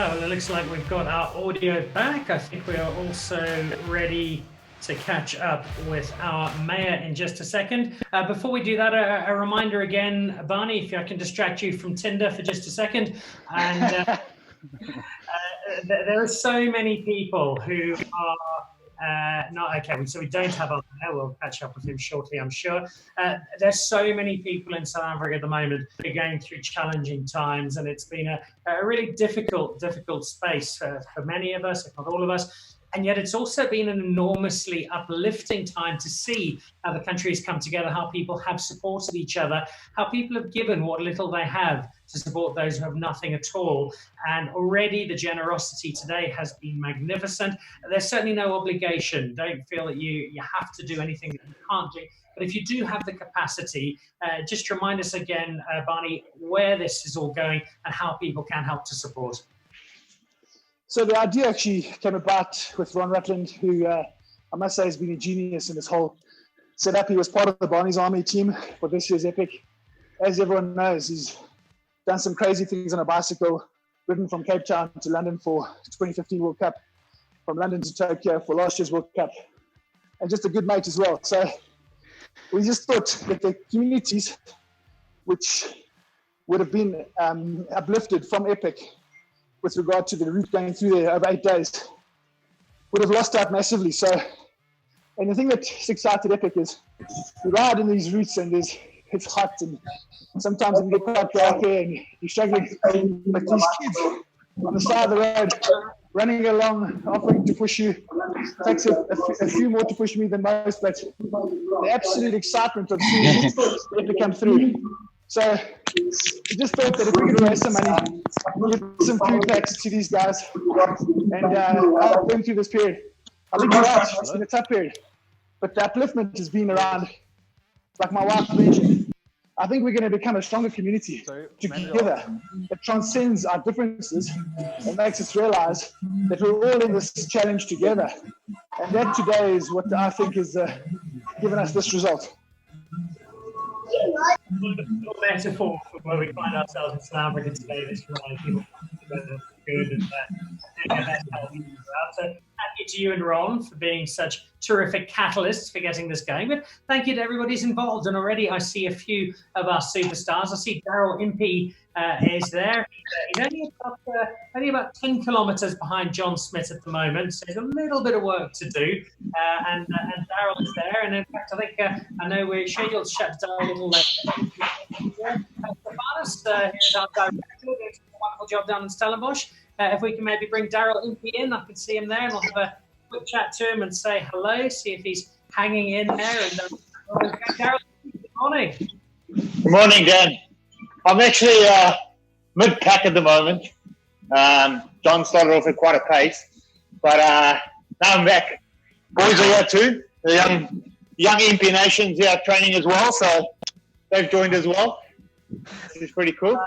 Well, it looks like we've got our audio back. I think we are also ready to catch up with our mayor in just a second. Before we do that, a reminder again, Barney, if I can distract you from Tinder for just a second. And there are so many people who are not okay. So we don't have our mayor. We'll catch up with him shortly, I'm sure. There's so many people in South Africa at the moment who are going through challenging times, and it's been a really difficult space for many of us, if not all of us. And yet it's also been an enormously uplifting time to see how the country has come together, how people have supported each other, how people have given what little they have to support those who have nothing at all. And already the generosity today has been magnificent. There's certainly no obligation. Don't feel that you have to do anything that you can't do. But if you do have the capacity, just remind us again, Barney, where this is all going and how people can help to support. So the idea actually came about with Ron Rutland, who I must say has been a genius in this whole setup. He was part of the Barney's Army team for this year's Epic. As everyone knows, he's done some crazy things on a bicycle, ridden from Cape Town to London for 2015 World Cup, from London to Tokyo for last year's World Cup, and just a good mate as well. So we just thought that the communities which would have been uplifted from Epic with regard to the route going through there over 8 days, would have lost out massively. So, and the thing that sticks out at Epic is you ride in these routes and it's hot and sometimes you get quite dark there and you're struggling. But these kids on the side of the road, running along, offering to push you, takes a few more to push me than most, but the absolute excitement of seeing Epic come through. So we just thought that if we could raise some money, give some food packs to these guys and help them through this period. I think you're right, it's been a tough period. But the upliftment has been around, like my wife mentioned, I think we're going to become a stronger community together that transcends our differences and makes us realize that we're all in this challenge together. And that today is what I think has given us this result. A little metaphor for where we find ourselves in South Africa today, this relying people together good and that's helping us out. So thank you to you and Ron for being such terrific catalysts for getting this going. But thank you to everybody who's involved. And already I see a few of our superstars. I see Daryl Impey is there. He's only about 10 kilometres behind John Smit at the moment. So there's a little bit of work to do. And Daryl is there. And in fact, I think I know we're scheduled to shut down a little later. Here's our director, doing a wonderful job down in Stellenbosch. If we can maybe bring Daryl Impey in, I can see him there, and I'll have a quick chat to him and say hello, see if he's hanging in there. And Daryl, good morning. Good morning, Dan. I'm actually mid-pack at the moment. John started off at quite a pace, but now I'm back. Boys are here too. The young Impey Nation's here training as well, so they've joined as well. This is pretty cool.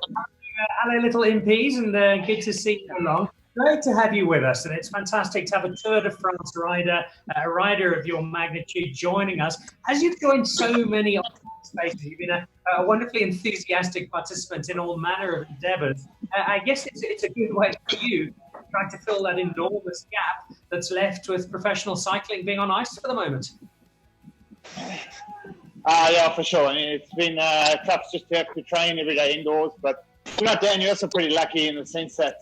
Hello, little Impeys, and good to see you along. Great to have you with us, and it's fantastic to have a Tour de France rider, a rider of your magnitude, joining us. As you've joined so many spaces, you've been a wonderfully enthusiastic participant in all manner of endeavours. I guess it's a good way for you trying to fill that enormous gap that's left with professional cycling being on ice for the moment. Yeah, for sure. I mean, it's been tough just to have to train every day indoors, but you know, Dan, you're also pretty lucky in the sense that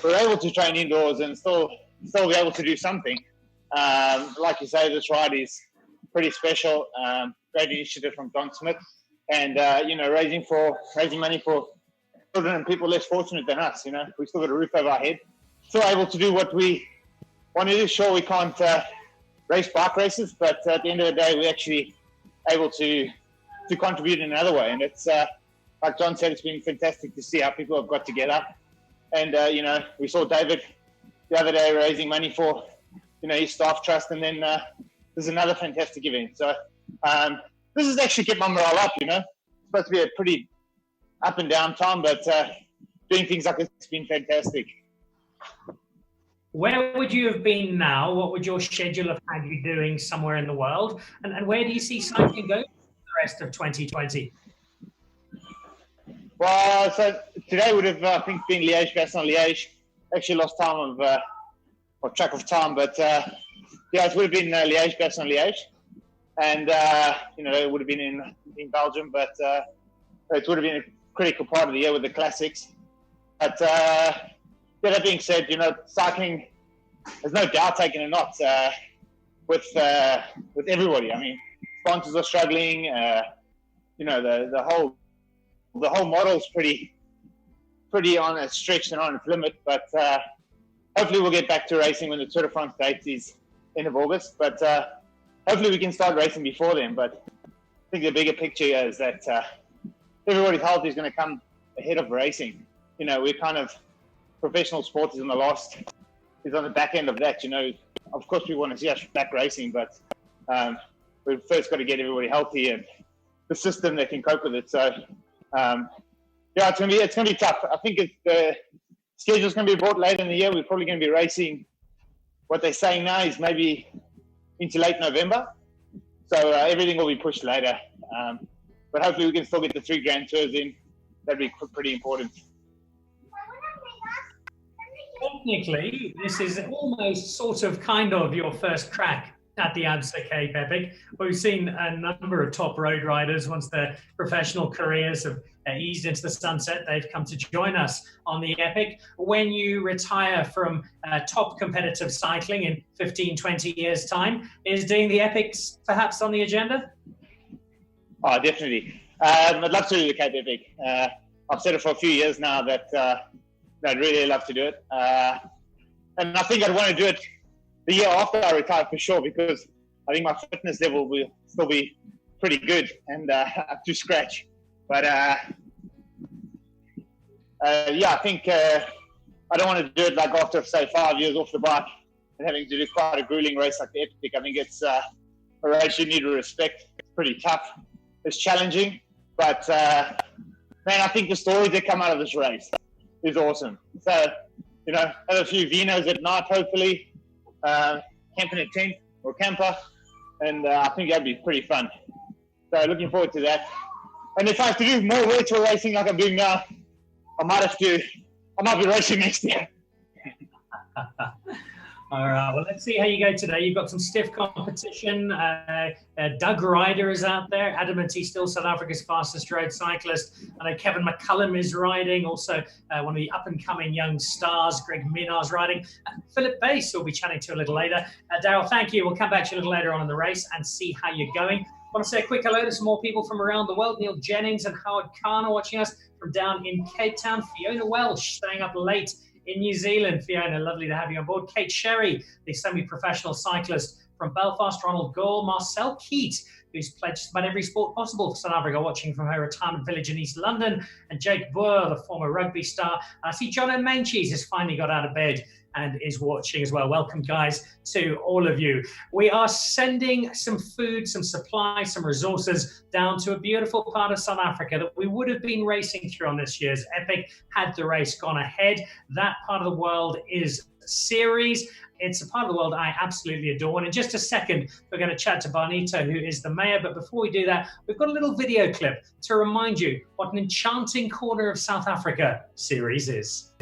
we're able to train indoors and still be able to do something. Like you say, this ride is pretty special. Great initiative from John Smit, and you know, raising money for children and people less fortunate than us. You know, we still got a roof over our head, still able to do what we want to do. Sure, we can't race bike races, but at the end of the day, we're actually able to contribute in another way, and it's. Like John said, it's been fantastic to see how people have got together. And, you know, we saw David the other day raising money for, you know, his staff trust. And then there's another fantastic event. So this has actually kept my morale up, you know. It's supposed to be a pretty up and down time, but doing things like this has been fantastic. Where would you have been now? What would your schedule have had you doing somewhere in the world? And where do you see cycling going for the rest of 2020? Well, so today would have, I think, been Liège-Bastogne-Liège. Actually lost time of track of time, but yeah, it would have been Liège-Bastogne-Liège. And, it would have been in Belgium, but it would have been a critical part of the year with the classics. But that being said, cycling, there's no doubt taking a knot with everybody. I mean, sponsors are struggling. The whole model's pretty on a stretch and on its limit. But hopefully we'll get back to racing when the Tour de France date is end of August. But hopefully we can start racing before then. But I think the bigger picture is that everybody's health is going to come ahead of racing. We're kind of professional sport is on the back end of that. Of course we want to see us back racing, but we've first got to get everybody healthy and the system that can cope with it. So it's gonna be tough. I think the schedule's gonna be brought later in the year. We're probably gonna be racing. What they're saying now is maybe into late November. So everything will be pushed later. But hopefully we can still get the 3 Grand Tours in. That'd be pretty important. Technically, this is almost sort of kind of your first crack at the Absa Cape Epic. We've seen a number of top road riders, once their professional careers have eased into the sunset, they've come to join us on the Epic. When you retire from top competitive cycling in 15, 20 years' time, is doing the Epics perhaps on the agenda? Oh, definitely. I'd love to do the Cape Epic. I've said it for a few years now that I'd really love to do it. And I think I'd want to do it the year after I retire for sure, because I think my fitness level will still be pretty good and up to scratch. But I think I don't want to do it like after, say, 5 years off the bike and having to do quite a grueling race like the Epic. I think it's a race you need to respect. It's pretty tough. It's challenging. But, man, I think the stories that come out of this race is awesome. So, have a few vinos at night, hopefully, camp in a tent or camper, and I think that'd be pretty fun. So looking forward to that. And if I have to do more virtual racing like I'm doing now, I might be racing next year. All right, well, let's see how you go today. You've got some stiff competition. Doug Ryder is out there. Adamant he's still South Africa's fastest road cyclist. I know Kevin McCullum is riding. Also, one of the up-and-coming young stars, Greg Minar's riding. Philip Bass will be chatting to a little later. Daryl, thank you. We'll come back to you a little later on in the race and see how you're going. I want to say a quick hello to some more people from around the world. Neil Jennings and Howard Khan are watching us from down in Cape Town. Fiona Welsh staying up late in New Zealand. Fiona, lovely to have you on board. Kate Sherry, the semi-professional cyclist from Belfast. Ronald Gall, Marcel Keat, who's pledged just about every sport possible for South Africa, watching from her retirement village in East London. And Jake Boer, the former rugby star. I see John O'Manchies has finally got out of bed and is watching as well. Welcome, guys, to all of you. We are sending some food, some supplies, some resources down to a beautiful part of South Africa that we would have been racing through on this year's Epic had the race gone ahead. That part of the world is Ceres. It's a part of the world I absolutely adore. And in just a second, we're going to chat to Barnito, who is the mayor. But before we do that, we've got a little video clip to remind you what an enchanting corner of South Africa Ceres is.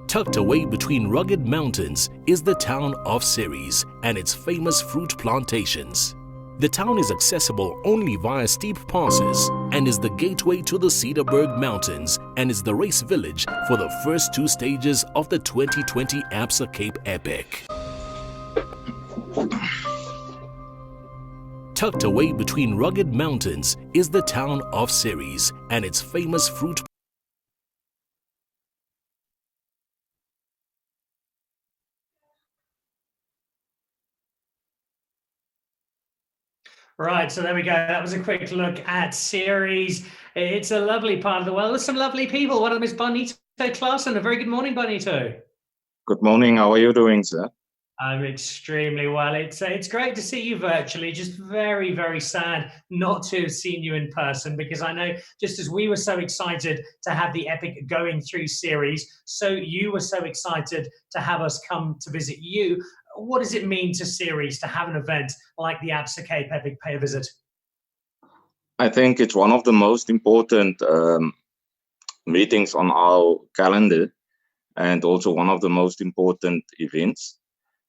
Tucked away between rugged mountains is the town of Ceres and its famous fruit plantations. The town is accessible only via steep passes and is the gateway to the Cedarburg Mountains and is the race village for the first 2 stages of the 2020 Absa Cape Epic. Tucked away between rugged mountains is the town of Ceres and its famous fruit. Right, so there we go. That was a quick look at Ceres. It's a lovely part of the world. There's some lovely people. One of them is Barnito Klaassen. A very good morning, Barnito. Good morning. How are you doing, sir? I'm extremely well. It's great to see you virtually. Just very, very sad not to have seen you in person, because I know just as we were so excited to have the Epic going through Ceres, so you were so excited to have us come to visit you. What does it mean to Ceres to have an event like the Absa Cape Epic pay a visit? I think it's one of the most important meetings on our calendar, and also one of the most important events,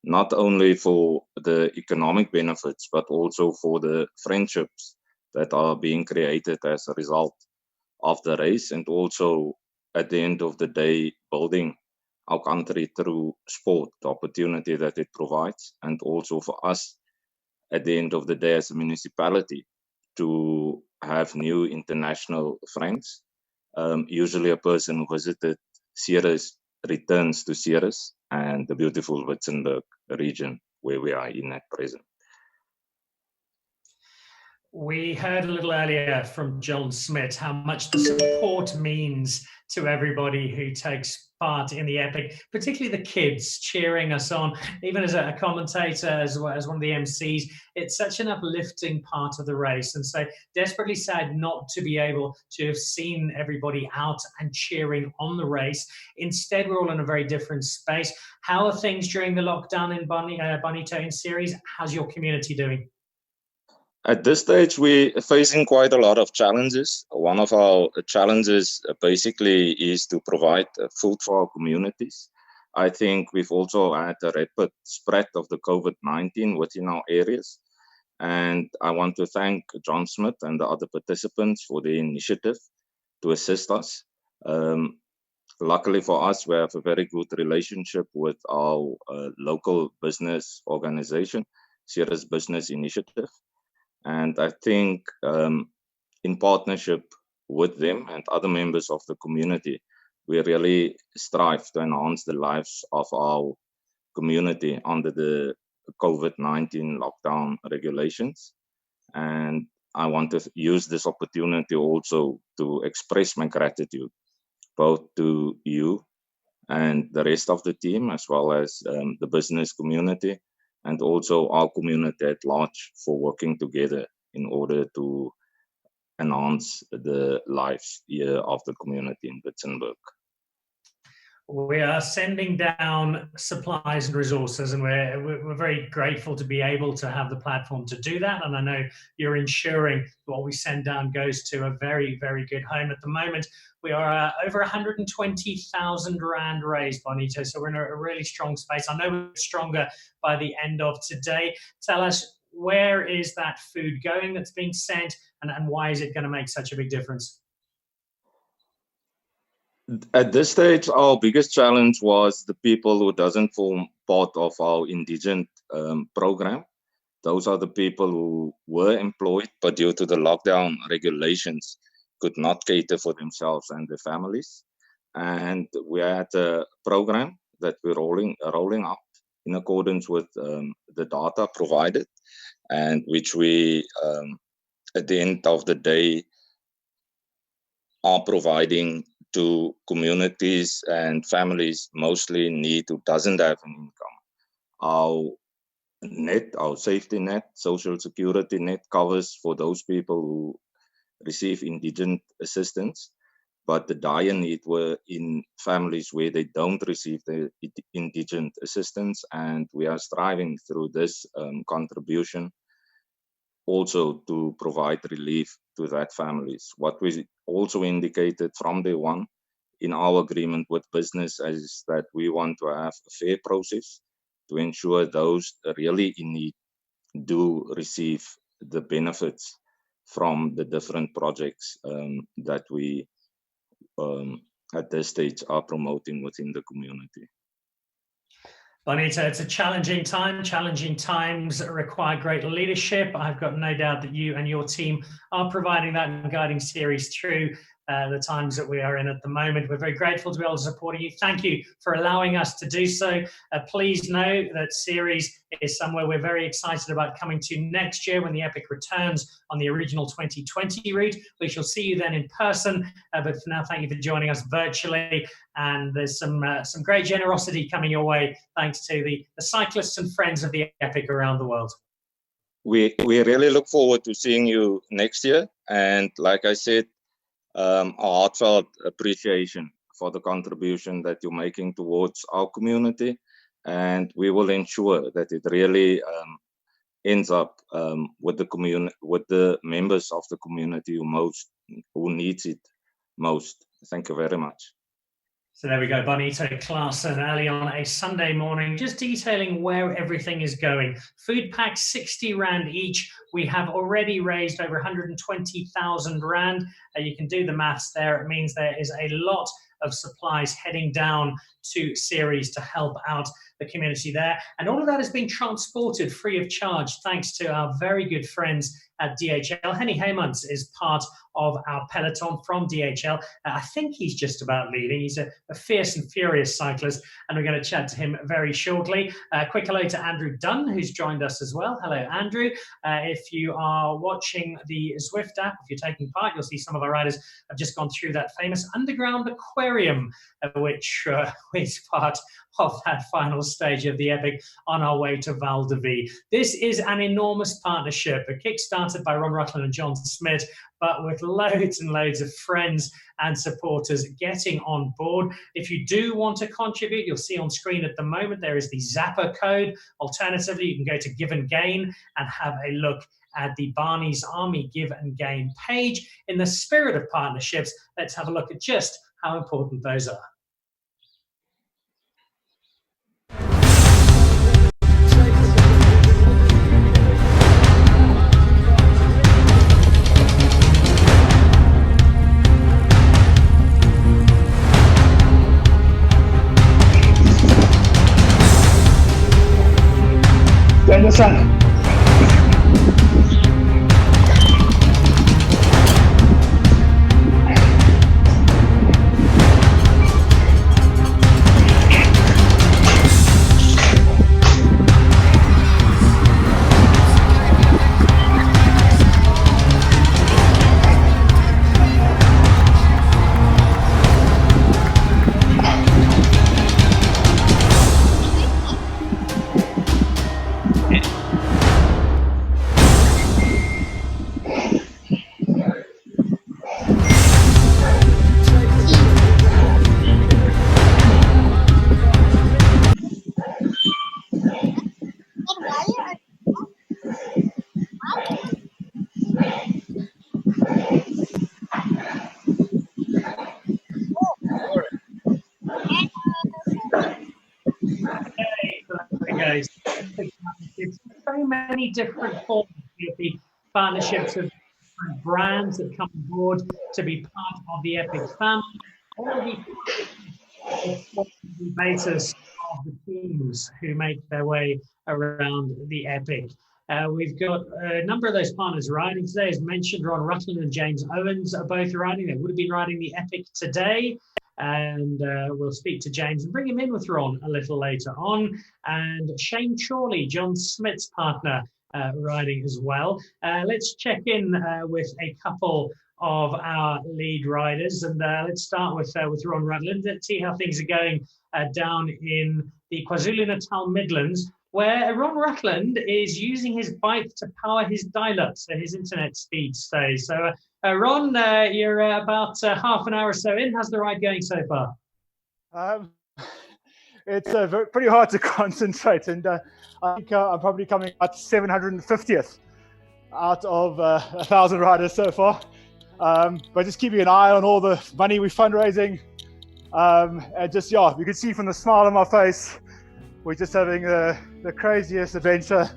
not only for the economic benefits, but also for the friendships that are being created as a result of the race, and also at the end of the day, building our country through sport, the opportunity that it provides, and also for us at the end of the day as a municipality to have new international friends. Usually a person who visited Ceres returns to Ceres and the beautiful Witzenberg region where we are in at present. We heard a little earlier from John Smit how much the support means to everybody who takes part in the Epic, particularly the kids cheering us on. Even as a commentator, as one of the MCs, it's such an uplifting part of the race. And so desperately sad not to be able to have seen everybody out and cheering on the race. Instead, we're all in a very different space. How are things during the lockdown in Bonito in Ceres? How's your community doing? At this stage, we're facing quite a lot of challenges. One of our challenges basically is to provide food for our communities. I think we've also had a rapid spread of the COVID-19 within our areas. And I want to thank John Smit and the other participants for the initiative to assist us. Luckily for us, we have a very good relationship with our local business organization, Ceres Business Initiative. And I think in partnership with them and other members of the community, we really strive to enhance the lives of our community under the COVID-19 lockdown regulations. And I want to use this opportunity also to express my gratitude, both to you and the rest of the team, as well as the business community, and also our community at large for working together in order to enhance the lives here of the community in Witzenberg. We are sending down supplies and resources, and we're very grateful to be able to have the platform to do that. And I know you're ensuring what we send down goes to a very, very good home. At the moment, we are over 120,000 Rand raised, Bonito, so we're in a really strong space. I know we're stronger by the end of today. Tell us, where is that food going that's being sent, and why is it going to make such a big difference? At this stage, our biggest challenge was the people who doesn't form part of our indigent program. Those are the people who were employed, but due to the lockdown regulations, could not cater for themselves and their families. And we had a program that we're rolling out in accordance with the data provided, and which we, at the end of the day, are providing to communities and families, mostly in need, who doesn't have an income. Our safety net, social security net covers for those people who receive indigent assistance, but the dire need were in families where they don't receive the indigent assistance, and we are striving through this contribution also to provide relief to that families. What we also indicated from day one in our agreement with business is that we want to have a fair process to ensure those really in need do receive the benefits from the different projects that we at this stage are promoting within the community. Bonito, it's a challenging time. Challenging times require great leadership. I've got no doubt that you and your team are providing that and guiding Ceres through the times that we are in at the moment. We're very grateful to be able to support you. Thank you for allowing us to do so. Please know that Ceres is somewhere we're very excited about coming to next year when the Epic returns on the original 2020 route. We shall see you then in person. But for now, thank you for joining us virtually. And there's some great generosity coming your way, thanks to the cyclists and friends of the Epic around the world. We really look forward to seeing you next year. And like I said, a heartfelt appreciation for the contribution that you're making towards our community, and we will ensure that it really ends up with the members of the community who needs it most. Thank you very much. So there we go, Bonito Klaassen, early on a Sunday morning, just detailing where everything is going. Food packs, 60 Rand each. We have already raised over 120,000 Rand. You can do the maths there. It means there is a lot of supplies heading down to Ceres to help out the community there. And all of that is being transported free of charge, thanks to our very good friends at DHL. Henny Heymans is part of our peloton from DHL. I think he's just about leaving. He's a fierce and furious cyclist, and we're going to chat to him very shortly. Quick hello to Andrew Dunn, who's joined us as well. Hello, Andrew. If you are watching the Zwift app, if you're taking part, you'll see some of our riders have just gone through that famous underground aquarium, which is part of that final stage of the Epic on our way to Val de Vie. This is an enormous partnership, a kick-started by Ron Rutland and John Smit, but with loads and loads of friends and supporters getting on board. If you do want to contribute, you'll see on screen at the moment, there is the Zapper code. Alternatively, you can go to Give and Gain and have a look at the Barney's Army Give and Gain page. In the spirit of partnerships, let's have a look at just how important those are. Anderson. So many different forms of the partnerships of different brands that come on board to be part of the Epic family. All of these the basis of the teams who make their way around the Epic. We've got a number of those partners riding today. As mentioned, Ron Rutland and James Owens are both riding. They would have been riding the Epic today. And we'll speak to James and bring him in with Ron a little later on. And Shane Chorley, John Smith's partner, riding as well. Let's check in with a couple of our lead riders, and let's start with Ron Rutland. Let's see how things are going down in the KwaZulu-Natal Midlands, where Ron Rutland is using his bike to power his dial-up, so his internet speed stays. So, Ron, you're about half an hour or so in. How's the ride going so far? It's pretty hard to concentrate, and I think I'm probably coming at 750th out of 1,000 riders so far. But just keeping an eye on all the money we're fundraising, and just, yeah, you can see from the smile on my face, we're just having the craziest adventure,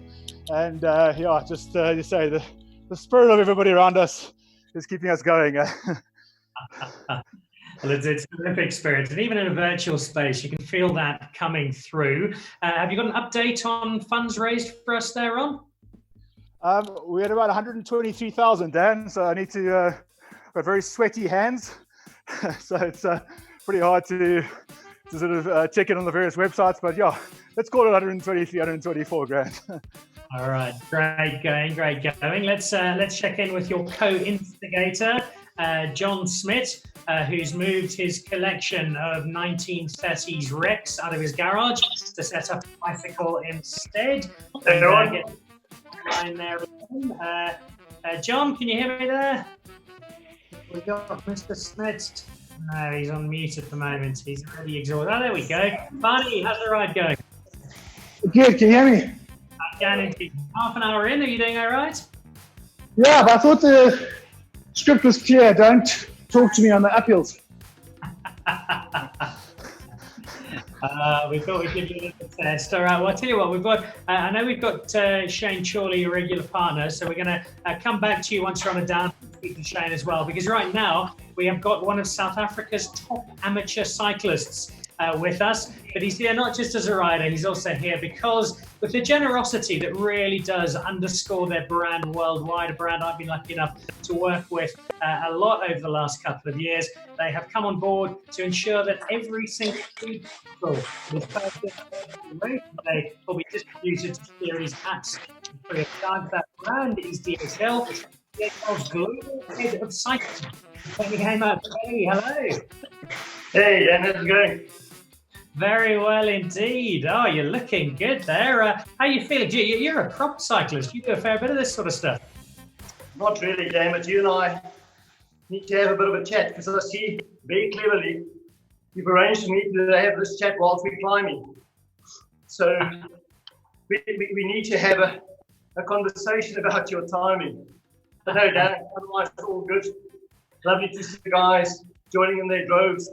and yeah, just you say the spirit of everybody around us is keeping us going. Well, it's an Olympic spirit, and even in a virtual space, you can feel that coming through. Have you got an update on funds raised for us there, Ron? We had about 123,000, Dan, so I need to got very sweaty hands, so it's pretty hard to sort of check it on the various websites, but yeah, let's call it 123, 124 grand. All right, great going. Let's check in with your co-instigator, John Smit, who's moved his collection of 1930s wrecks out of his garage to set up a bicycle instead. Get line there. John, can you hear me there? We got Mr. Smit. No, he's on mute at the moment. He's already exhausted. Oh, there we go. Barney, how's the ride going? Good, can you hear me? I can indeed. Half an hour in, are you doing all right? Yeah, but I thought the script was clear. Don't talk to me on the uphills. We thought we'd give you a little test. All right, well, I'll tell you what, we've got, I know we've got Shane Chorley, your regular partner, so we're going to come back to you once you're on a down and speak to Shane as well, because right now we have got one of South Africa's top amateur cyclists with us, but he's here not just as a rider, he's also here because with the generosity that really does underscore their brand worldwide, a brand I've been lucky enough to work with a lot over the last couple of years. They have come on board to ensure that every single food is today will be distributed to series absolutely free of charge. That brand is DHL, DHL's global head of cycling. Benny came up. Hey, hello. Hey, Dan, how's it going? Very well indeed. Oh, you're looking good there. How you feeling? You're a prop cyclist. You do a fair bit of this sort of stuff. Not really, Dan, but you and I need to have a bit of a chat because I see very cleverly you've arranged for me to have this chat whilst we're climbing. So we need to have a conversation about your timing. But no, Dan, otherwise it's all good. Lovely to see you guys joining in their droves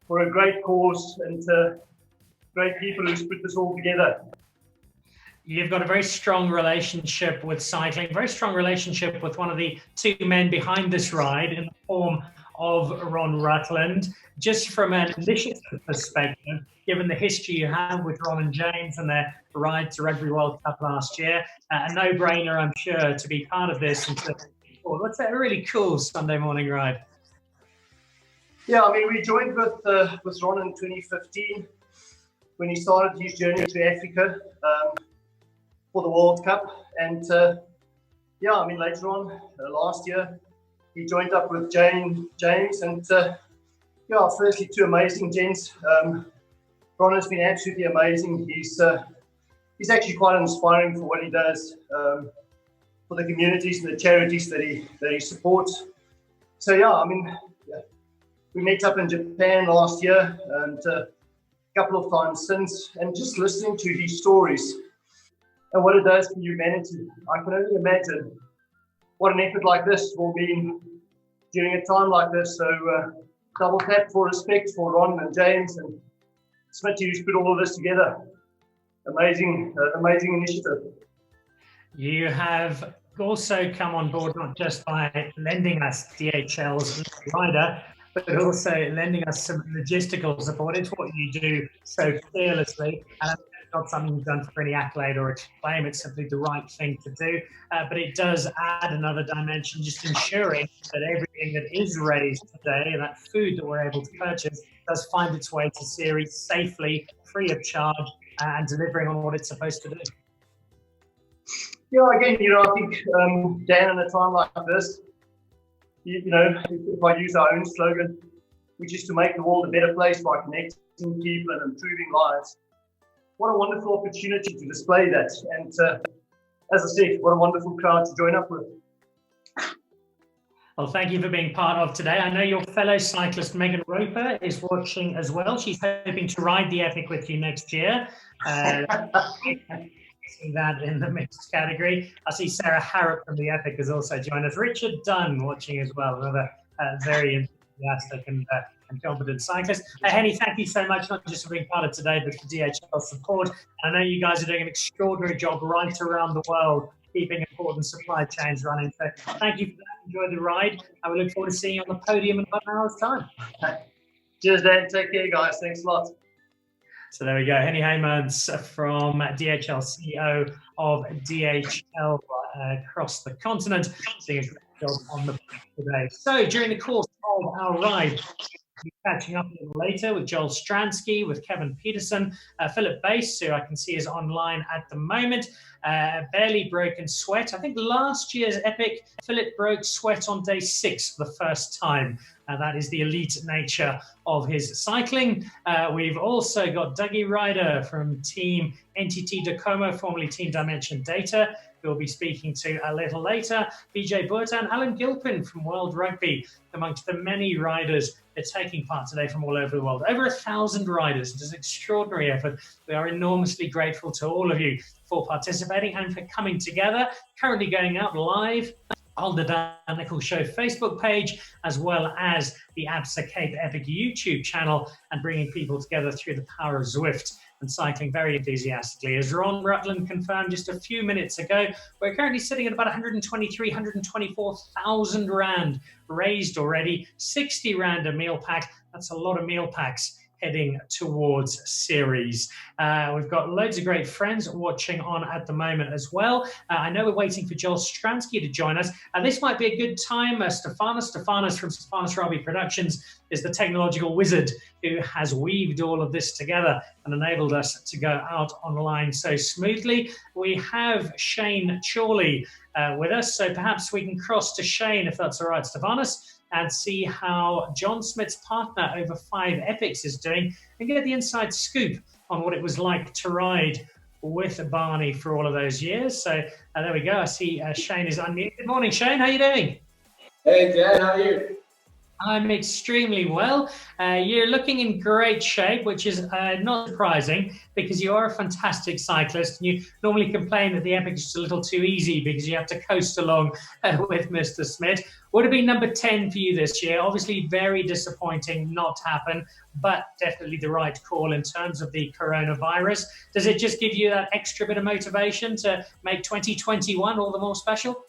for a great cause and great people who's put this all together. You've got a very strong relationship with cycling, very strong relationship with one of the two men behind this ride in the form of Ron Rutland. Just from an initiative perspective, given the history you have with Ron and James and their ride to Rugby World Cup last year, a no-brainer, I'm sure, to be part of this. And what's that really cool Sunday morning ride? Yeah, I mean, we joined with Ron in 2015 when he started his journey to Africa for the World Cup. And yeah, I mean, later on last year, he joined up with James. And yeah, firstly, two amazing gents. Ron has been absolutely amazing. He's actually quite inspiring for what he does for the communities and the charities that he supports. So yeah, I mean, we met up in Japan last year and a couple of times since, and just listening to his stories and what it does for humanity. I can only imagine what an effort like this will be during a time like this. So double tap for respect for Ron and James and Smit, who's put all of this together. Amazing initiative. You have also come on board not just by lending us DHL's rider, but also lending us some logistical support. It's what you do so fearlessly. And it's not something you've done for any accolade or acclaim. It's simply the right thing to do. But it does add another dimension, just ensuring that everything that is raised today, and that food that we're able to purchase, does find its way to series safely, free of charge, and delivering on what it's supposed to do. Yeah, again, I think, Dan, in a time like this, if I use our own slogan, which is to make the world a better place by connecting people and improving lives. What a wonderful opportunity to display that. And as I said, what a wonderful crowd to join up with. Well, thank you for being part of today. I know your fellow cyclist Megan Roper is watching as well. She's hoping to ride the Epic with you next year. See that in the mixed category. I see Sarah Harrop from the Epic has also joined us. Richard Dunn watching as well, another very enthusiastic and competent cyclist. Henny, thank you so much, not just for being part of today, but for DHL support. I know you guys are doing an extraordinary job right around the world, keeping important supply chains running. So thank you for that. Enjoy the ride. And we look forward to seeing you on the podium in about an hour's time. Cheers, Dan. Take care, guys. Thanks a lot. So there we go. Henny Heymans from DHL, CEO of DHL across the continent, doing a great job on the today. So during the course of our ride, we'll be catching up a little later with Joel Stransky, with Kevin Peterson, Philip Bass, who I can see is online at the moment. Barely broken sweat. I think last year's Epic, Philip broke sweat on day 6 for the first time. That is the elite nature of his cycling. We've also got Dougie Ryder from Team NTT Docomo, formerly Team Dimension Data. we'll be speaking to a little later, BJ Butch and Alan Gilpin from World Rugby, amongst the many riders that are taking part today from all over the world. Over 1,000 riders. It is an extraordinary effort. We are enormously grateful to all of you for participating and for coming together. Currently going out live on the Dan Nichols Show Facebook page, as well as the Absa Cape Epic YouTube channel, and bringing people together through the power of Zwift and cycling very enthusiastically. As Ron Rutland confirmed just a few minutes ago, we're currently sitting at about 124,000 Rand raised already, 60 Rand a meal pack. That's a lot of meal packs heading towards series. We've got loads of great friends watching on at the moment as well. I know we're waiting for Joel Stransky to join us. This might be a good time. Stefanos from Stefanos Rabi Productions is the technological wizard who has weaved all of this together and enabled us to go out online so smoothly. We have Shane Chorley with us, so perhaps we can cross to Shane, if that's all right, Stefanos, and see how John Smit's partner over 5 Epics is doing and get the inside scoop on what it was like to ride with Barney for all of those years. So there we go. I see Shane is unmuted. Good morning, Shane. How are you doing? Hey, Dan. How are you? I'm extremely well. You're looking in great shape, which is not surprising because you are a fantastic cyclist. And you normally complain that the Epic is just a little too easy because you have to coast along with Mr. Smit. Would have been number 10 for you this year. Obviously, very disappointing not to happen, but definitely the right call in terms of the coronavirus. Does it just give you that extra bit of motivation to make 2021 all the more special?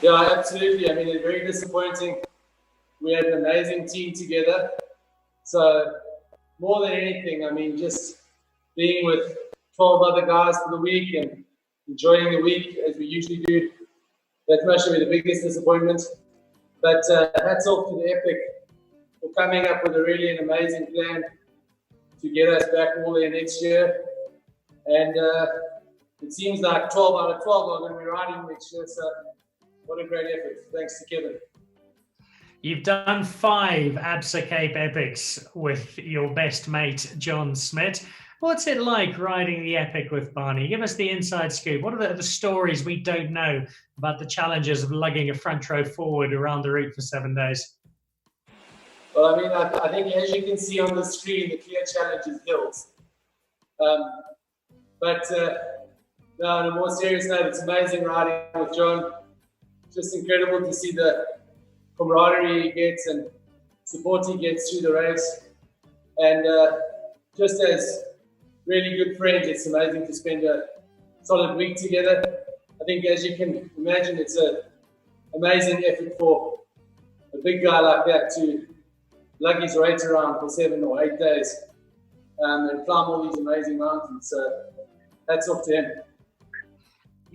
Yeah, absolutely. I mean, it's very disappointing. We had an amazing team together. So more than anything, I mean, just being with 12 other guys for the week and enjoying the week as we usually do, that must be the biggest disappointment. But hats off to the Epic for coming up with an amazing plan to get us back all there next year. And it seems like 12 out of 12 are going to be riding next year. So what a great effort. Thanks to Kevin. You've done 5 Absa Cape Epics with your best mate, John Smit. What's it like riding the Epic with Barney? Give us the inside scoop. What are the stories we don't know about the challenges of lugging a front row forward around the route for 7 days? Well, I mean, I think as you can see on the screen, the clear challenge is hills. But no, on a more serious note, it's amazing riding with John. Just incredible to see the camaraderie he gets and support he gets through the race. And just as really good friends, it's amazing to spend a solid week together. I think, as you can imagine, it's an amazing effort for a big guy like that to lug his weight around for 7 or 8 days and climb all these amazing mountains. So hats off to him.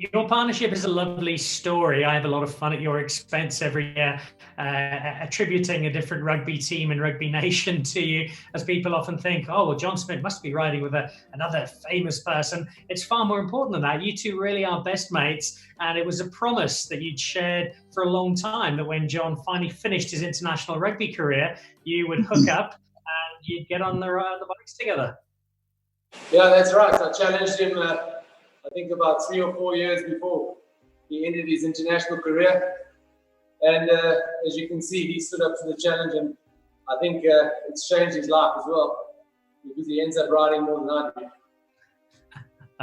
Your partnership is a lovely story. I have a lot of fun at your expense every year, attributing a different rugby team and rugby nation to you, as people often think, oh, well, John Smit must be riding with another famous person. It's far more important than that. You two really are best mates, and it was a promise that you'd shared for a long time that when John finally finished his international rugby career, you would hook up and you'd get on the bikes together. Yeah, that's right. I challenged him I think about 3 or 4 years before he ended his international career. And as you can see, he stood up to the challenge, and I think it's changed his life as well, because he ends up riding more than I do.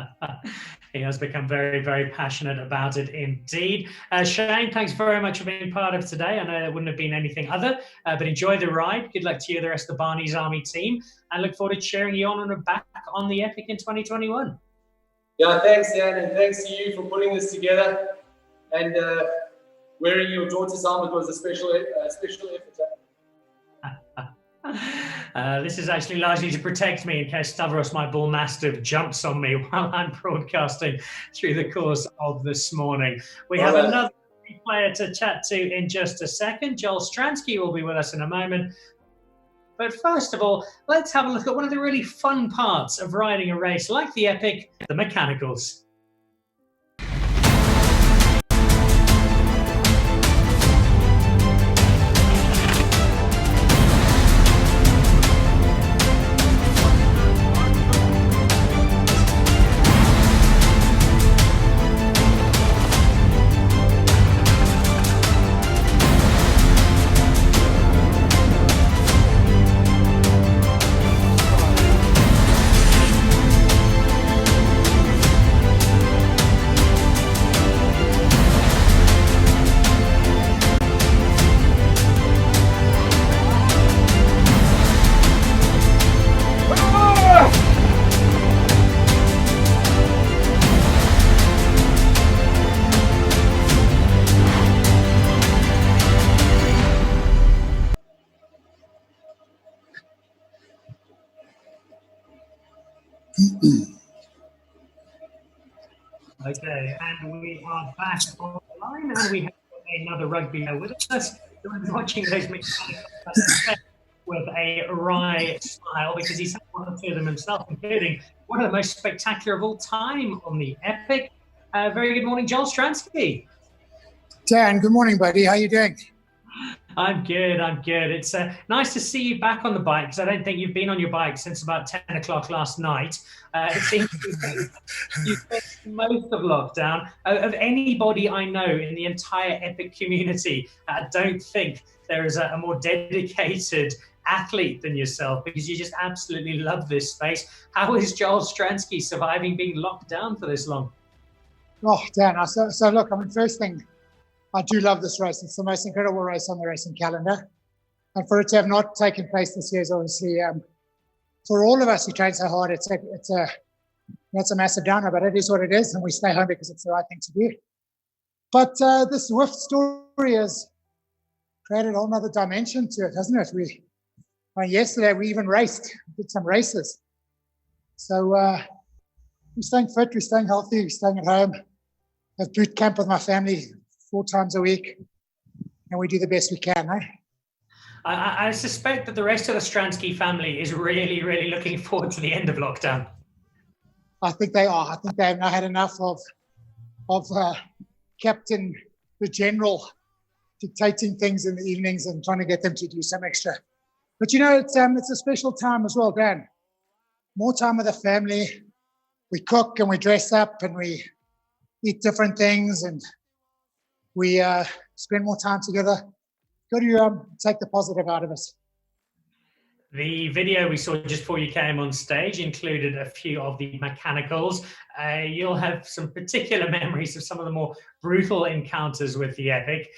He has become very, very passionate about it indeed. Shane, thanks very much for being part of today. I know it wouldn't have been anything other, but enjoy the ride. Good luck to you, the rest of the Barney's Army team, and look forward to cheering you on and back on the Epic in 2021. Yeah, thanks, Dan, and thanks to you for putting this together. And wearing your daughter's helmet was a special effort. This is actually largely to protect me in case Stavros, my bull mastiff, jumps on me while I'm broadcasting through the course of this morning. We have another player to chat to in just a second. Joel Stransky will be with us in a moment. But first of all, let's have a look at one of the really fun parts of riding a race like the Epic, the mechanicals. Okay, and we are back on the line, and we have another rugby with us. We're watching those mechanics with a wry smile because he's had one or two of them himself, including one of the most spectacular of all time on the Epic. Very good morning, Joel Stransky. Dan, good morning, buddy. How you doing? I'm good. It's nice to see you back on the bike because I don't think you've been on your bike since about 10 o'clock last night. It seems you've spent most of lockdown. Of anybody I know in the entire Epic community, I don't think there is a more dedicated athlete than yourself because you just absolutely love this space. How is Joel Stransky surviving being locked down for this long? Oh, Dan, so look, I mean, first thing, I do love this race. It's the most incredible race on the racing calendar. And for it to have not taken place this year is obviously, for all of us who train so hard, it's a massive downer, but it is what it is. And we stay home because it's the right thing to do. But this Zwift story has created a whole nother dimension to it, hasn't it? Yesterday, we even did some races. So we're staying fit, we're staying healthy, we're staying at home. I have boot camp with my family 4 times a week, and we do the best we can. I suspect that the rest of the Stransky family is really, really looking forward to the end of lockdown. I think they are. I think they have now had enough of Captain the General dictating things in the evenings and trying to get them to do some extra. But it's a special time as well, Dan. More time with the family. We cook and we dress up and we eat different things and we spend more time together. Got to take the positive out of us. The video we saw just before you came on stage included a few of the mechanicals. You'll have some particular memories of some of the more brutal encounters with the Epic,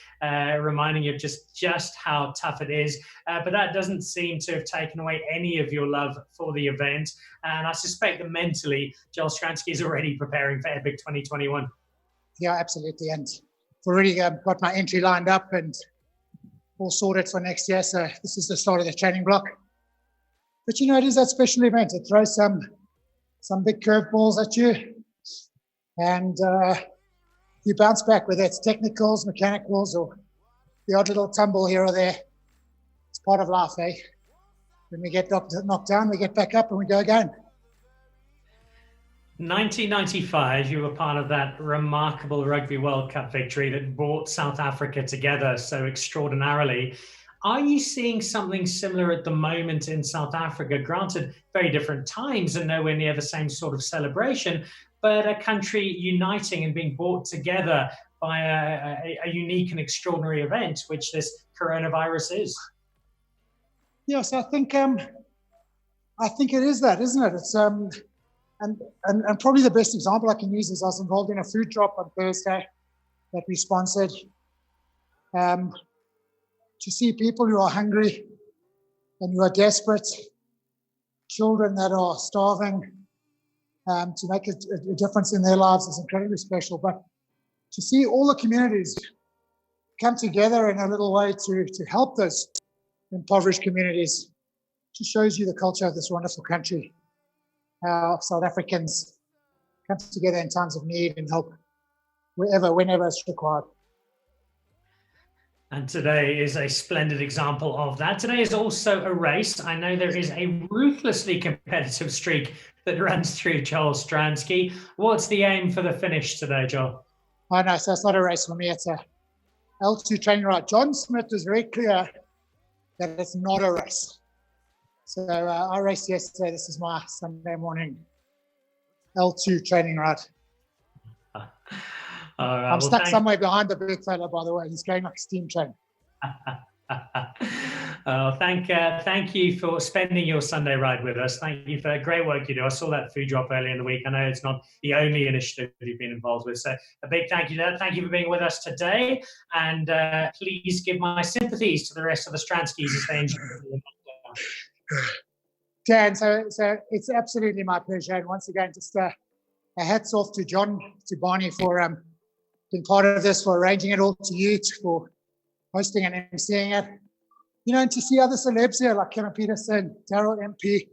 reminding you of just how tough it is. But that doesn't seem to have taken away any of your love for the event. And I suspect that mentally, Joel Stransky is already preparing for Epic 2021. Yeah, absolutely. And I've already got my entry lined up and all sorted for next year. So this is the start of the training block. But it is that special event. It throws some big curveballs at you, and you bounce back, whether it's technicals, mechanicals, or the odd little tumble here or there. It's part of life, eh? When we get knocked down, we get back up and we go again. 1995, you were part of that remarkable Rugby World Cup victory that brought South Africa together so extraordinarily. Are you seeing something similar at the moment in South Africa? Granted, very different times and nowhere near the same sort of celebration, but a country uniting and being brought together by a unique and extraordinary event, which this coronavirus is. Yes, I think it is that, isn't it? It's and probably the best example I can use is I was involved in a food drop on Thursday that we sponsored. To see people who are hungry and who are desperate, children that are starving, to make a difference in their lives is incredibly special. But to see all the communities come together in a little way to help those impoverished communities just shows you the culture of this wonderful country. How South Africans come together in times of need and help whenever it's required. And today is a splendid example of that. Today is also a race. I know there is a ruthlessly competitive streak that runs through Joel Stransky. What's the aim for the finish today, Joel? Oh, no, so it's not a race for me. It's a L2 training ride. John Smit was very clear that it's not a race. So I raced yesterday. This is my Sunday morning L2 training ride. I'm stuck somewhere behind the big fella, by the way. He's going like a steam train. Thank you for spending your Sunday ride with us. Thank you for the great work you do. I saw that food drop earlier in the week. I know it's not the only initiative you've been involved with. So a big thank you to that. Thank you for being with us today. And please give my sympathies to the rest of the Stranskys as they enjoy the Dan, so it's absolutely my pleasure. And once again, just a hats off to John, to Barney for being part of this, for arranging it all, to you for hosting and emceeing it. And to see other celebs here like Kevin Peterson, Daryl MP,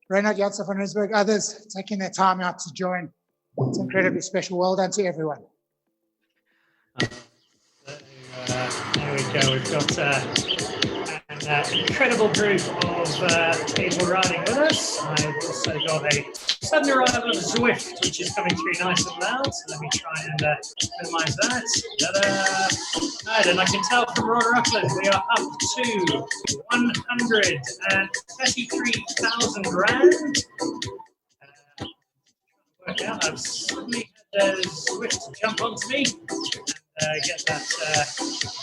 Reinhard Janssen van Rensburg, others taking their time out to join. It's incredibly special. Well done to everyone. There we go. We've got an incredible group of people riding with us. I've also got a sudden arrival of Zwift, which is coming through nice and loud. So let me try and minimize that. Ta-da! Right, and I can tell from Ron Ruckland we are up to 133,000 rand. Work out. I've suddenly had Zwift jump onto me and get that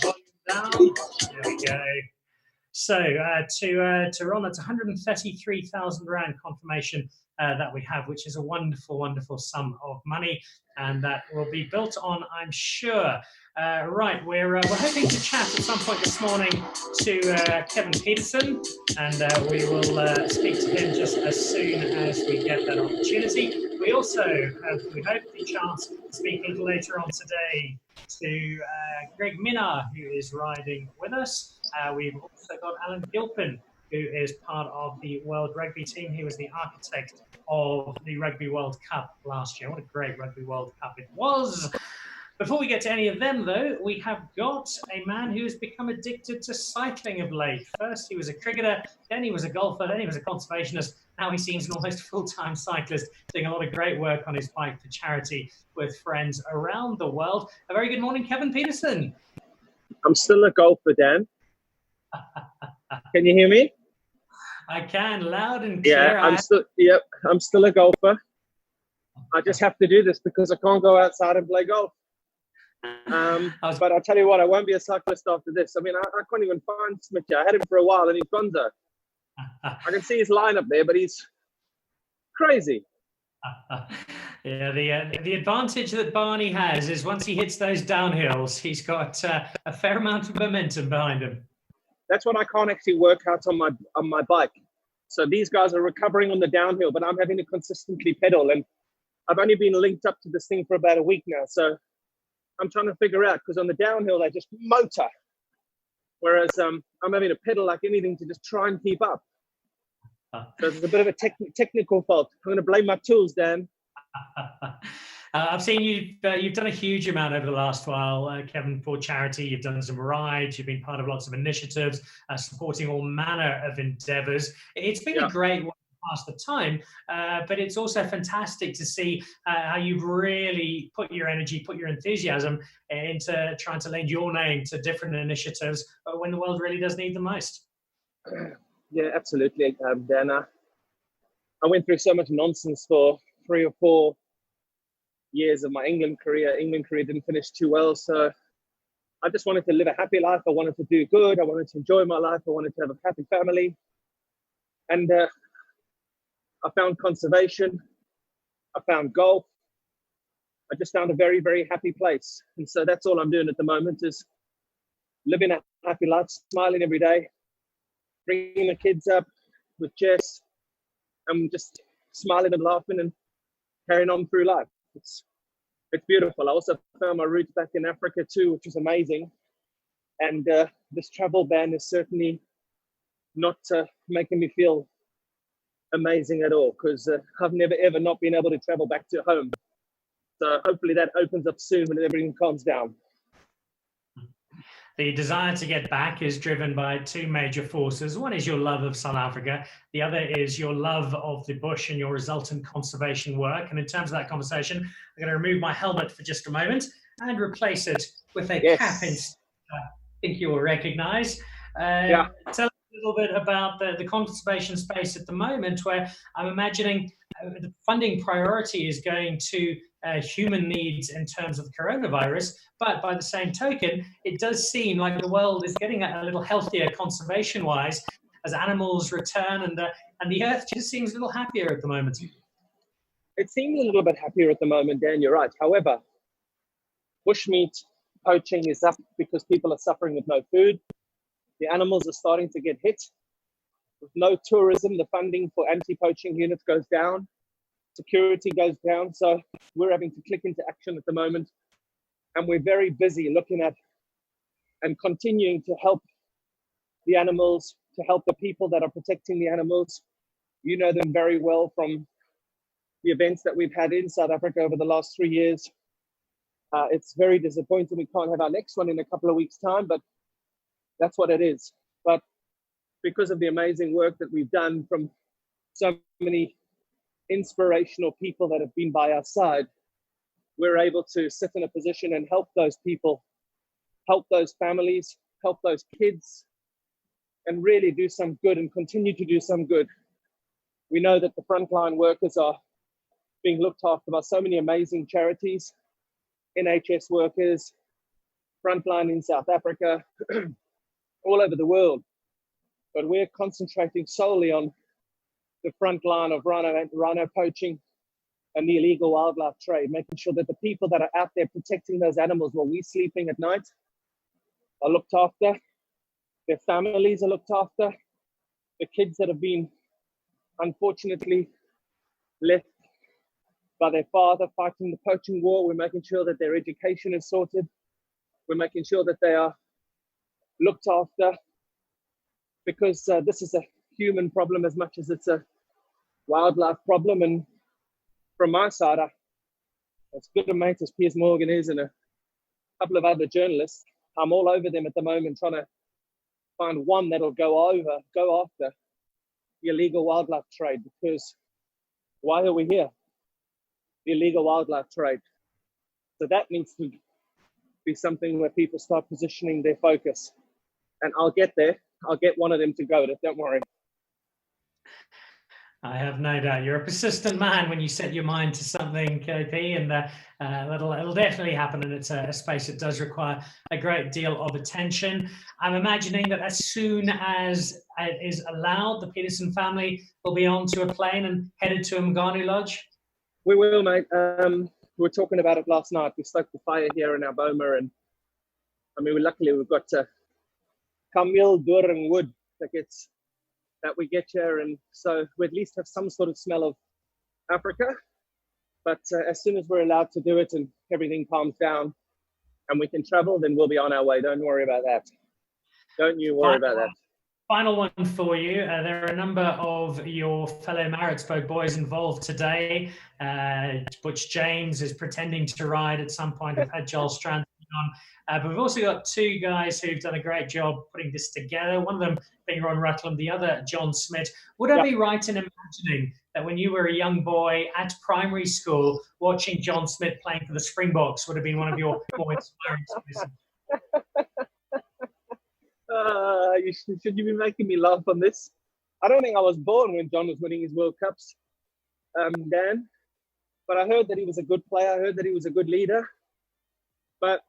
volume down. There we go. So to Ron, that's 133,000 rand confirmation that we have, which is a wonderful, wonderful sum of money, and that will be built on, I'm sure. Right, we're hoping to chat at some point this morning to Kevin Peterson, and we will speak to him just as soon as we get that opportunity. We also have, we hope, the chance to speak a little later on today to Greg Minnar, who is riding with us. We've also got Alan Gilpin, who is part of the World Rugby team. He was the architect of the Rugby World Cup last year. What a great Rugby World Cup it was. Before we get to any of them, though, we have got a man who has become addicted to cycling of late. First, he was a cricketer, then he was a golfer, then he was a conservationist. Now he seems an almost full-time cyclist, doing a lot of great work on his bike for charity with friends around the world. A very good morning, Kevin Peterson. I'm still a golfer, Dan. Can you hear me? I can, loud and clear. Yeah, I'm still a golfer. I just have to do this because I can't go outside and play golf. But I'll tell you what, I won't be a cyclist after this. I mean, I can't even find Smit. I had him for a while and he's gonzo. I can see his line up there, but he's crazy. Yeah, the advantage that Barney has is once he hits those downhills, he's got a fair amount of momentum behind him. That's what I can't actually work out on my bike. So these guys are recovering on the downhill, but I'm having to consistently pedal. And I've only been linked up to this thing for about a week now. So I'm trying to figure out, because on the downhill, they just motor. Whereas I'm having to pedal like anything to just try and keep up. So it's a bit of a technical fault. I'm going to blame my tools, Dan. I've seen you've done a huge amount over the last while, Kevin, for charity. You've done some rides. You've been part of lots of initiatives, supporting all manner of endeavours. It's been a great way to pass the time, but it's also fantastic to see how you've really put your energy, put your enthusiasm into trying to lend your name to different initiatives when the world really does need the most. Yeah, absolutely, Dan. I went through so much nonsense for 3 or 4 years of my England career. England career didn't finish too well, so I just wanted to live a happy life. I wanted to do good. I wanted to enjoy my life. I wanted to have a happy family. And I found conservation. I found golf. I just found a very, very happy place. And so that's all I'm doing at the moment, is living a happy life, smiling every day, bringing the kids up with Jess. I'm just smiling and laughing and carrying on through life. It's beautiful. I also found my roots back in Africa too, which is amazing. And this travel ban is certainly not making me feel amazing at all, because I've never ever not been able to travel back to home. So hopefully that opens up soon when everything calms down. The desire to get back is driven by 2 major forces. One is your love of South Africa. The other is your love of the bush and your resultant conservation work. And in terms of that conversation, I'm going to remove my helmet for just a moment and replace it with a cap instead. I think you will recognize. Tell us a little bit about the conservation space at the moment, where I'm imagining the funding priority is going to human needs in terms of coronavirus, but by the same token, it does seem like the world is getting a little healthier conservation-wise as animals return, and the earth just seems a little happier at the moment. It seems a little bit happier at the moment, Dan, you're right. However, bushmeat poaching is up because people are suffering with no food. The animals are starting to get hit. With no tourism, the funding for anti-poaching units goes down. Security goes down. So we're having to click into action at the moment. And we're very busy looking at and continuing to help the animals, to help the people that are protecting the animals. You know them very well from the events that we've had in South Africa over the last 3 years. It's very disappointing we can't have our next one in a couple of weeks' time, but that's what it is. But because of the amazing work that we've done from so many inspirational people that have been by our side, we're able to sit in a position and help those people, help those families, help those kids, and really do some good and continue to do some good. We know that the frontline workers are being looked after by so many amazing charities, NHS workers, frontline in South Africa, all over the world. But we're concentrating solely on the front line of rhino poaching and the illegal wildlife trade, making sure that the people that are out there protecting those animals while we're sleeping at night are looked after, their families are looked after, the kids that have been unfortunately left by their father fighting the poaching war, we're making sure that their education is sorted, we're making sure that they are looked after, because this is a human problem as much as it's a wildlife problem. And from my side, as good a mate as Piers Morgan is and a couple of other journalists, I'm all over them at the moment trying to find one that'll go after the illegal wildlife trade, because why are we here? The illegal wildlife trade. So that needs to be something where people start positioning their focus. And I'll get there. I'll get one of them to go to it, don't worry. I have no doubt. You're a persistent man when you set your mind to something, KP, and it'll definitely happen. And it's a space that does require a great deal of attention. I'm imagining that as soon as it is allowed, the Peterson family will be onto a plane and headed to Mnganu Lodge. We will, mate. We were talking about it last night. We stoked the fire here in our boma, and I mean, luckily we've got Camille, Dur and wood that we get here, and so we at least have some sort of smell of Africa. But as soon as we're allowed to do it and everything calms down and we can travel, then we'll be on our way. Don't worry about that. Don't you worry about that. Final one for you. There are a number of your fellow Maritzburg boys involved today. Butch James is pretending to ride at some point. We've had Joel Strand on. But we've also got two guys who've done a great job putting this together. One of them being Ron Rutland, the other John Smit. Would I be right in imagining that when you were a young boy at primary school, watching John Smit playing for the Springboks would have been one of your more inspiring stories? Should you be making me laugh on this? I don't think I was born when John was winning his World Cups, Dan. But I heard that he was a good player. I heard that he was a good leader. But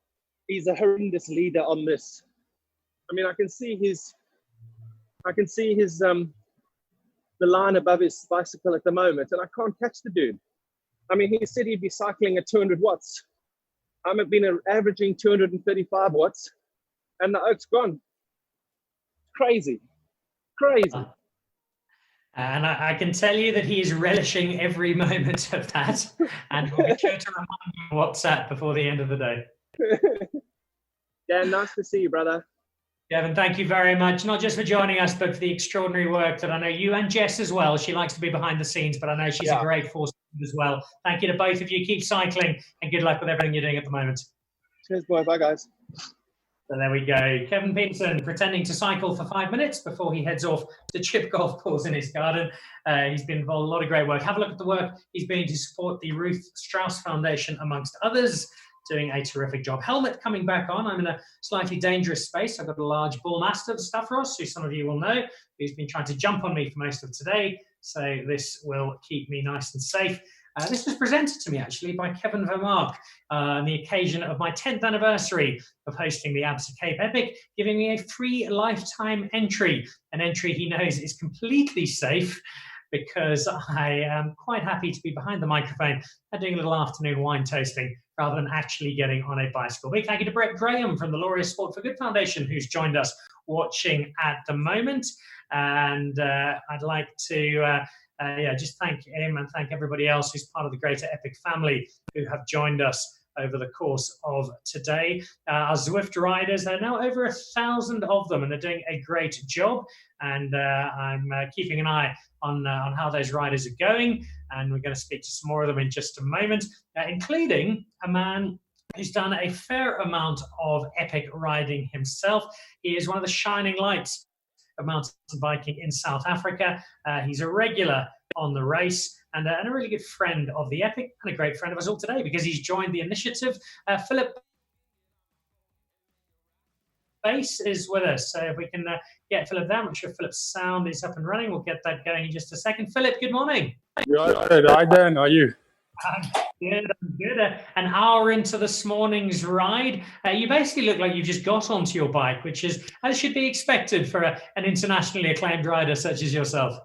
he's a horrendous leader on this. I mean, I can see his the line above his bicycle at the moment, and I can't catch the dude. I mean, he said he'd be cycling at 200 watts. I've been averaging 235 watts, and the oak's gone. Crazy. And I can tell you that he is relishing every moment of that, and we'll be sure to remind you on WhatsApp before the end of the day. Dan, nice to see you, brother. Kevin, thank you very much, not just for joining us, but for the extraordinary work that I know you and Jess as well. She likes to be behind the scenes, but I know she's a great force as well. Thank you to both of you. Keep cycling, and good luck with everything you're doing at the moment. Cheers, boy. Bye, guys. So there we go. Kevin Peterson pretending to cycle for 5 minutes before he heads off to chip golf balls in his garden. He's been involved in a lot of great work. Have a look at the work he's been to support the Ruth Strauss Foundation, amongst others, doing a terrific job. Helmet coming back on. I'm in a slightly dangerous space. I've got a large bull mastiff, Stavros, who some of you will know, who's been trying to jump on me for most of today. So this will keep me nice and safe. This was presented to me, actually, by Kevin Vermark on the occasion of my 10th anniversary of hosting the Absa Cape Epic, giving me a free lifetime entry, an entry he knows is completely safe because I am quite happy to be behind the microphone and doing a little afternoon wine tasting rather than actually getting on a bicycle. Big thank you to Brett Graham from the Laureus Sport for Good Foundation, who's joined us watching at the moment. And I'd like to just thank him and thank everybody else who's part of the Greater Epic family who have joined us over the course of today. Our Zwift riders, there are now over 1,000 of them, and they're doing a great job. And I'm keeping an eye on how those riders are going. And we're going to speak to some more of them in just a moment, including a man who's done a fair amount of epic riding himself. He is one of the shining lights of mountain biking in South Africa. He's a regular on the race and a really good friend of the Epic and a great friend of us all today because he's joined the initiative. Philip Bass is with us. So if we can get Philip there, I'm not sure if Philip's sound is up and running. We'll get that going in just a second. Philip, good morning. Hi, Dan. How are you? Good, good. An hour into this morning's ride, you basically look like you just got onto your bike, which is as should be expected for an internationally acclaimed rider such as yourself.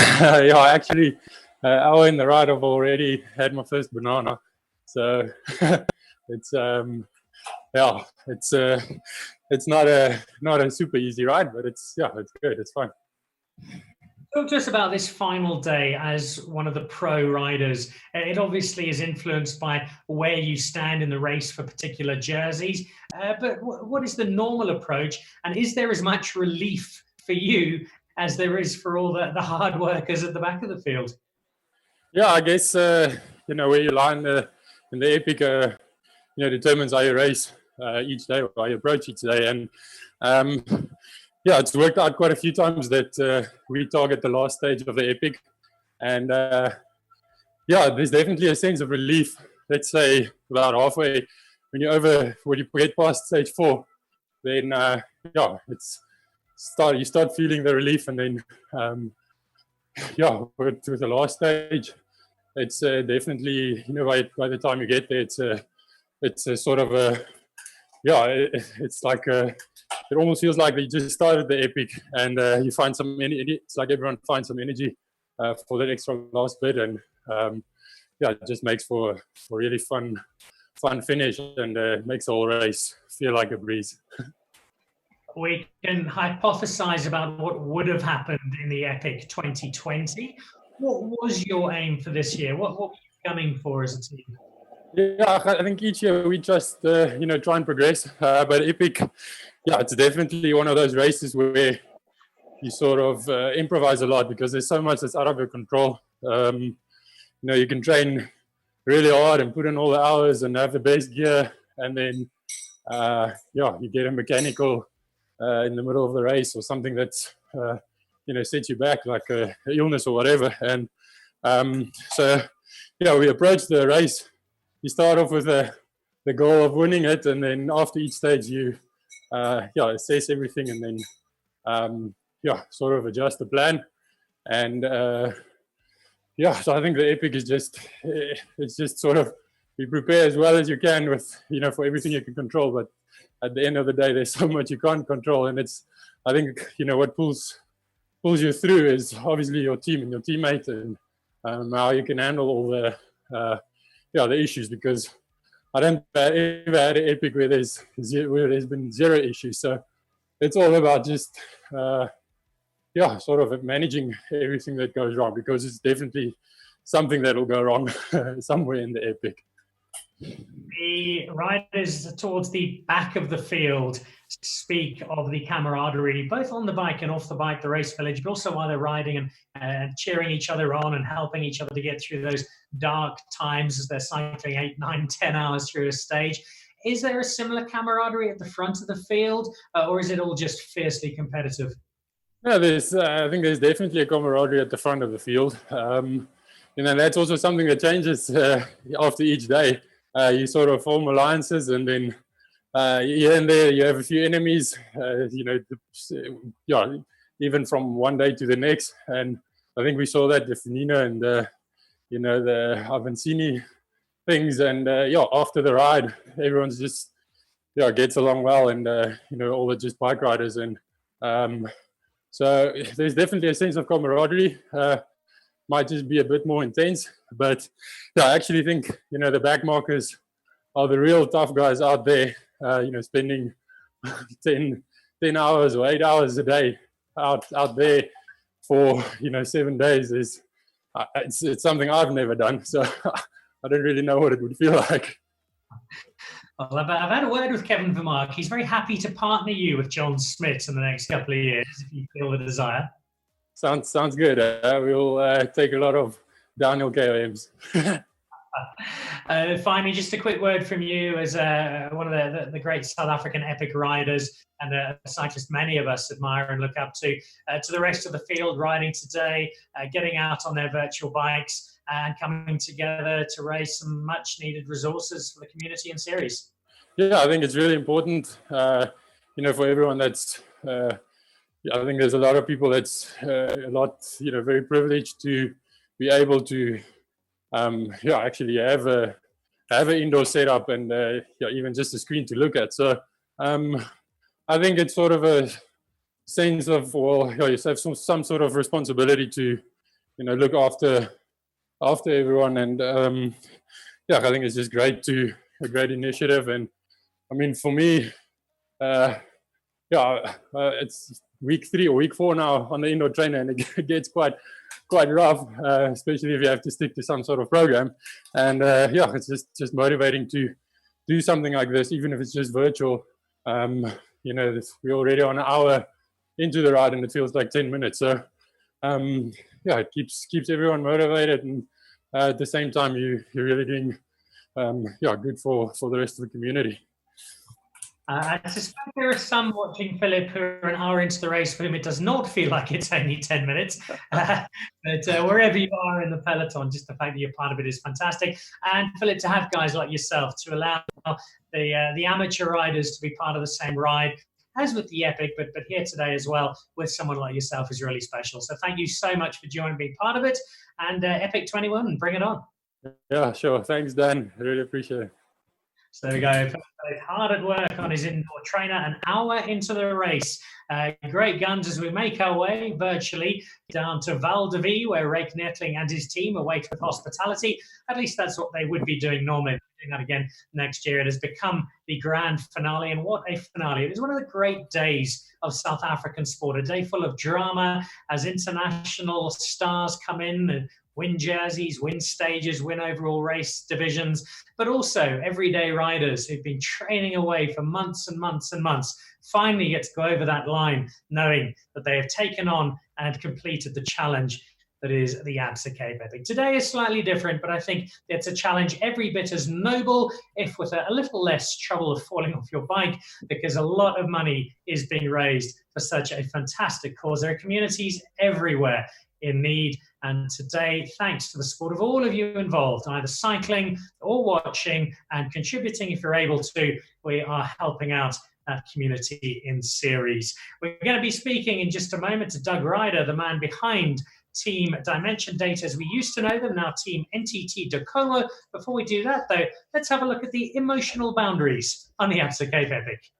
Yeah, actually, hour in the ride, I've already had my first banana, so it's it's not a super easy ride, but it's good. It's fine. Talk to us about this final day as one of the pro riders. It obviously is influenced by where you stand in the race for particular jerseys. But what is the normal approach? And is there as much relief for you as there is for all the hard workers at the back of the field? Yeah, I guess, where you lie in the Epic, determines how you race each day, or how you approach each day. And yeah, it's worked out quite a few times that we target the last stage of the Epic. And there's definitely a sense of relief, let's say about halfway. When you get past stage 4, then you start feeling the relief. And then, with the last stage, it's definitely, by the time you get there, it's a sort of it's like it almost feels like they just started the Epic, and you find some energy. It's like everyone finds some energy for that extra last bit, and it just makes for a really fun finish, and makes the whole race feel like a breeze. We can hypothesize about what would have happened in the Epic 2020. What was your aim for this year? What were you gunning for as a team? Yeah, I think each year we just try and progress. But Epic, it's definitely one of those races where you sort of improvise a lot because there's so much that's out of your control. You can train really hard and put in all the hours and have the best gear, and then you get a mechanical in the middle of the race or something that's sets you back, like a illness or whatever. And we approach the race. You start off with the goal of winning it, and then after each stage you assess everything, and then sort of adjust the plan. And so I think the Epic is it's just sort of you prepare as well as you can with for everything you can control, but at the end of the day there's so much you can't control, and I think what pulls you through is obviously your team and your teammate, and how you can handle all the issues, because I don't ever had an Epic where there's been zero issues. So it's all about just sort of managing everything that goes wrong, because it's definitely something that will go wrong somewhere in the Epic. The riders towards the back of the field speak of the camaraderie, both on the bike and off the bike, the race village, but also while they're riding and cheering each other on and helping each other to get through those dark times as they're cycling 8, 9, 10 hours through a stage. Is there a similar camaraderie at the front of the field, or is it all just fiercely competitive? No, I think there's definitely a camaraderie at the front of the field. That's also something that changes after each day. You sort of form alliances, and then here and there you have a few enemies, even from one day to the next. And I think we saw that with Nina and the Avancini things. And after the ride, everyone's just gets along well, and all the just bike riders. And so there's definitely a sense of camaraderie. Might just be a bit more intense, but I actually think the back markers are the real tough guys out there. Spending 10 hours or 8 hours a day out there for 7 days is it's something I've never done, so I don't really know what it would feel like. Well, I've had a word with Kevin Vermark. He's very happy to partner you with John Smit in the next couple of years, if you feel the desire. Sounds good. We'll take a lot of downhill KOMs. Finally, just a quick word from you as one of the great South African epic riders and a cyclist many of us admire and look up to the rest of the field riding today, getting out on their virtual bikes and coming together to raise some much needed resources for the community and series. Yeah, I think it's really important, for everyone that's, I think there's a lot of people that's very privileged to be able to, actually have an indoor setup and, even just a screen to look at. So I think it's sort of a sense of, you have some sort of responsibility to, look after everyone. And I think it's just a great initiative. And I mean, for me, it's week 3 or week 4 now on the indoor trainer, and it gets quite rough, especially if you have to stick to some sort of program. And it's just motivating to do something like this, even if it's just virtual. We're already on an hour into the ride, and it feels like 10 minutes. So it keeps everyone motivated, and at the same time, you're really doing good for the rest of the community. I suspect there are some watching Philip who are an hour into the race for whom it does not feel like it's only 10 minutes. But wherever you are in the peloton, just the fact that you're part of it is fantastic. And Philip, to have guys like yourself to allow the amateur riders to be part of the same ride, as with the Epic, but here today as well with someone like yourself is really special. So thank you so much for joining, being part of it. And Epic 21, bring it on. Yeah, sure. Thanks, Dan. I really appreciate it. So there we go. Hard at work on his indoor trainer, an hour into the race. Great guns as we make our way virtually down to Val de Vie, where Rake Netling and his team await with hospitality. At least that's what they would be doing normally. Doing that again next year. It has become the grand finale, and what a finale. It is one of the great days of South African sport, a day full of drama as international stars come in and win jerseys, win stages, win overall race divisions, but also everyday riders who've been training away for months and months and months finally get to go over that line knowing that they have taken on and completed the challenge that is the Absa Cape Epic. Today is slightly different, but I think it's a challenge every bit as noble, if with a little less trouble of falling off your bike, because a lot of money is being raised for such a fantastic cause. There are communities everywhere in need. And today, thanks to the support of all of you involved, either cycling or watching and contributing if you're able to, we are helping out that community in series. We're going to be speaking in just a moment to Doug Ryder, the man behind Team Dimension Data as we used to know them, now Team NTT Docomo. Before we do that, though, let's have a look at the emotional boundaries on the Absa Cape Epic.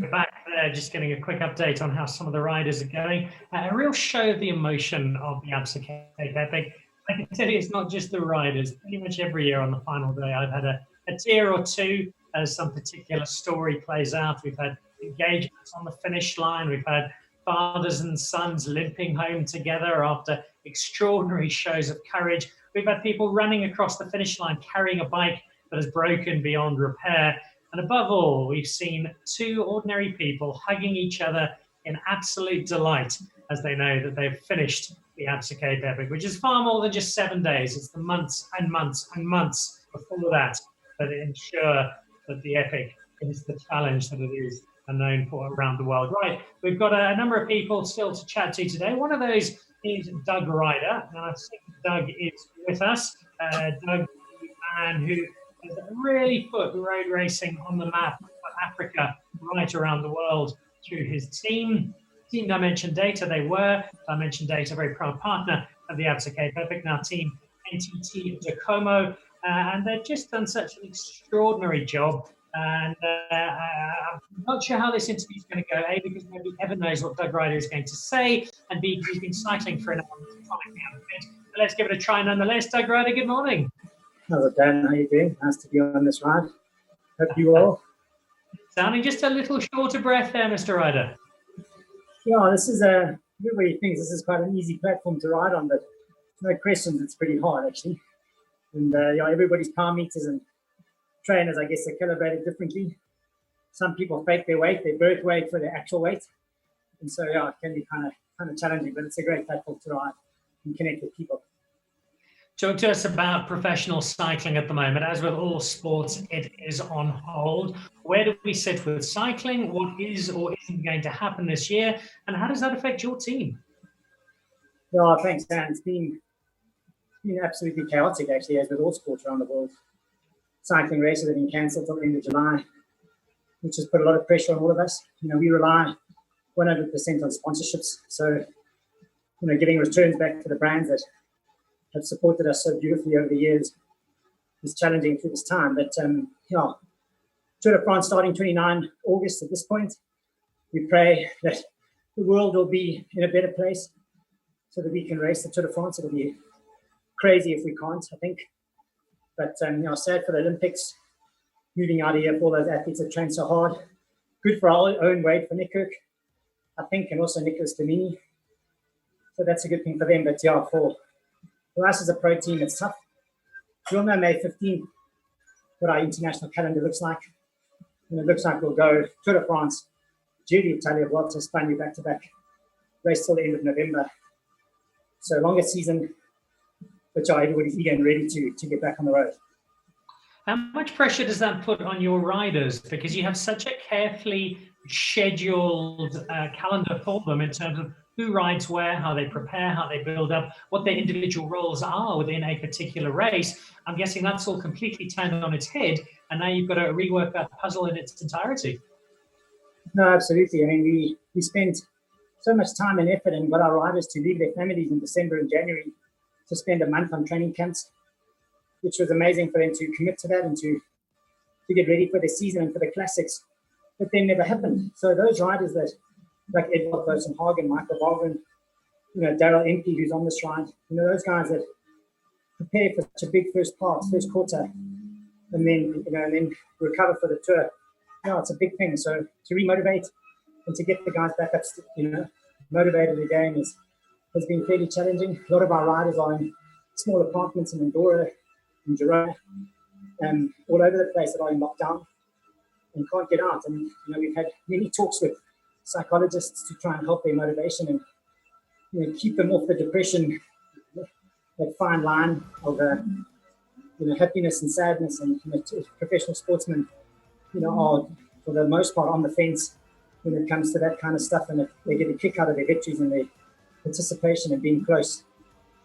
We're back there, just getting a quick update on how some of the riders are going. A real show of the emotion of the Absa Cape Epic. I can tell you it's not just the riders. Pretty much every year on the final day, I've had a tear or two as some particular story plays out. We've had engagements on the finish line. We've had fathers and sons limping home together after extraordinary shows of courage. We've had people running across the finish line carrying a bike that has broken beyond repair. And above all, we've seen two ordinary people hugging each other in absolute delight as they know that they've finished the Absa Cape Epic, which is far more than just 7 days. It's the months and months and months before that ensure that the Epic is the challenge that it is and known for around the world. Right, we've got a number of people still to chat to today. One of those is Doug Ryder, and I think Doug is with us. Doug, the man who has really put road racing on the map for Africa right around the world through his team. Team Dimension Data, they were. Dimension Data, very proud partner of the Absa Cape Epic, now Team NTT Docomo. And they've just done such an extraordinary job. And I'm not sure how this interview is going to go, A, because nobody ever knows what Doug Ryder is going to say, and B, he's been cycling for an hour to find out a bit. But let's give it a try nonetheless. Doug Ryder, good morning. Hello, Dan. How are you doing? Nice to be on this ride. Hope you all. Sounding just a little short of breath there, Mr. Ryder. Yeah, this is everybody thinks this is quite an easy platform to ride on, but no question, it's pretty hard actually. And everybody's power meters and trainers, I guess, are calibrated differently. Some people fake their weight, their birth weight for their actual weight, and so it can be kind of challenging. But it's a great platform to ride and connect with people. Talk to us about professional cycling at the moment. As with all sports, it is on hold. Where do we sit with cycling? What is or isn't going to happen this year? And how does that affect your team? Yeah, thanks, Dan. It's been absolutely chaotic, actually, as with all sports around the world. Cycling races have been cancelled till the end of July, which has put a lot of pressure on all of us. We rely 100% on sponsorships. So, getting returns back to the brands that have supported us so beautifully over the years is challenging through this time. But Tour de France starting 29 August at this point. We pray that the world will be in a better place so that we can race the Tour de France. It'll be crazy if we can't, I think. But sad for the Olympics, moving out of here for all those athletes that train so hard. Good for our own Wade for Nick Kirk, I think, and also Nicholas Domini. So that's a good thing for them. But for us as a pro team, it's tough. We'll know May 15th what our international calendar looks like. And it looks like we'll go Tour de France, Giro d'Italia, Botha, Spanish back-to-back, race till the end of November. So longer season, but everybody's eager and ready to get back on the road. How much pressure does that put on your riders? Because you have such a carefully scheduled calendar for them in terms of who rides where, how they prepare, how they build up, what their individual roles are within a particular race. I'm guessing that's all completely turned on its head, and now you've got to rework that puzzle in its entirety. No, absolutely. I mean, we spent so much time and effort and got our riders to leave their families in December and January to spend a month on training camps, which was amazing for them to commit to that and to get ready for the season and for the classics. But then never happened. So those riders that, like Edward Bosenhagen, Michael Valgren, Daryl Empey, who's on this ride, those guys that prepare for such a big first quarter, and then recover for the tour. It's a big thing. So to remotivate and to get the guys back up, motivated again has been fairly challenging. A lot of our riders are in small apartments in Andorra, in Girona, and all over the place that are in lockdown and can't get out. And we've had many talks with psychologists to try and help their motivation and keep them off the depression, that fine line of happiness and sadness. And professional sportsmen, are for the most part on the fence when it comes to that kind of stuff, and they get a kick out of their victories and their participation and being close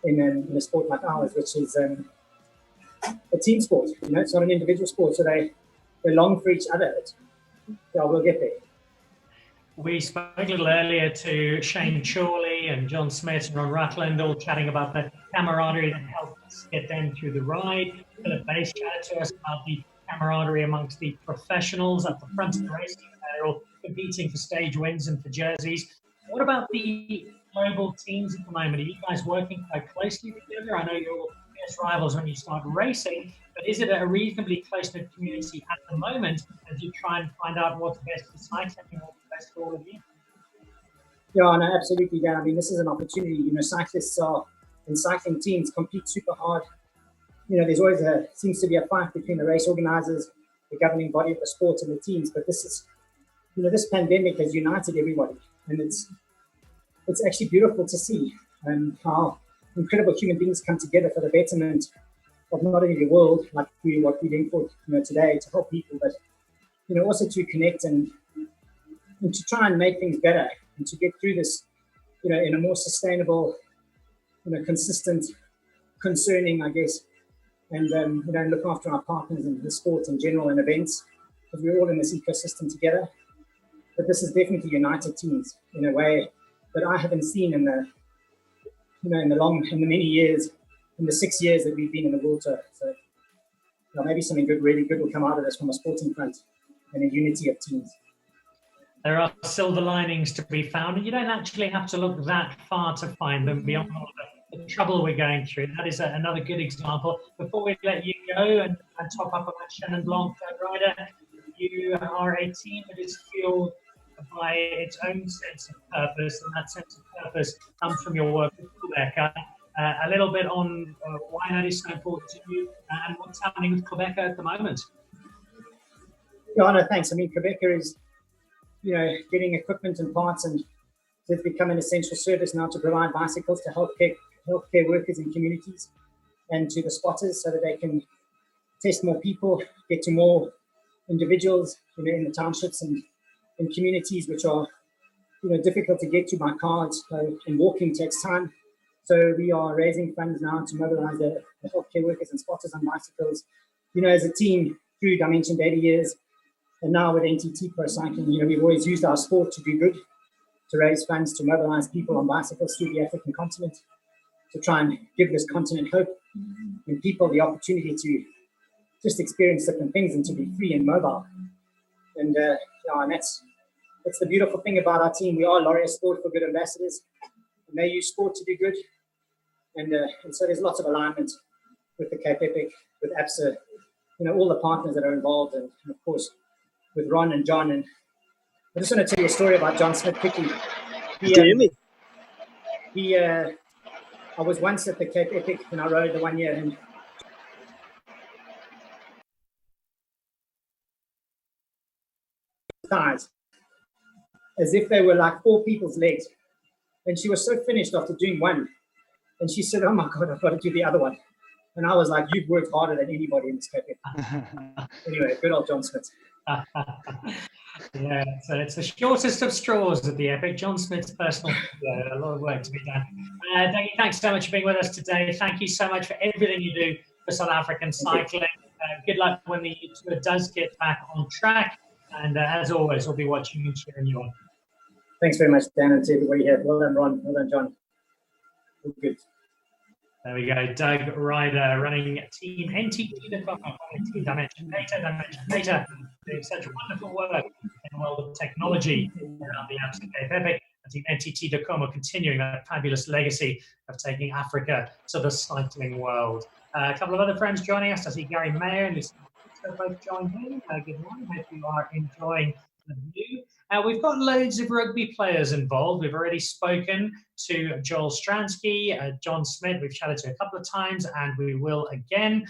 in a sport like ours, which is a team sport. It's not an individual sport, so they long for each other. We'll get there. We spoke a little earlier to Shane Chorley and John Smit and Ron Rutland, all chatting about the camaraderie that helped us get them through the ride. Philip Bass chatted to us about the camaraderie amongst the professionals at the front of the race. They're all competing for stage wins and for jerseys. What about the global teams at the moment? Are you guys working quite closely together? I know you're all fierce rivals when you start racing, but is it a reasonably close-knit community at the moment as you try and find out what's best for cycling and what's best for all of you? Yeah, no, absolutely, Dan. I mean, this is an opportunity. Cyclists are and cycling teams compete super hard. There's always seems to be a fight between the race organizers, the governing body of the sport, and the teams. But this is, this pandemic has united everybody, and it's actually beautiful to see how incredible human beings come together for the betterment of not only the world, like what we're doing for today to help people, but also to connect and to try and make things better and to get through this, in a more sustainable, consistent, concerning, I guess, and look after our partners in the sport in general and events, because we're all in this ecosystem together. But this is definitely united teams in a way that I haven't seen in the many years, in the 6 years that we've been in the World Tour. So maybe something really good will come out of this from a sporting front and a unity of teams. There are silver linings to be found, and you don't actually have to look that far to find them beyond all of the trouble we're going through. That is another good example. Before we let you go and top up on that Chenin Blanc rider, you are a team that is fueled by its own sense of purpose, and that sense of purpose comes from your work with Quebec. A little bit on why that is so important to you and what's happening with Quebec at the moment. Yeah, no, thanks. I mean, Quebec is, getting equipment and parts, and it's become an essential service now to provide bicycles to healthcare workers in communities and to the spotters so that they can test more people, get to more individuals, in the townships and in communities which are, difficult to get to by cars, and walking takes time. So we are raising funds now to mobilize the healthcare workers and spotters on bicycles, as a team through Dimension 80 years. And now with NTT Pro Cycling, we've always used our sport to do good, to raise funds, to mobilize people on bicycles through the African continent, to try and give this continent hope and people the opportunity to just experience different things and to be free and mobile. And and that's the beautiful thing about our team. We are Laureate Sport for Good ambassadors, and they use sport to do good. And so there's lots of alignment with the Cape Epic, with Absa, all the partners that are involved, and of course with Ron and John. And I just want to tell you a story about John Smit quickly. I was once at the Cape Epic and I rode the 1 year, and thighs as if they were like 4 people's legs. And she was so finished after doing one. And she said, "Oh my God, I've got to do the other one." And I was like, "You've worked harder than anybody in this Cape Epic." Anyway, good old John Smit. Yeah, so it's the shortest of straws at the Epic. John Smith's personal, a lot of work to be done. Dougie, thanks so much for being with us today. Thank you so much for everything you do for South African cycling. Good luck when the tour does get back on track. And as always, we'll be watching and cheering you on. Thanks very much, Dan, and to everybody here. Well done, Ron. Well done, John. All good. There we go. Doug Ryder running Team NTT, Team Dimension Data, doing such wonderful work in the world of technology around the Absa Cape Epic. And Team NTT Tacoma continuing that fabulous legacy of taking Africa to the cycling world. A couple of other friends joining us. I see Gary Mayer and Lucy both joined in. Good morning. Hope you are enjoying the view. We've got loads of rugby players involved. We've already spoken to Joel Stransky, John Smit, we've chatted to a couple of times, and we will again.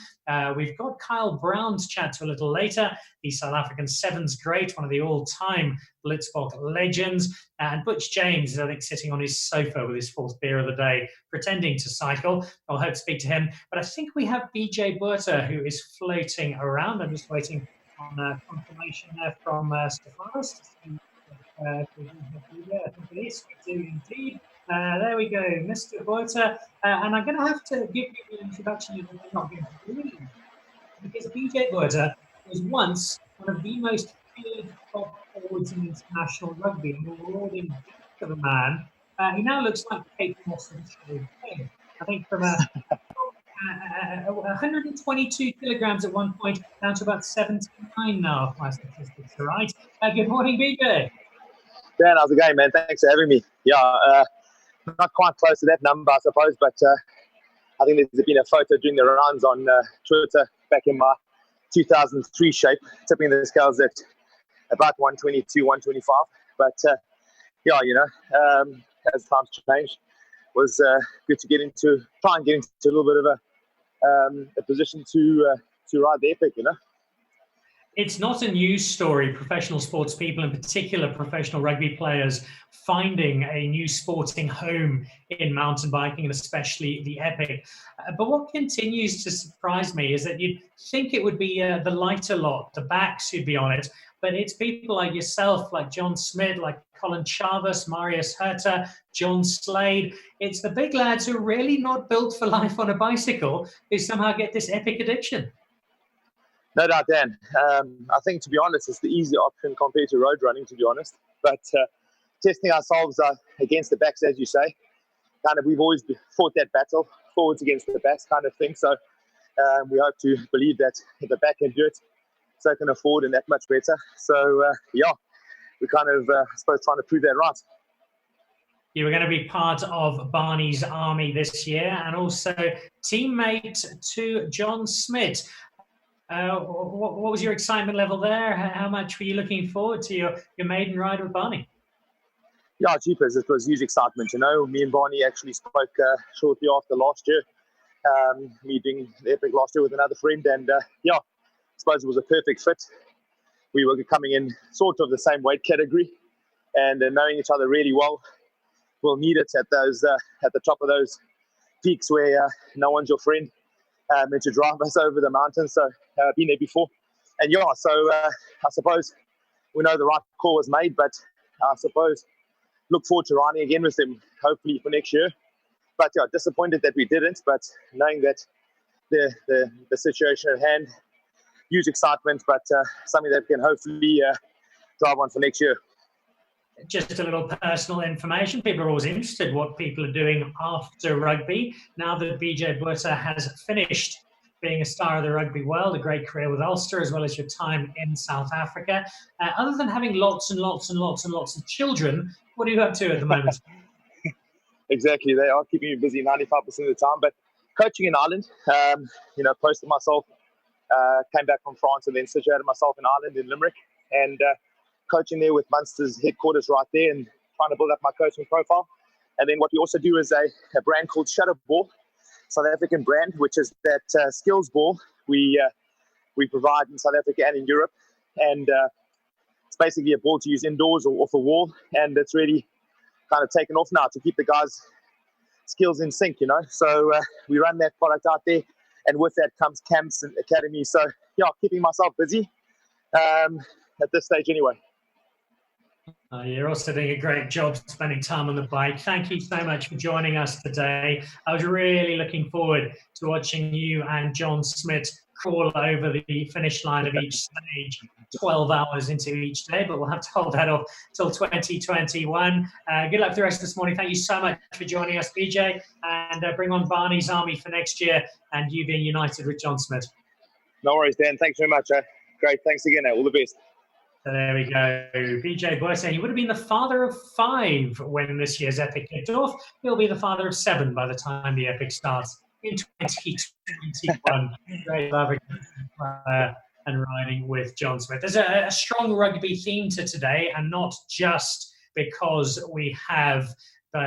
We've got Kyle Brown to chat to a little later, the South African sevens great, one of the all-time Blitzbok legends, and Butch James is, I think, sitting on his sofa with his 4th beer of the day, pretending to cycle. I'll hope to speak to him. But I think we have BJ Botha, who is floating around. I'm just waiting on confirmation there from Stefanos. I think it is. We do indeed. There we go, Mr. Botha. And I'm going to have to give you an introduction you're not going to believe, because BJ Botha was once one of the most feared top forwards in international rugby, and a rewarding of a man. He now looks like Kate Moss and Sherry King. I think from 122 kilograms at one point, down to about 79 now, if my statistics are right. Good morning, BJ. Dan, how's it going, man? Thanks for having me. Yeah, not quite close to that number, I suppose, but I think there's been a photo doing the rounds on Twitter back in my 2003 shape, tipping the scales at about 122, 125. But yeah, as times change, was good to try and get into a little bit of a position to ride the Epic, you know. It's not a news story, professional sports people, in particular professional rugby players, finding a new sporting home in mountain biking, and especially the Epic. But what continues to surprise me is that you'd think it would be the lighter lot, the backs who'd be on it, but it's people like yourself, like John Smit, like Colin Chavez, Marius Herta, John Slade. It's the big lads who are really not built for life on a bicycle who somehow get this Epic addiction. No doubt, Dan. I think, to be honest, it's the easy option compared to road running, to be honest. But testing ourselves against the backs, as you say, kind of, we've always fought that battle, forwards against the backs kind of thing. So we hope to believe that if the back can do it, so can a forward, and that much better. So, yeah, we're kind of, I suppose, trying to prove that right. You were going to be part of Barney's army this year, and also teammate to John Smit. What was your excitement level there? How much were you looking forward to your maiden ride with Barney? Yeah, jeepers, it was huge excitement. You know, me and Barney actually spoke shortly after last year, me doing the Epic last year with another friend, and yeah, I suppose it was a perfect fit. We were coming in sort of the same weight category, and knowing each other really well, we'll need it at those at the top of those peaks where no one's your friend. And to drive us over the mountains. So been there before, and yeah, so I suppose we know the right call was made, but I suppose look forward to riding again with him, hopefully for next year. But yeah, disappointed that we didn't, but knowing that the situation at hand, huge excitement, but something that we can hopefully drive on for next year. Just a little personal information. People are always interested what people are doing after rugby. Now that BJ Botha has finished being a star of the rugby world, a great career with Ulster, as well as your time in South Africa. Other than having lots and lots and lots and lots of children, what are you up to at the moment? Exactly. They are keeping me busy 95% of the time. But coaching in Ireland, you know, posted myself, came back from France and then situated myself in Ireland, in Limerick. And coaching there with Munster's headquarters right there and trying to build up my coaching profile. And then what we also do is a brand called Shadow Ball, South African brand, which is that skills ball we provide in South Africa and in Europe. And it's basically a ball to use indoors or off a wall. And it's really kind of taken off now to keep the guys' skills in sync, you know. So we run that product out there. And with that comes camps and academies. So, yeah, keeping myself busy at this stage anyway. You're also doing a great job spending time on the bike. Thank you so much for joining us today. I was really looking forward to watching you and John Smit crawl over the finish line of each stage 12 hours into each day, but we'll have to hold that off till 2021. Good luck for the rest of this morning. Thank you so much for joining us, BJ, and bring on Barney's army for next year and you being united with John Smit. No worries, Dan. Thanks very much. Great. Thanks again. All the best. So there we go. BJ Botha, he would have been the father of 5 when this year's Epic kicked off. He'll be the father of 7 by the time the Epic starts in 2021. Great love and riding with John Smit. There's a strong rugby theme to today, and not just because we have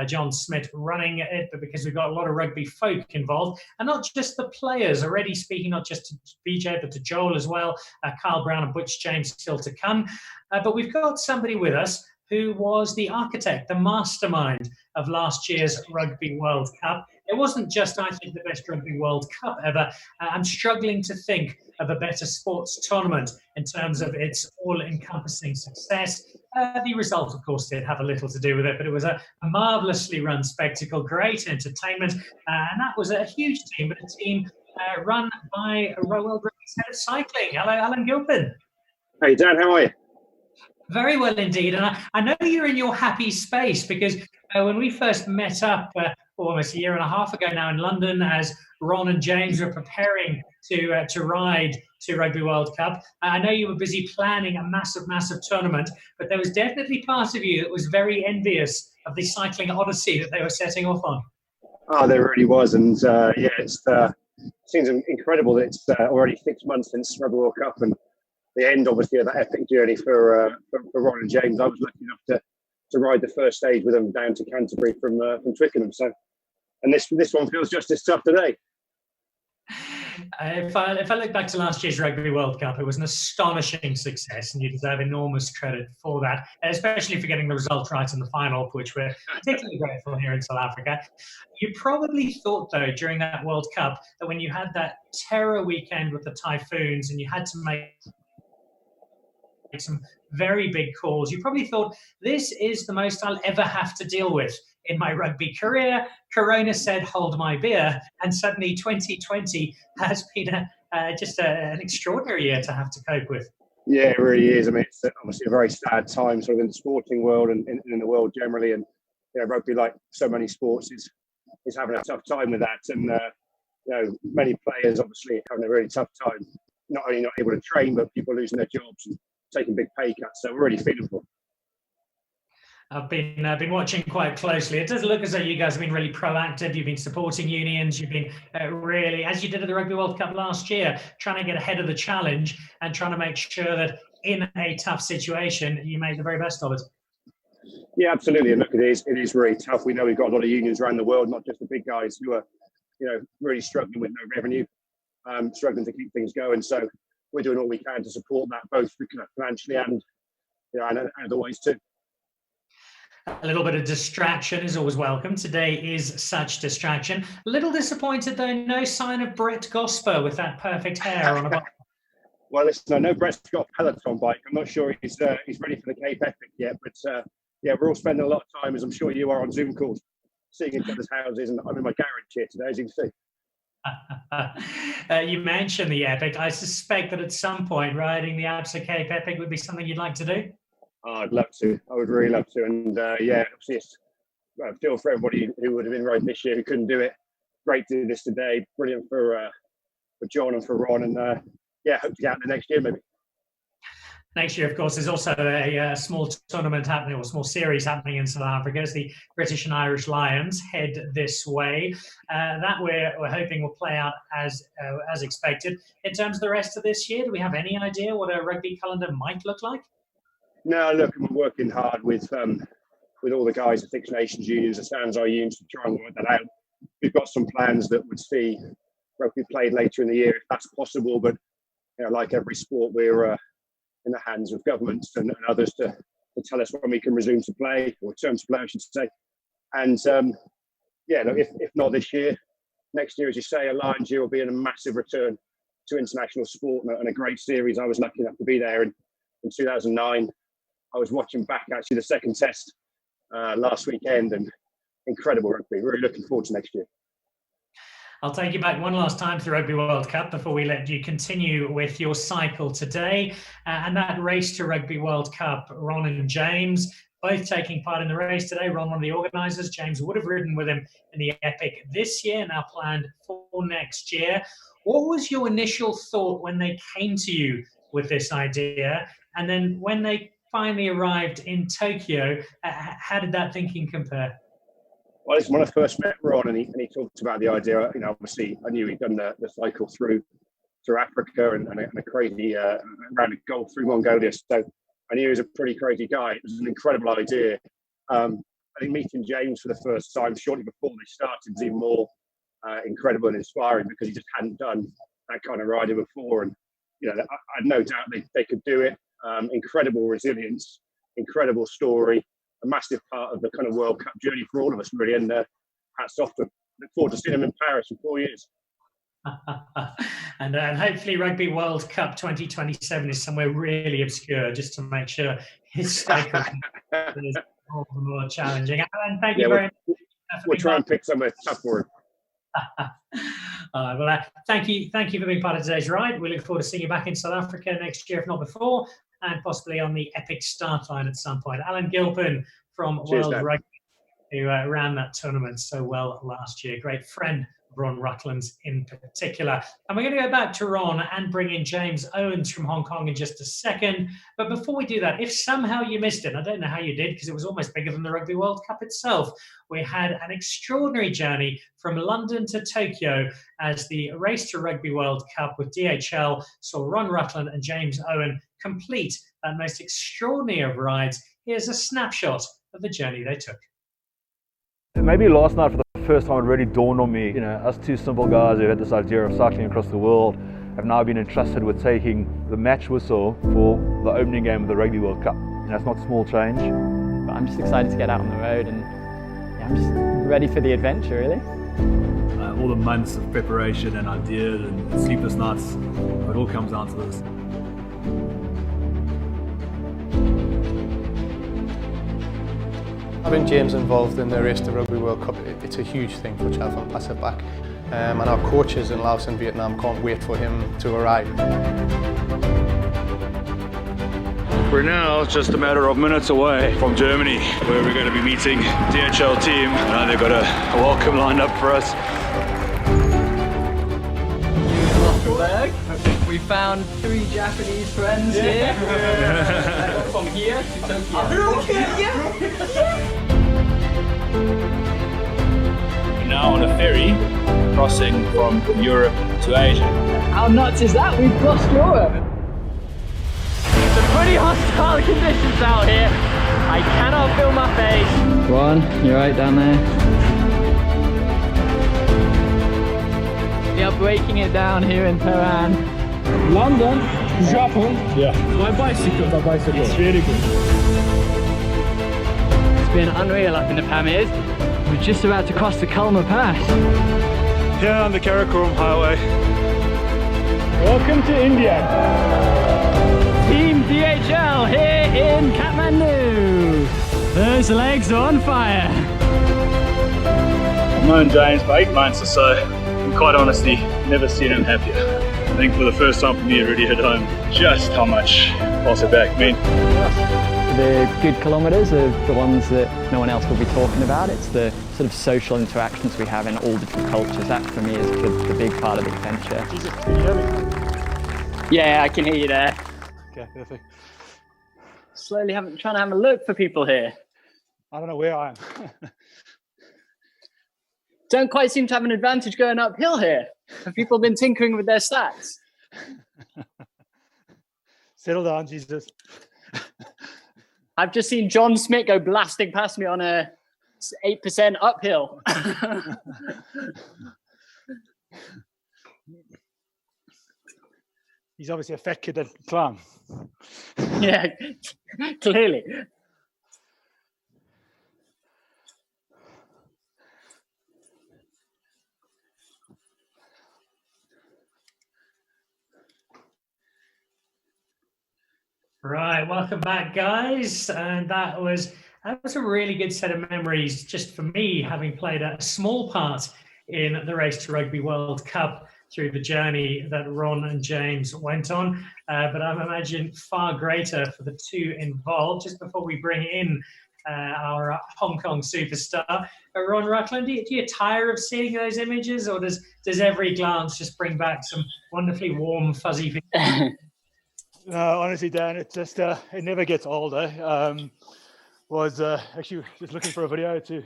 John Smit running it, but because we've got a lot of rugby folk involved, and not just the players. Already speaking not just to BJ, but to Joel as well, Carl Brown and Butch James still to come. But we've got somebody with us who was the architect, the mastermind of last year's Rugby World Cup. It wasn't just, I think, the best Rugby World Cup ever. I'm struggling to think of a better sports tournament in terms of its all-encompassing success. The result, of course, did have a little to do with it, but it was a marvellously run spectacle, great entertainment, and that was a huge team, but a team run by a World Rugby's head of cycling. Hello, Alan Gilpin. Hey, Dan, how are you? Very well indeed, and I know you're in your happy space because when we first met up almost a year and a half ago now in London, as Ron and James were preparing to ride to Rugby World Cup, I know you were busy planning a massive tournament, but there was definitely part of you that was very envious of the cycling odyssey that they were setting off on. Oh, there really was, and yeah, it seems incredible that it's already 6 months since Rugby World Cup, and the end, obviously, of that epic journey for Ron and James. I was lucky enough to ride the first stage with them down to Canterbury from Twickenham. So and this one feels just as tough today. If I look back to last year's Rugby World Cup, it was an astonishing success, and you deserve enormous credit for that, especially for getting the result right in the final, for which we're particularly grateful here in South Africa. You probably thought, though, during that World Cup, that when you had that terror weekend with the typhoons and you had to make some very big calls, you probably thought, this is the most I'll ever have to deal with in my rugby career. Corona said, hold my beer. And suddenly 2020 has been an extraordinary year to have to cope with. Yeah, it really is. I mean, it's obviously a very sad time sort of in the sporting world and in the world generally. And rugby, like so many sports, is having a tough time with that. And, many players obviously having a really tough time, not only not able to train, but people losing their jobs and taking big pay cuts. So we're really feeling for them. I've been watching quite closely. It does look as though you guys have been really proactive. You've been supporting unions. You've been really, as you did at the Rugby World Cup last year, trying to get ahead of the challenge and trying to make sure that in a tough situation, you make the very best of it. Yeah, absolutely. And look, it is really tough. We know we've got a lot of unions around the world, not just the big guys who are, really struggling with no revenue, struggling to keep things going. So we're doing all we can to support that, both financially and other ways too. A little bit of distraction is always welcome. Today is such distraction. A little disappointed, though, no sign of Brett Gosper with that perfect hair on a bike. Well, listen, I know Brett's got a Peloton bike. I'm not sure he's ready for the Cape Epic yet, but we're all spending a lot of time, as I'm sure you are, on Zoom calls, seeing each other's houses, and I'm in my garage here today, as you can see. You mentioned the Epic. I suspect that at some point riding the Absa Cape Epic would be something you'd like to do. Oh, I'd love to. I would really love to. And obviously, I feel for everybody who would have been riding this year who couldn't do it. Great to do this today. Brilliant for John and for Ron. And hope to get out there next year, maybe. Next year, of course, there's also a small tournament happening, or a small series happening in South Africa as the British and Irish Lions head this way. That we're hoping will play out as expected. In terms of the rest of this year, do we have any idea what a rugby calendar might look like? No, look, we're working hard with all the guys at Six Nations unions, the Stands Our unions, to try and work that out. We've got some plans that would see rugby played later in the year if that's possible. But like every sport, we're in the hands of governments and others to tell us when we can resume to play, or return to play, I should say. And look, if not this year, next year, as you say, a Lions year will be a massive return to international sport and a great series. I was lucky enough to be there in 2009. I was watching back actually the second test last weekend, and incredible rugby. Really looking forward to next year. I'll take you back one last time to the Rugby World Cup before we let you continue with your cycle today. And that race to Rugby World Cup, Ron and James, both taking part in the race today. Ron, one of the organisers. James would have ridden with him in the Epic this year, now planned for next year. What was your initial thought when they came to you with this idea? And then when they finally arrived in Tokyo, how did that thinking compare? Well, it's when I first met Ron, and he talked about the idea. Obviously, I knew he'd done the cycle through Africa and a crazy round of golf through Mongolia. So I knew he was a pretty crazy guy. It was an incredible idea. I think meeting James for the first time shortly before they started was even more incredible and inspiring, because he just hadn't done that kind of riding before. And I had no doubt they could do it. Incredible resilience, incredible story, a massive part of the kind of World Cup journey for all of us, really. And hats off to them. Look forward to seeing him in Paris in 4 years. And hopefully Rugby World Cup 2027 is somewhere really obscure, just to make sure his cycle is more challenging. Alan, thank you very much. We'll try and pick somewhere tough for him. Thank you for being part of today's ride. We look forward to seeing you back in South Africa next year, if not before, and possibly on the Epic start line at some point. Alan Gilpin from World Rugby, who ran that tournament so well last year. Great friend of Ron Rutland's in particular. And we're going to go back to Ron and bring in James Owens from Hong Kong in just a second. But before we do that, if somehow you missed it, I don't know how you did, because it was almost bigger than the Rugby World Cup itself. We had an extraordinary journey from London to Tokyo as the race to Rugby World Cup with DHL saw Ron Rutland and James Owen complete that most extraordinary of rides. Here's a snapshot of the journey they took. Maybe last night for the first time it really dawned on me, us two simple guys who had this idea of cycling across the world have now been entrusted with taking the match whistle for the opening game of the Rugby World Cup. It's not a small change. But I'm just excited to get out on the road and I'm just ready for the adventure, really. All the months of preparation and ideas and sleepless nights, it all comes down to this. Having James involved in the Race to Rugby World Cup, it's a huge thing for Chad van Passeback. And our coaches in Laos and Vietnam can't wait for him to arrive. We're now just a matter of minutes away from Germany, where we're going to be meeting DHL team. They've got a welcome lined up for us. We found 3 Japanese friends here. From here to Tokyo. We're now on a ferry crossing from Europe to Asia. How nuts is that? We've crossed Europe. Some pretty hostile conditions out here. I cannot feel my face. Ron, you right down there? We are breaking it down here in Tehran. London, Japan. Yeah. My bicycle. It's really good. It's been unreal up in the Pamirs. We're just about to cross the Kalma Pass. Here on the Karakoram Highway. Welcome to India. Team DHL here in Kathmandu. Those legs are on fire. I've known James for 8 months or so, and quite honestly, never seen him happier. I think for the first time for me, it really hit home just how much Passeback meant. The good kilometres are the ones that no one else will be talking about. It's the sort of social interactions we have in all different cultures. That for me is the big part of the adventure. Jesus, can you hear me? Yeah, I can hear you there. Okay, perfect. Slowly trying to have a look for people here. I don't know where I am. Don't quite seem to have an advantage going uphill here. Have people been tinkering with their stats? Settle down, Jesus. I've just seen John Smit go blasting past me on a 8% uphill. He's obviously a fat kid that can climb. Yeah, clearly. Right, welcome back, guys. And that was a really good set of memories just for me, having played a small part in the Race to Rugby World Cup through the journey that Ron and James went on. But I imagine far greater for the two involved. Just before we bring in our Hong Kong superstar, Ron Rutland, do you tire of seeing those images, or does every glance just bring back some wonderfully warm, fuzzy feelings? No, honestly, Dan, it just it never gets older. Was actually just looking for a video to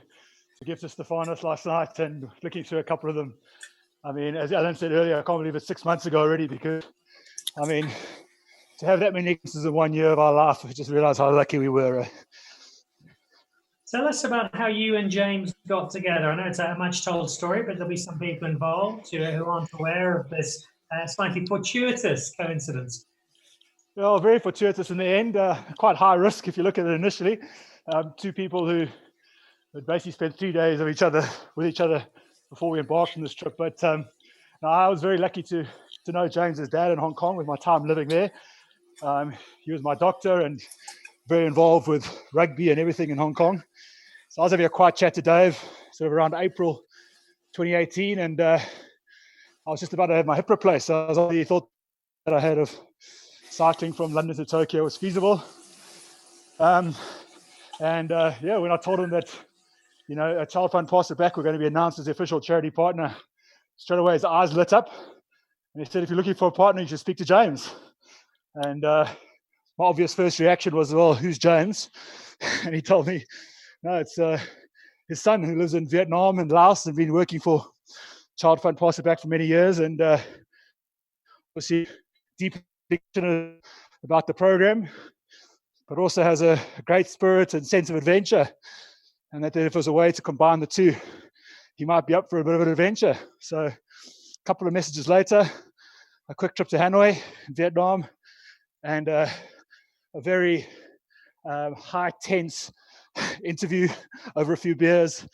give to Stefanos last night and looking through a couple of them. I mean, as Alan said earlier, I can't believe it's 6 months ago already, because, I mean, to have that many experiences in 1 year of our life, I just realised how lucky we were. Tell us about how you and James got together. I know it's a much told story, but there'll be some people involved who aren't aware of this slightly fortuitous coincidence. Well, very fortuitous in the end, quite high risk if you look at it initially. Two people who had basically spent 3 days with each other before we embarked on this trip. But I was very lucky to know James's dad in Hong Kong with my time living there. He was my doctor and very involved with rugby and everything in Hong Kong. So I was having a quiet chat to Dave sort of around April 2018, and I was just about to have my hip replaced. So I was already thought that I had of cycling from London to Tokyo was feasible. When I told him that, Child Fund Passeback were going to be announced as the official charity partner, straight away his eyes lit up. And he said, if you're looking for a partner, you should speak to James. And my obvious first reaction was, well, who's James? And he told me, no, it's his son who lives in Vietnam and Laos and been working for Child Fund Passeback for many years. And obviously deep about the program, but also has a great spirit and sense of adventure. and that if there's a way to combine the two, he might be up for a bit of an adventure. So a couple of messages later, a quick trip to Hanoi, Vietnam, and a very high tense interview over a few beers.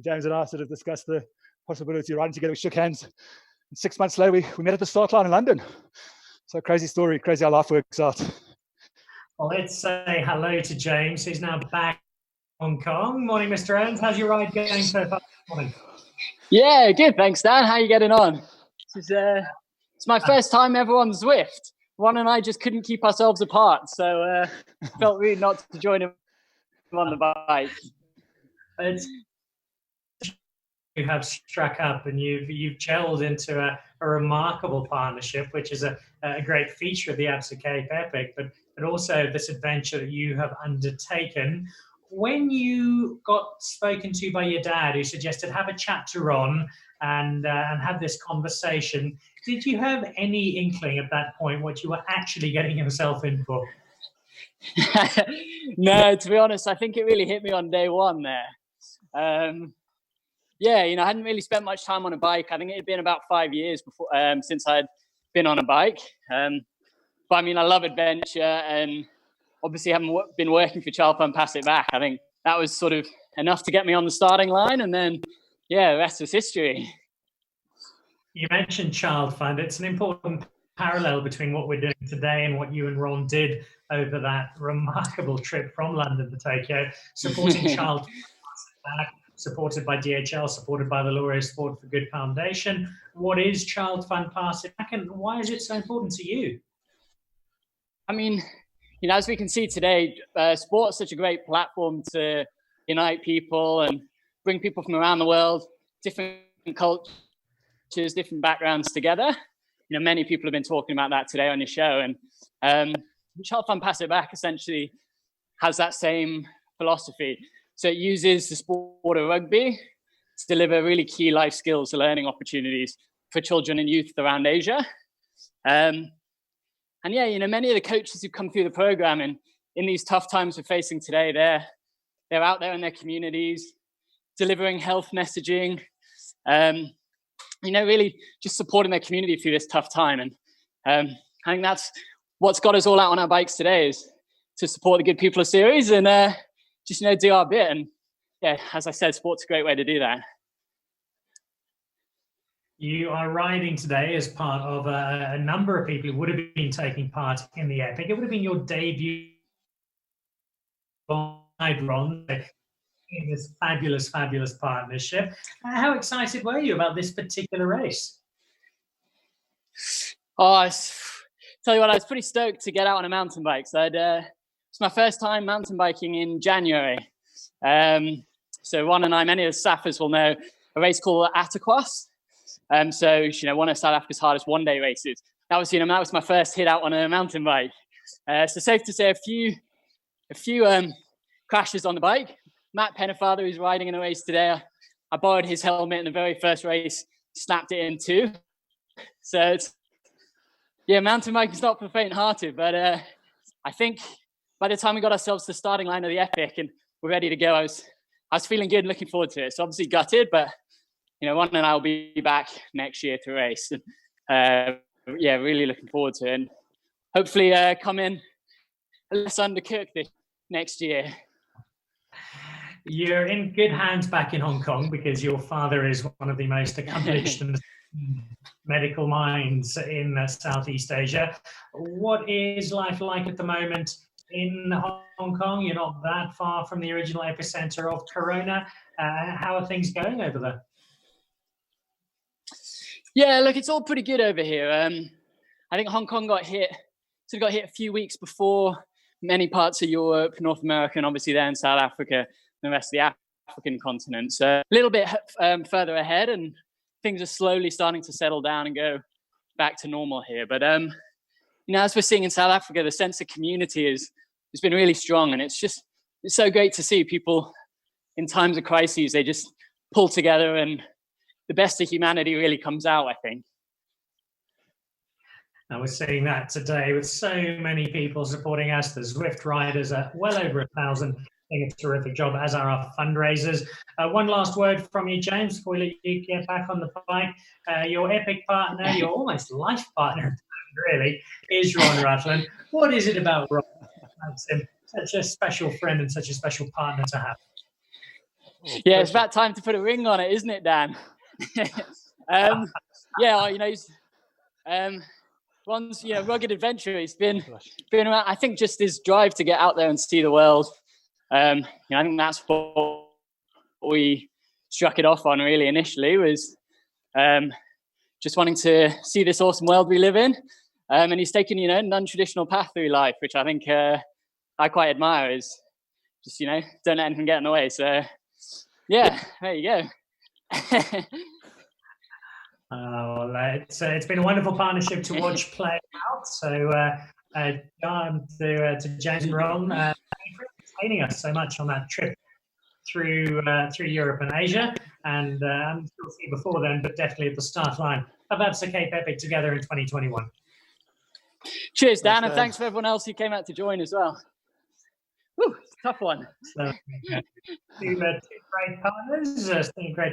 James and I sort of discussed the possibility of riding together. We shook hands. And 6 months later, we met at the start line in London. So crazy story, crazy how life works out. Well, let's say hello to James, who's now back in Hong Kong. Morning, Mr. Owens. How's your ride going so far this morning? Yeah, good. Thanks, Dan. How are you getting on? It's my first time ever on Zwift. Ron and I just couldn't keep ourselves apart, so felt rude not to join him on the bike. You have struck up, and you've gelled into a remarkable partnership, which is a great feature of the Absa Cape Epic, but also this adventure that you have undertaken. When you got spoken to by your dad, who suggested have a chat to Ron and have this conversation, did you have any inkling at that point what you were actually getting yourself in for? No, to be honest, I think it really hit me on day one there. Yeah, I hadn't really spent much time on a bike. I think it had been about 5 years before since I'd been on a bike. But I mean, I love adventure, and obviously having been working for Child Fund Pass It Back, I think that was sort of enough to get me on the starting line, and then, yeah, the rest was history. You mentioned Child Fund. It's an important parallel between what we're doing today and what you and Ron did over that remarkable trip from London to Tokyo, supporting Child Fund Pass It Back, supported by DHL, supported by the Laurier Sport for Good Foundation. What is Child Fund Pass It Back, and why is it so important to you? I mean, as we can see today, sport is such a great platform to unite people and bring people from around the world, different cultures, different backgrounds together. Many people have been talking about that today on your show, and Child Fund Pass It Back essentially has that same philosophy. So it uses the sport of rugby to deliver really key life skills and learning opportunities for children and youth around Asia. And yeah, many of the coaches who come through the program and in these tough times we're facing today, they're out there in their communities, delivering health messaging, really just supporting their community through this tough time. And I think that's what's got us all out on our bikes today, is to support the Good People of Series and just, do our bit. And yeah, as I said, sport's a great way to do that. You are riding today as part of a number of people who would have been taking part in the Epic. It would have been your debut ride, Ron, in this fabulous, fabulous partnership. How excited were you about this particular race? Oh, tell you what, I was pretty stoked to get out on a mountain bike. So it's my first time mountain biking in January. So Ron and I, many of the staffers will know a race called Attakwas. So one of South Africa's hardest one-day races. That was my first hit out on a mountain bike. So safe to say, a few crashes on the bike. Matt Pennefather, who's riding in a race today, I borrowed his helmet in the very first race, snapped it in two. So mountain biking is not for the faint-hearted, but I think by the time we got ourselves to the starting line of the Epic and we're ready to go, I was feeling good and looking forward to it. So obviously gutted, but Ron and I will be back next year to race. And really looking forward to it. And hopefully come in less undercooked this next year. You're in good hands back in Hong Kong because your father is one of the most accomplished and medical minds in Southeast Asia. What is life like at the moment in Hong Kong? You're not that far from the original epicenter of Corona. How are things going over there? Yeah, look, it's all pretty good over here. I think Hong Kong got hit a few weeks before many parts of Europe, North America, and obviously there in South Africa, and the rest of the African continent. So a little bit further ahead, and things are slowly starting to settle down and go back to normal here. But as we're seeing in South Africa, the sense of community has been really strong, and it's so great to see people in times of crises. They just pull together, and the best of humanity really comes out, I think. And we're seeing that today with so many people supporting us. The Zwift riders are well over 1,000 doing a terrific job, as are our fundraisers. One last word from you, James, before we let you get back on the bike. Your epic partner, your almost life partner, really, is Ron Rutland. What is it about Ron that makes him such a special friend and such a special partner to have? Yeah, it's about time to put a ring on it, isn't it, Dan? Yeah, you know, he's Ron's, you know, rugged adventure. He's been around. I think just his drive to get out there and see the world. You know, I think that's what we struck it off on really initially, was just wanting to see this awesome world we live in. And he's taken, you know, a non-traditional path through life, which I think I quite admire. Is just, you know, don't let anything get in the way. So yeah, there you go. Well, it's been a wonderful partnership to watch play out. So, John, to James and Ron, thank you for entertaining us so much on that trip through Europe and Asia. And I'm still see you before then, but definitely at the start line of Absa Cape Epic together in 2021. Cheers, Dan, and thanks for everyone else who came out to join as well. Whew, it's a tough one. So, two great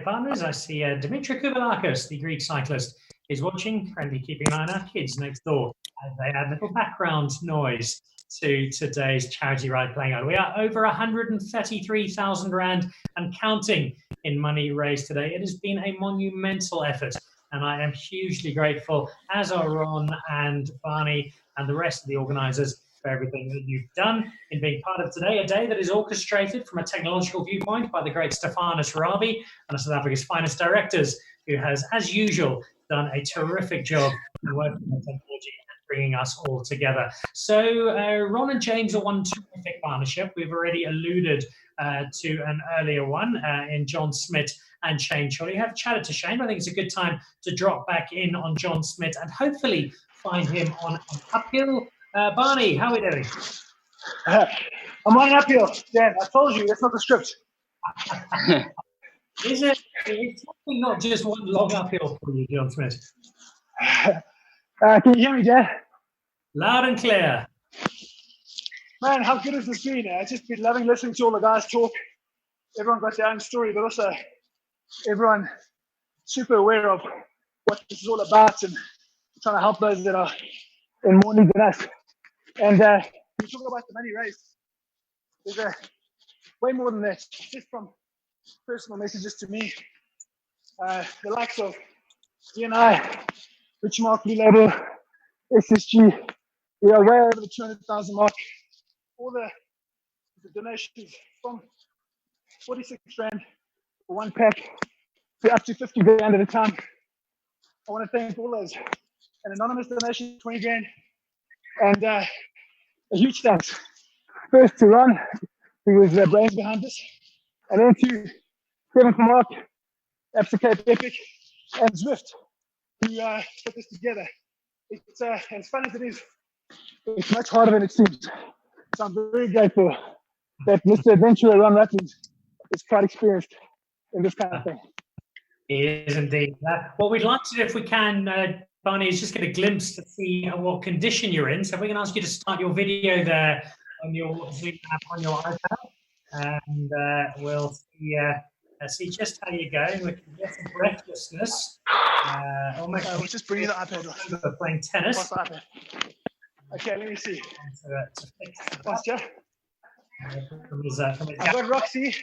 partners. I see Dimitri Kouvelakis, the Greek cyclist, is watching, friendly, keeping an eye on our kids next door as they add little background noise to today's charity ride playing out. We are over 133,000 Rand and counting in money raised today. It has been a monumental effort, and I am hugely grateful, as are Ron and Barney and the rest of the organisers, for everything that you've done in being part of today, a day that is orchestrated from a technological viewpoint by the great Stefanos Rabi, one of South Africa's finest directors, who has, as usual, done a terrific job in working on technology and bringing us all together. So Ron and James are one terrific partnership. We've already alluded to an earlier one in John Smit and Shane Chorley. You have chatted to Shane. I think it's a good time to drop back in on John Smit and hopefully find him on an uphill. Barney, how are we doing? I'm on an uphill. Dan, I told you, that's not the script. Is it? It's not just one long uphill for you, John Smit. Can you hear me, Dan? Loud and clear. Man, how good has this been? I've just been loving listening to all the guys talk. Everyone got their own story, but also everyone super aware of what this is all about and trying to help those that are in more need than us. And you talk about the money raised. There's way more than that. Just from personal messages to me, the likes of E&I, Rich Mark, Blue Label, SSG, we are way over the 200,000 mark. All the donations from 46 Rand for one pack to up to 50 Rand at a time. I want to thank all those. An anonymous donation, 20 Rand. And a huge thanks first to Ron, who was the brains behind this, and then to Kevin from Mark, Absa Cape Epic, and Zwift, who put this together. It's as fun as it is, it's much harder than it seems. So I'm very grateful that Mr. Adventurer Ron Rutland is quite experienced in this kind of thing. He is indeed. What we'd like to do, if we can, Barney, is just get a glimpse to see what condition you're in. So if we can ask you to start your video there on your Zoom app on your iPad, and we'll see just how you go. We can get some breathlessness. We'll just bring you the iPad. Playing tennis. Okay, let me see. To fix Posture. From his I've got Roxy.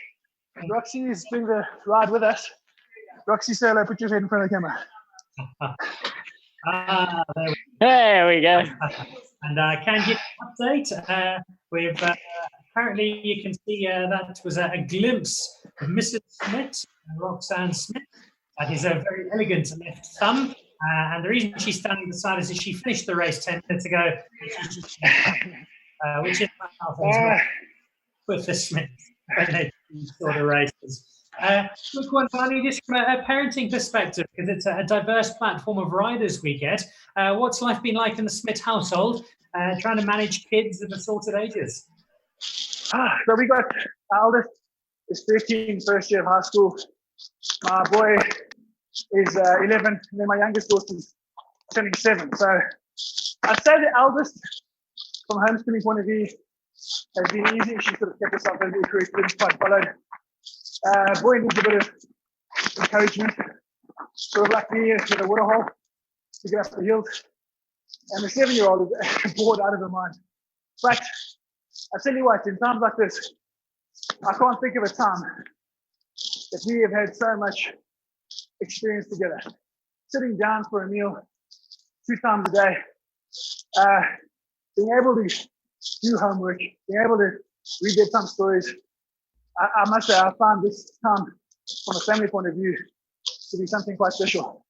Roxy is doing the ride with us. Roxy, say hello. Put your head in front of the camera. There we go. And I can give an update. We've apparently you can see that was a glimpse of Mrs. Smit, Roxanne Smith. That is a very elegant left thumb. And the reason she's standing beside us is she finished the race 10 minutes ago, which is with the Smiths when they saw the races. Quick one, Barney, just from a parenting perspective, because it's a diverse platform of riders we get. What's life been like in the Smith household, trying to manage kids of assorted ages? So we got our eldest is 13, first year of high school. My boy is 11, and then my youngest daughter is turning 7. So I'd say the eldest, from a homeschooling point of view, has been easy. She sort of kept herself very correct, didn't quite follow. Boy needs a bit of encouragement. Sort of like me with a water hole to get up the hills. And the 7-year-old is bored out of her mind. But I tell you what, in times like this, I can't think of a time that we have had so much experience together. Sitting down for a meal 2 times a day, being able to do homework, being able to read bedtime stories. I must say, I found this time, from a family point of view, to be something quite special.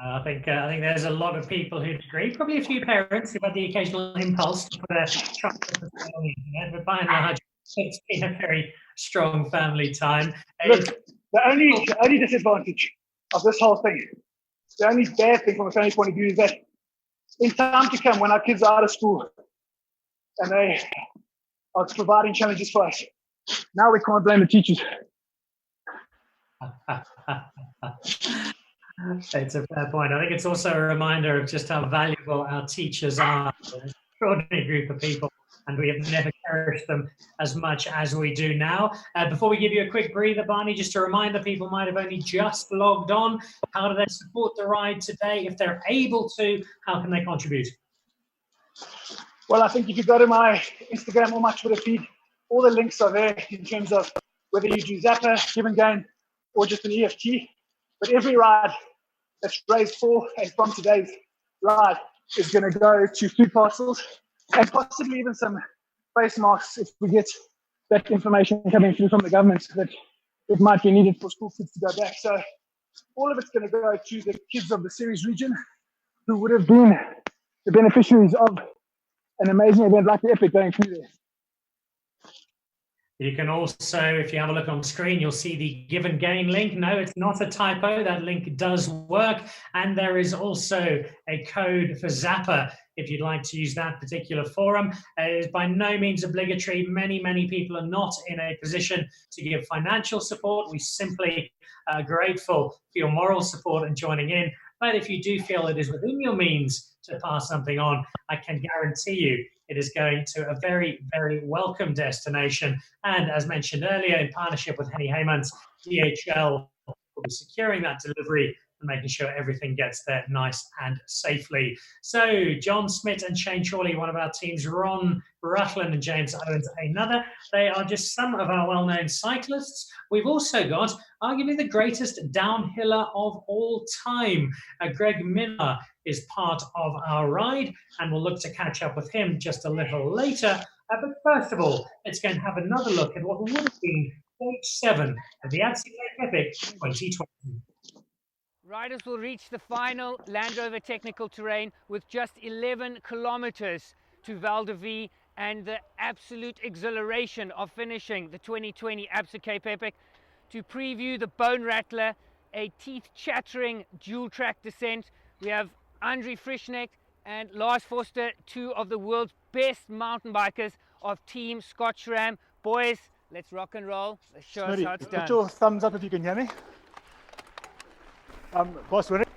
I think there's a lot of people who agree. Probably a few parents who've had the occasional impulse to put a chocolate on the internet, but by and large, it's been a very strong family time. Look, the only disadvantage of this whole thing, the only bad thing from a family point of view is that in time to come, when our kids are out of school and they are providing challenges for us, now we can't blame the teachers. It's a fair point. I think it's also a reminder of just how valuable our teachers are. An extraordinary group of people, and we have never cherished them as much as we do now. Before we give you a quick breather, Barney, just a reminder, people might have only just logged on. How do they support the ride today? If they're able to, how can they contribute? Well, I think if you go to my Instagram or my Twitter feed, all the links are there in terms of whether you do Zapper, Give and Gain, or just an EFT. But every ride that's raised for and from today's ride is going to go to food parcels and possibly even some face masks if we get that information coming through from the government that it might be needed for school kids to go back. So all of it's going to go to the kids of the Ceres region who would have been the beneficiaries of an amazing event like the Epic going through there. You can also, if you have a look on screen, you'll see the Give and Gain link. No, it's not a typo. That link does work. And there is also a code for Zapper if you'd like to use that particular forum. It is by no means obligatory. Many people are not in a position to give financial support. We simply are grateful for your moral support and joining in. But if you do feel it is within your means to pass something on, I can guarantee you it is going to a very welcome destination. And as mentioned earlier, in partnership with Henny Heymans, DHL will be securing that delivery and making sure everything gets there nice and safely. So John Smit and Shane Chorley, one of our teams, Ron Rutland and James Owens, another. They are just some of our well-known cyclists. We've also got arguably the greatest downhiller of all time. Greg Minna is part of our ride, and we'll look to catch up with him just a little later. But first of all, let's go and have another look at what would have been stage 7 of the Absa Cape Epic 2020. Riders will reach the final Land Rover technical terrain with just 11 kilometers to Val de Vie and the absolute exhilaration of finishing the 2020 Absa Cape Epic. To preview the Bone Rattler, a teeth-chattering dual-track descent, we have Andre Frischneck and Lars Forster, 2 of the world's best mountain bikers of Team Scotch Ram. Boys, let's rock and roll. Let's show us how it's done. Put your thumbs up if you can hear me. Boss, winning.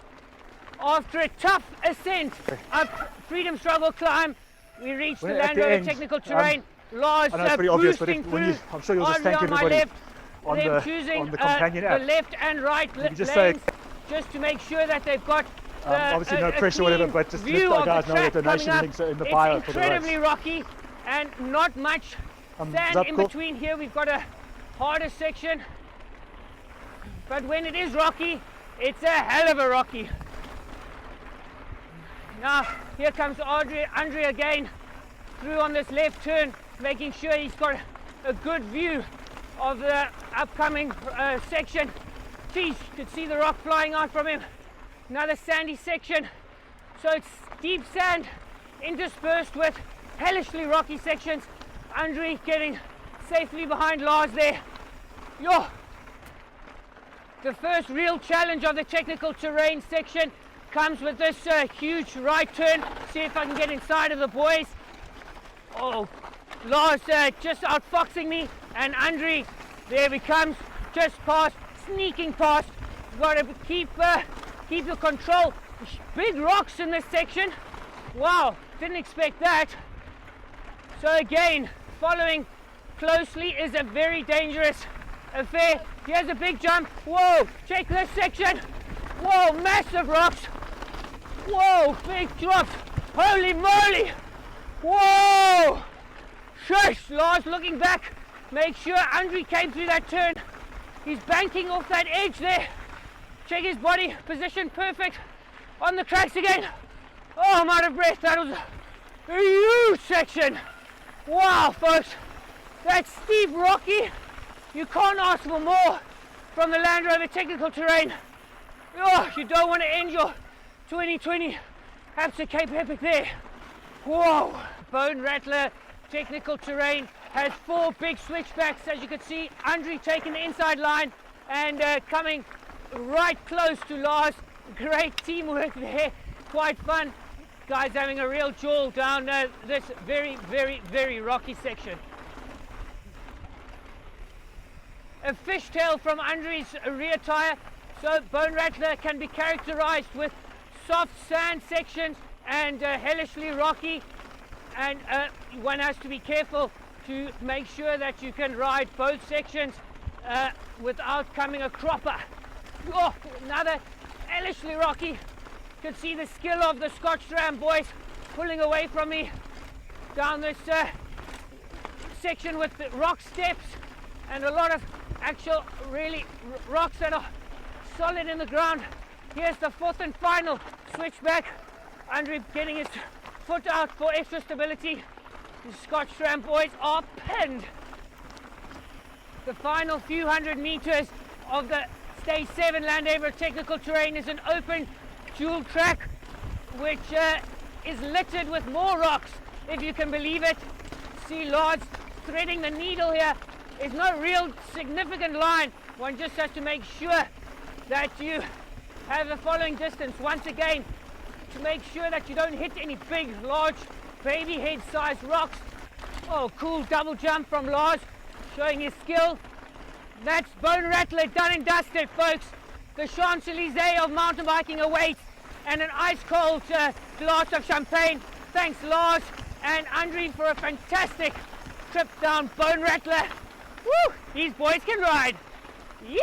After a tough ascent up Freedom Struggle climb, we reached the Land Rover technical terrain. Lars I know it's pretty obvious, but boosting when you, I'm sure you'll just Andre thank on my everybody left, on the companion app. the left and right lanes, just say, just to make sure that they've got obviously no pressure or whatever, but just let the guys know that donation links are in the bio for the race. It's incredibly rocky and not much sand in between here. We've got a harder section, but when it is rocky, it's a hell of a rocky. Now, here comes Andre again through on this left turn, making sure he's got a good view of the upcoming section. Geez, you could see the rock flying out from him. Another sandy section. So it's deep sand interspersed with hellishly rocky sections. Andre getting safely behind Lars there. Yo! The first real challenge of the technical terrain section comes with this huge right turn. See if I can get inside of the boys. Oh, Lars just outfoxing me, and Andre, there he comes, just past, sneaking past. You've got to keep your control. Big rocks in this section. Wow, didn't expect that. So again, following closely is a very dangerous affair. Here's a big jump. Whoa, check this section. Whoa, massive rocks. Whoa, big drops. Holy moly. Whoa. Shush, Lars looking back. Make sure Andre came through that turn. He's banking off that edge there. Check his body position, perfect. On the tracks again. Oh, I'm out of breath. That was a huge section. Wow, folks. That's steep, rocky. You can't ask for more from the Land Rover technical terrain. Oh, you don't want to end your 2020 Absa Cape Epic there. Whoa. Bone Rattler technical terrain has 4 big switchbacks, as you can see. Andre taking the inside line and coming right close to Lars. Great teamwork there. Quite fun. Guys having a real jaw down this very, very, very rocky section. A fishtail from Andre's rear tire. So Bone Rattler can be characterized with soft sand sections and hellishly rocky, and one has to be careful to make sure that you can ride both sections without coming a cropper. Oh, another hellishly rocky. You can see the skill of the Scotch Ram boys pulling away from me down this section with the rock steps and a lot of actual really rocks that are solid in the ground. Here's the 4th and final switchback. Andre getting his foot out for extra stability. The Scotch Ram boys are pinned. The final few hundred meters of the Stage 7 Land Rover technical terrain is an open dual track which is littered with more rocks, if you can believe it. See Lars threading the needle here. There's no real significant line. One just has to make sure that you have the following distance once again to make sure that you don't hit any big, large, baby head sized rocks. Oh, cool double jump from Lars, showing his skill. That's Bone Rattler done and dusted, folks. The Champs-Élysées of mountain biking awaits, and an ice cold glass of champagne. Thanks Lars and Andre for a fantastic trip down Bone Rattler. Woo! These boys can ride. You!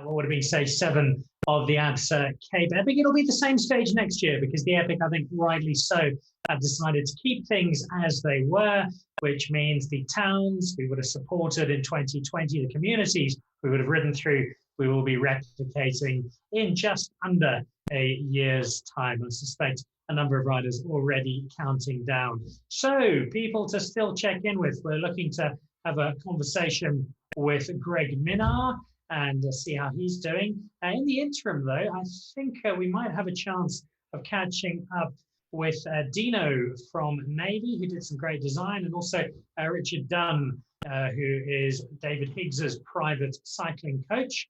What would it be, stage 7 of the Absa Cape Epic? It'll be the same stage next year because the Epic, I think rightly so, have decided to keep things as they were, which means the towns we would have supported in 2020, the communities we would have ridden through, we will be replicating in just under a year's time. I suspect a number of riders already counting down. So people to still check in with. We're looking to have a conversation with Greg Minnar and see how he's doing. In the interim, though, I think we might have a chance of catching up with Dino from Navy, who did some great design, and also Richard Dunn, who is David Higgs's private cycling coach.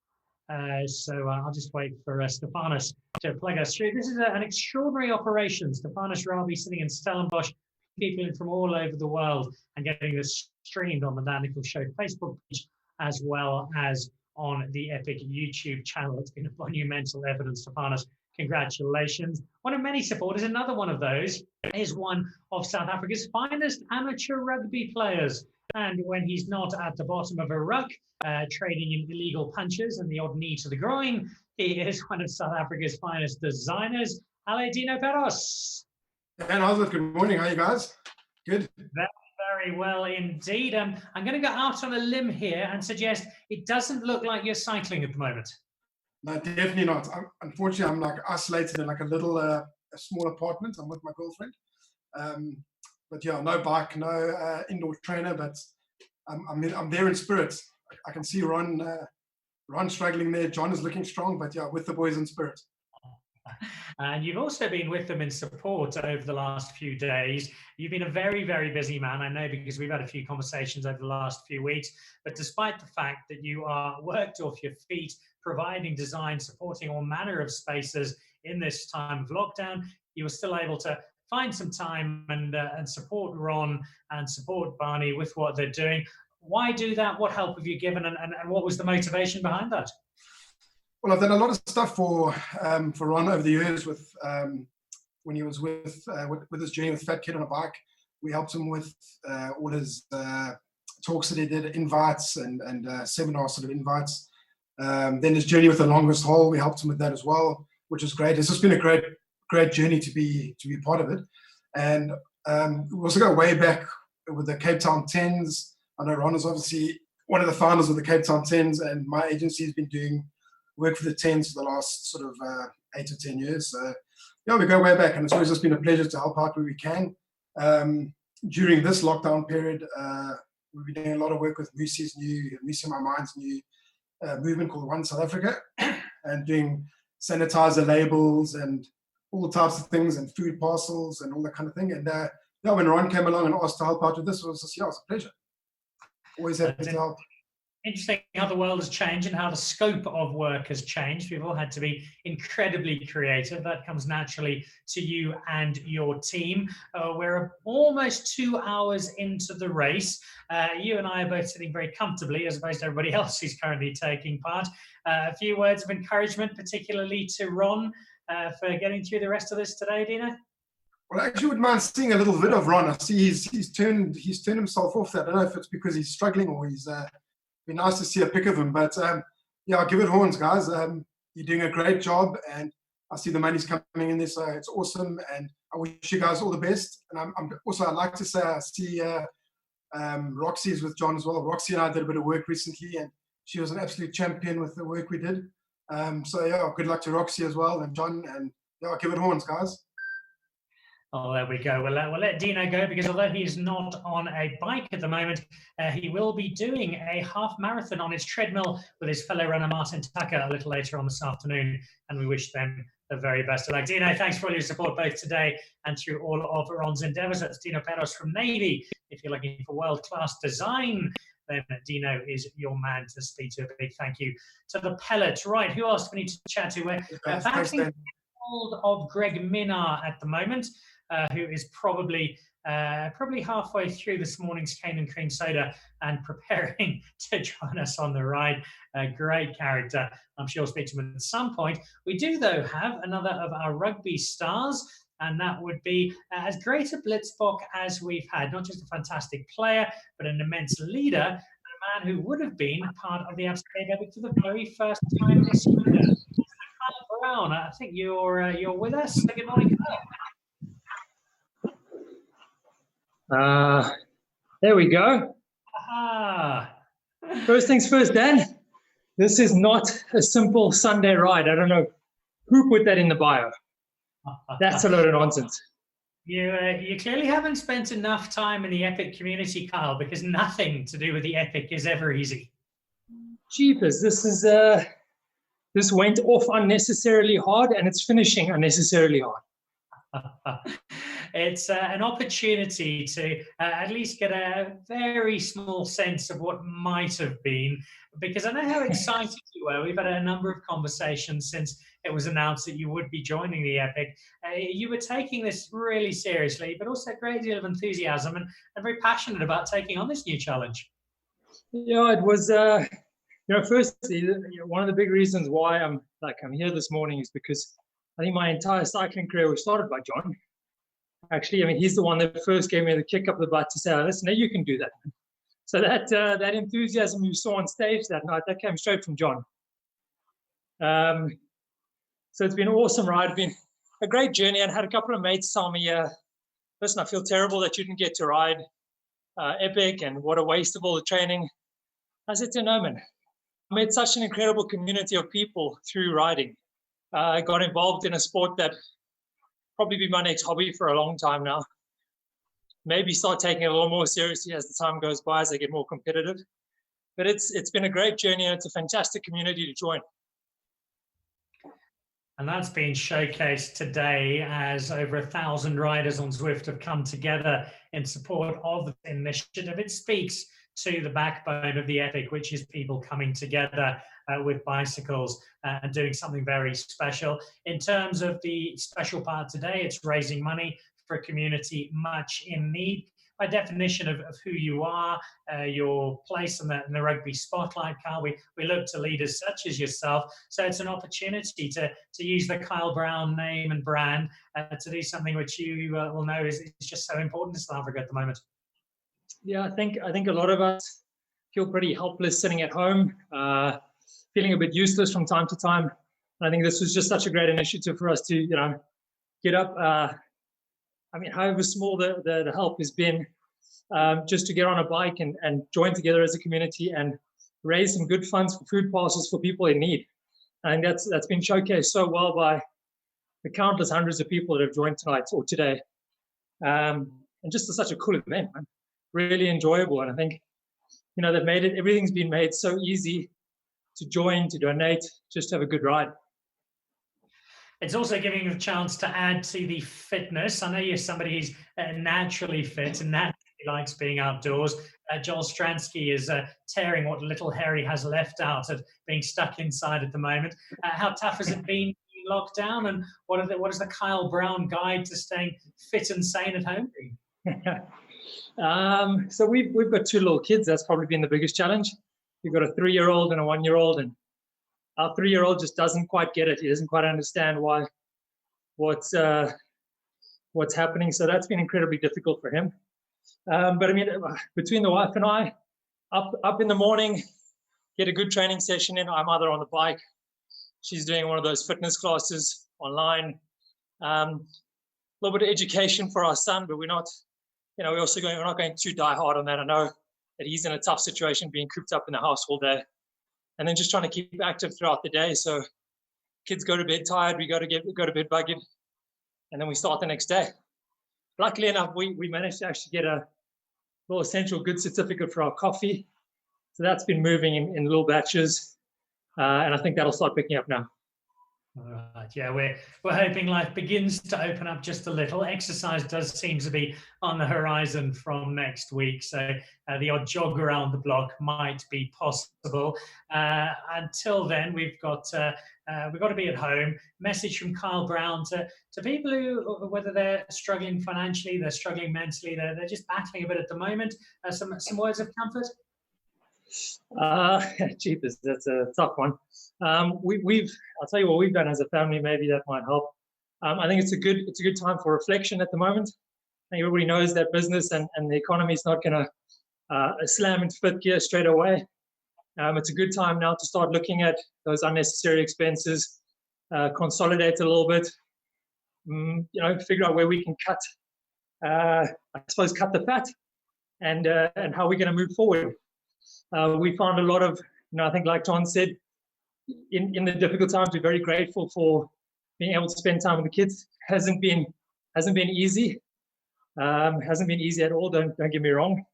So I'll just wait for Stefanos to plug us through. This is an extraordinary operation. Stefanos Rabi sitting in Stellenbosch, people in from all over the world, and getting this streamed on the Dan Nichols Show Facebook page, as well as on the Epic YouTube channel. It's been a monumental evidence, Stefanos. Congratulations. One of many supporters, another one of those, is one of South Africa's finest amateur rugby players. And when he's not at the bottom of a ruck, trading in illegal punches and the odd knee to the groin, he is one of South Africa's finest designers. Ale Dino Peros. And how's it? Good morning. How are you guys? Good. Very well indeed. I'm going to go out on a limb here and suggest it doesn't look like you're cycling at the moment. No, definitely not. Unfortunately, I'm like isolated in like a little, a small apartment. I'm with my girlfriend. But yeah, no bike, no indoor trainer, but I'm there in spirit. I can see Ron struggling there. John is looking strong, but yeah, with the boys in spirit. And you've also been with them in support over the last few days. You've been a very, very busy man, I know, because we've had a few conversations over the last few weeks. But despite the fact that you are worked off your feet, providing design, supporting all manner of spaces in this time of lockdown, you were still able to find some time and support Ron and support Barney with what they're doing. Why do that? What help have you given, and what was the motivation behind that? Well, I've done a lot of stuff for Ron over the years with when he was with his journey with Fat Kid on a Bike. We helped him with all his talks that he did, invites and seminar sort of invites. Then his journey with the longest hole, we helped him with that as well, which was great. It's just been a great journey to be part of it. And we also go way back with the Cape Town 10s. I know Ron is obviously one of the founders of the Cape Town 10s, and my agency has been doing work for the 10s for the last sort of 8 to 10 years. So yeah, we go way back, and it's always just been a pleasure to help out where we can. During this lockdown period, we've been doing a lot of work with Moosey My Mind's new movement called One South Africa, and doing sanitizer labels and all types of things, and food parcels and all that kind of thing. And yeah, when Ron came along and asked to help out with this, it was a pleasure. Always happy to help. Interesting how the world has changed and how the scope of work has changed. We've all had to be incredibly creative. That comes naturally to you and your team. We're almost 2 hours into the race. You and I are both sitting very comfortably, as opposed to everybody else who's currently taking part. A few words of encouragement, particularly to Ron, for getting through the rest of this today, Dina? Well, I actually wouldn't mind seeing a little bit of Ron. I see he's turned himself off that. I don't know if it's because he's struggling or he's be nice to see a pic of him. But yeah, give it horns, guys. You're doing a great job, and I see the money's coming in there, so it's awesome. And I wish you guys all the best. And I'd like to say I see Roxy is with John as well. Roxy and I did a bit of work recently, and she was an absolute champion with the work we did. So yeah, good luck to Roxy as well, and John, and yeah, give it horns, guys. Oh, there we go. We'll let Dino go, because although he is not on a bike at the moment, he will be doing a half marathon on his treadmill with his fellow runner Martin Tucker a little later on this afternoon, and we wish them the very best of luck. Dino, thanks for all your support both today and through all of Ron's endeavours. That's Dino Peros from Navy. If you're looking for world-class design, then Dino is your man to speak to. A big thank you to the Pellet. Right, who else do we need to chat to? We're backing hold of Greg Minnar at the moment, who is probably halfway through this morning's cane and cream soda and preparing to join us on the ride. A great character. I'm sure we'll speak to him at some point. We do, though, have another of our rugby stars, and that would be as great a Blitzbok as we've had. Not just a fantastic player, but an immense leader, and a man who would have been part of the Absa Cape Epic for the very first time this year. Kyle Brown, I think you're with us. Good morning, Kyle. There we go. First things first, Dan. This is not a simple Sunday ride. I don't know who put that in the bio. That's a load of nonsense. You clearly haven't spent enough time in the Epic community, Kyle, because nothing to do with the Epic is ever easy. Jeepers, this went off unnecessarily hard, and it's finishing unnecessarily hard. It's an opportunity to at least get a very small sense of what might have been, because I know how excited you were. We've had a number of conversations since it was announced that you would be joining the Epic. You were taking this really seriously, but also a great deal of enthusiasm and very passionate about taking on this new challenge. Yeah, it was, firstly, one of the big reasons why I'm here this morning is because I think my entire cycling career was started by John. Actually, I mean, he's the one that first gave me the kick up the butt to say, listen, you can do that. So that enthusiasm you saw on stage that night, that came straight from John. So it's been an awesome ride. It's been a great journey, and had a couple of mates tell me, listen, I feel terrible that you didn't get to ride Epic, and what a waste of all the training. I said to no, man, I made such an incredible community of people through riding. I got involved in a sport that probably be my next hobby for a long time now. Maybe start taking it a little more seriously as the time goes by, as I get more competitive. But it's been a great journey, and it's a fantastic community to join. And that's been showcased today as over 1,000 riders on Zwift have come together in support of the initiative. It speaks to the backbone of the Epic, which is people coming together with bicycles and doing something very special. In terms of the special part today, it's raising money for a community much in need. by definition of who you are, your place in the rugby spotlight, Kyle. We look to leaders such as yourself. So it's an opportunity to use the Kyle Brown name and brand to do something which you will know is just so important to South Africa at the moment. Yeah, I think a lot of us feel pretty helpless sitting at home, feeling a bit useless from time to time. And I think this was just such a great initiative for us to, get up. I mean, however small the help has been, just to get on a bike and join together as a community and raise some good funds for food parcels for people in need. I think that's been showcased so well by the countless hundreds of people that have joined tonight or today. And just such a cool event, man. Really enjoyable. And I think, they've made it, everything's been made so easy to join, to donate, just to have a good ride. It's also giving you a chance to add to the fitness. I know you're somebody who's naturally fit and naturally likes being outdoors. Joel Stransky is tearing what little hair he has left out of being stuck inside at the moment. How tough has it been locked down, and what is the Kyle Brown guide to staying fit and sane at home? So we've got two little kids. That's probably been the biggest challenge. We've got a 3-year-old and a 1-year-old, and our 3-year-old just doesn't quite get it. He doesn't quite understand what's happening. So that's been incredibly difficult for him. But I mean, between the wife and I, up in the morning, get a good training session in. I'm either on the bike, she's doing one of those fitness classes online. A little bit of education for our son, but we're not, we're not going too die hard on that. I know that he's in a tough situation being cooped up in the house all day. And then just trying to keep active throughout the day. So kids go to bed tired, we go to bed buggered, and then we start the next day. Luckily enough, we managed to actually get a little essential good certificate for our coffee. So that's been moving in little batches. And I think that'll start picking up now. All right. Yeah, we're hoping life begins to open up just a little. Exercise does seem to be on the horizon from next week, so the odd jog around the block might be possible. Until then, we've got to be at home. Message from Kyle Brown to people who, whether they're struggling financially, they're struggling mentally, they're just battling a bit at the moment. Some words of comfort. Jeepers, that's a tough one. I'll tell you what we've done as a family. Maybe that might help. I think it's a good time for reflection at the moment. I think everybody knows that business and the economy is not going to slam into fifth gear straight away. It's a good time now to start looking at those unnecessary expenses, consolidate a little bit, figure out where we can cut the fat, and how we're going to move forward. We found a lot of, I think like John said, in the difficult times, we're very grateful for being able to spend time with the kids. Hasn't been easy. Hasn't been easy at all, don't get me wrong.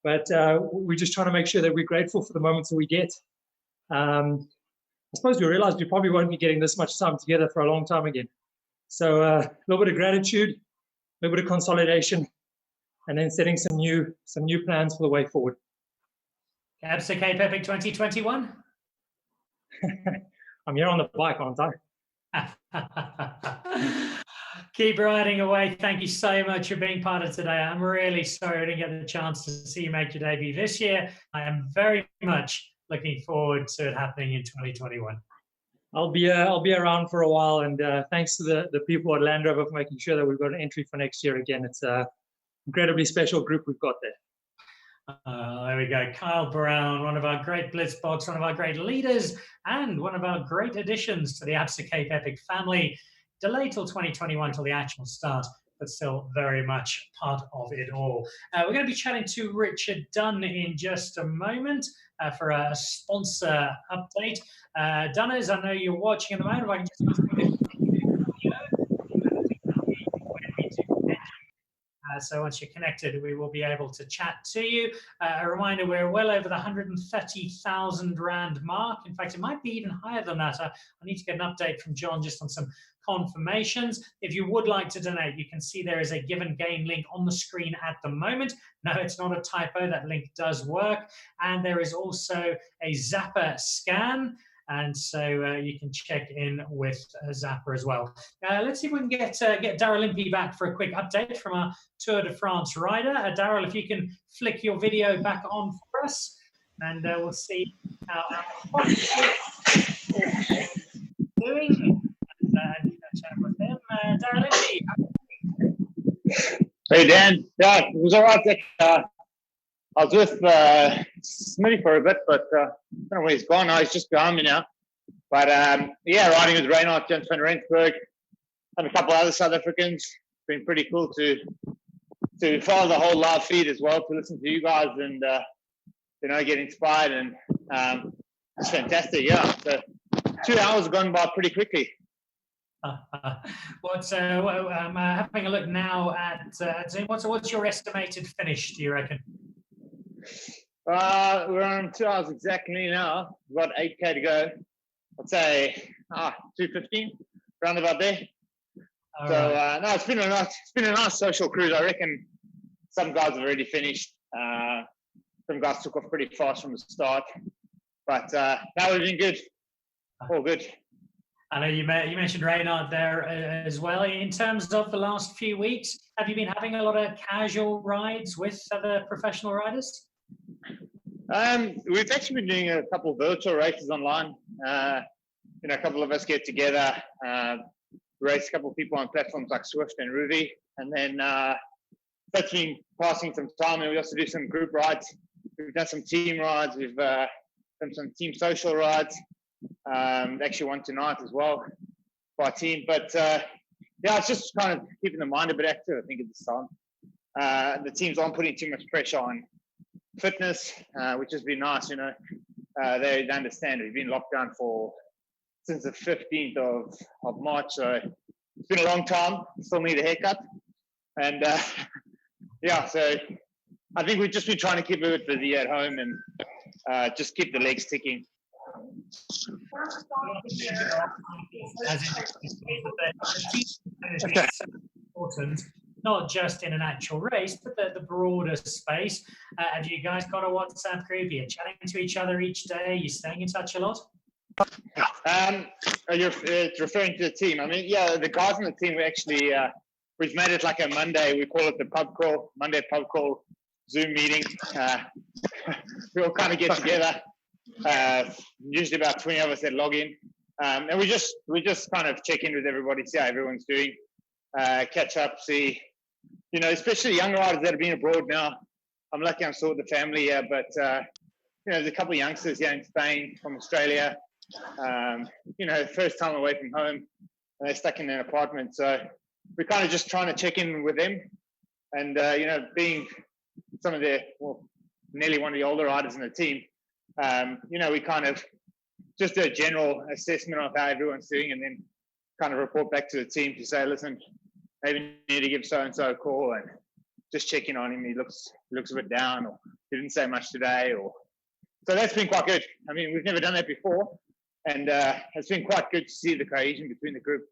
But we're just trying to make sure that we're grateful for the moments that we get. I suppose we realize we probably won't be getting this much time together for a long time again. So a little bit of gratitude, a little bit of consolidation, and then setting some new plans for the way forward. Absa Cape Epic 2021. I'm here on the bike, aren't I? Keep riding away. Thank you so much for being part of today. I'm really sorry I didn't get the chance to see you make your debut this year. I am very much looking forward to it happening in 2021. I'll be around for a while, and thanks to the people at Land Rover for making sure that we've got an entry for next year again. It's an incredibly special group we've got there. There we go. Kyle Brown, one of our great Blitzboks, one of our great leaders, and one of our great additions to the Absa Cape Epic family. Delayed till 2021 till the actual start, but still very much part of it all. We're going to be chatting to Richard Dunn in just a moment for a sponsor update. Dunners, I know you're watching at the moment. If I can just ask you so once you're connected, we will be able to chat to you. A reminder, we're well over the 130,000 Rand mark. In fact, it might be even higher than that. I need to get an update from John just on some confirmations. If you would like to donate, you can see there is a Give and Gain link on the screen at the moment. No, it's not a typo. That link does work. And there is also a Zapper scan. and so you can check in with Zappa as well. Let's see if we can get Daryl Impey back for a quick update from our Tour de France rider. Daryl, if you can flick your video back on for us, and we'll see how our doing. And catch up with them. Daryl Impey. Hey Dan, yeah, it was all right. I was with Smitty for a bit, but I don't know where he's gone now. He's just behind me now. But yeah, riding with Reinhard, John Smit Foundation, and a couple other South Africans. It's been pretty cool to follow the whole live feed as well, to listen to you guys and get inspired, and it's fantastic. Yeah, so 2 hours have gone by pretty quickly. I'm having a look now at Zoom. What's your estimated finish, do you reckon? We're on 2 hours exactly now. We've got 8K to go. I'd say 2:15, round about there. No, it's been a nice social cruise. I reckon some guys have already finished. Some guys took off pretty fast from the start, but that would have been good. All good. I know you mentioned Reinhard there as well. In terms of the last few weeks, have you been having a lot of casual rides with other professional riders? We've actually been doing a couple of virtual races online. A couple of us get together, race a couple of people on platforms like Zwift and Ruby, and then that's been passing some time. And we also do some group rides. We've done some team rides. We've done some team social rides. Actually one tonight as well for our team, but yeah, it's just kind of keeping the mind a bit active, I think, at this time. The teams aren't putting too much pressure on fitness, which has been nice. They understand we've been locked down since the 15th of March, so it's been a long time. Still need a haircut, and yeah, so I think we've just been trying to keep a bit busy at home and just keep the legs ticking. Important, not just in an actual race, but the broader space. Have you guys got a WhatsApp group? You're chatting to each other each day? You're staying in touch a lot? You're referring to the team. I mean, yeah, the guys on the team, we've made it like a Monday. We call it the Monday pub call Zoom meeting. We all kind of get together. Usually about 20 of us that log in, and we just kind of check in with everybody, see how everyone's doing, catch up, see, especially young riders that have been abroad now. I'm lucky I'm still with the family here, but there's a couple of youngsters here in Spain from Australia, first time away from home, and they're stuck in an apartment, so we're kind of just trying to check in with them, and being some of nearly one of the older riders in the team. We kind of just do a general assessment of how everyone's doing, and then kind of report back to the team to say, listen, maybe need to give so-and-so a call and just check in on him. He looks a bit down, or he didn't say much today, so that's been quite good. I mean, we've never done that before, and it's been quite good to see the cohesion between the group.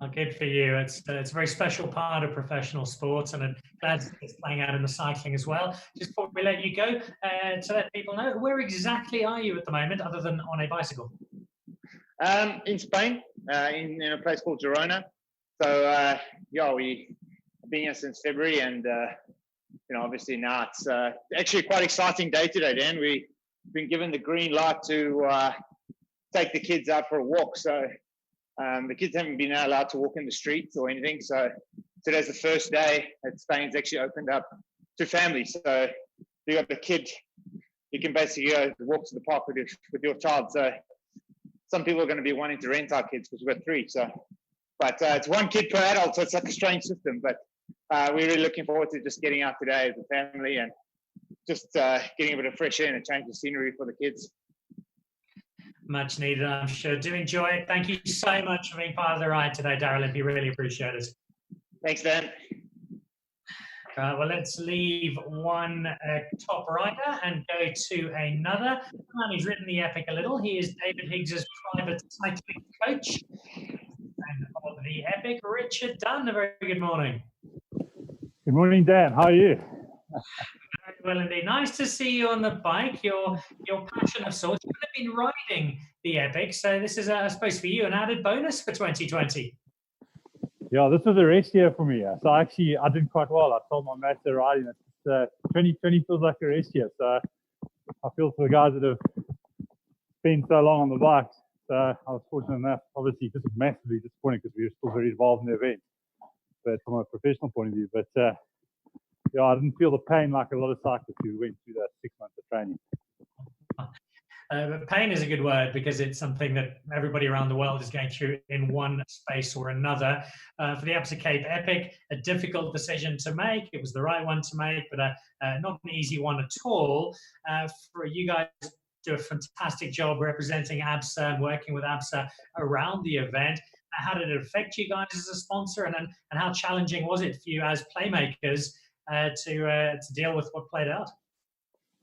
Oh, good for you. It's a very special part of professional sports, and I'm glad it's playing out in the cycling as well. Just before we let you go, to let people know, where exactly are you at the moment, other than on a bicycle? In Spain, in a place called Girona. So we've been here since February, and obviously now it's actually quite exciting day today, Dan. We've been given the green light to take the kids out for a walk. So the kids haven't been allowed to walk in the streets or anything. So today's the first day that Spain's actually opened up to families. So you got the kid, you can basically go walk to the park with your child. So some people are going to be wanting to rent our kids because we've got 3. So, but it's 1 kid per adult, so it's like a strange system. But we're really looking forward to just getting out today as a family and just getting a bit of fresh air and a change of scenery for the kids. Much needed, I'm sure. Do enjoy it. Thank you so much for being part of the ride today, Daryl Impey. Really appreciate it. Thanks, Dan. Well, let's leave one top rider and go to another. Man, he's written the epic a little. He is David Higgs's private cycling coach. And of the epic, Richard Dunn. A very good morning. Good morning, Dan. How are you? Well, indeed. Nice to see you on the bike. Your passion of sorts. You've been riding the Epic, so this is, I suppose, for you, an added bonus for 2020. Yeah, this was a rest year for me. So I did quite well. I told my mates they're riding it. 2020 feels like a rest year. So I feel for the guys that have spent so long on the bikes. So I was fortunate enough. Obviously, this is massively disappointing because we were still very involved in the event, but from a professional point of view. But yeah, I didn't feel the pain like a lot of cyclists who went through that 6 months of training. But pain is a good word because it's something that everybody around the world is going through in one space or another. For the Absa Cape Epic, a difficult decision to make. It was the right one to make, but not an easy one at all. For you guys, do a fantastic job representing Absa and working with Absa around the event. How did it affect you guys as a sponsor, and how challenging was it for you as playmakers to deal with what played out?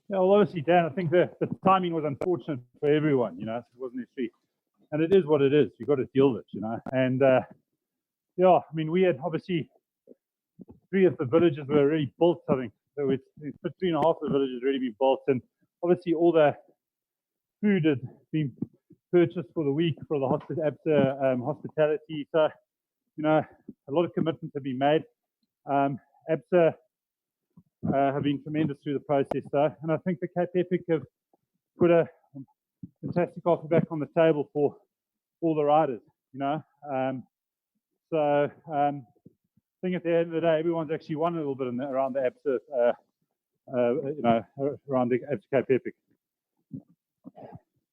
Yeah, well, obviously, Dan, I think the timing was unfortunate for everyone, you know, it wasn't necessarily, and it is what it is. You've got to deal with it, you know. And yeah, I mean, we had obviously 3 of the villages were already built, I think. So it's 3.5 of the villages already been built, and obviously all the food had been purchased for the week for the Absa hospitality. So, you know, a lot of commitments have been made. Absa have been tremendous through the process, though, and I think the Cape Epic have put a fantastic offer back on the table for all the riders, you know. So I think at the end of the day, everyone's actually won a little bit around the Absa, you know, around the Absa Cape Epic.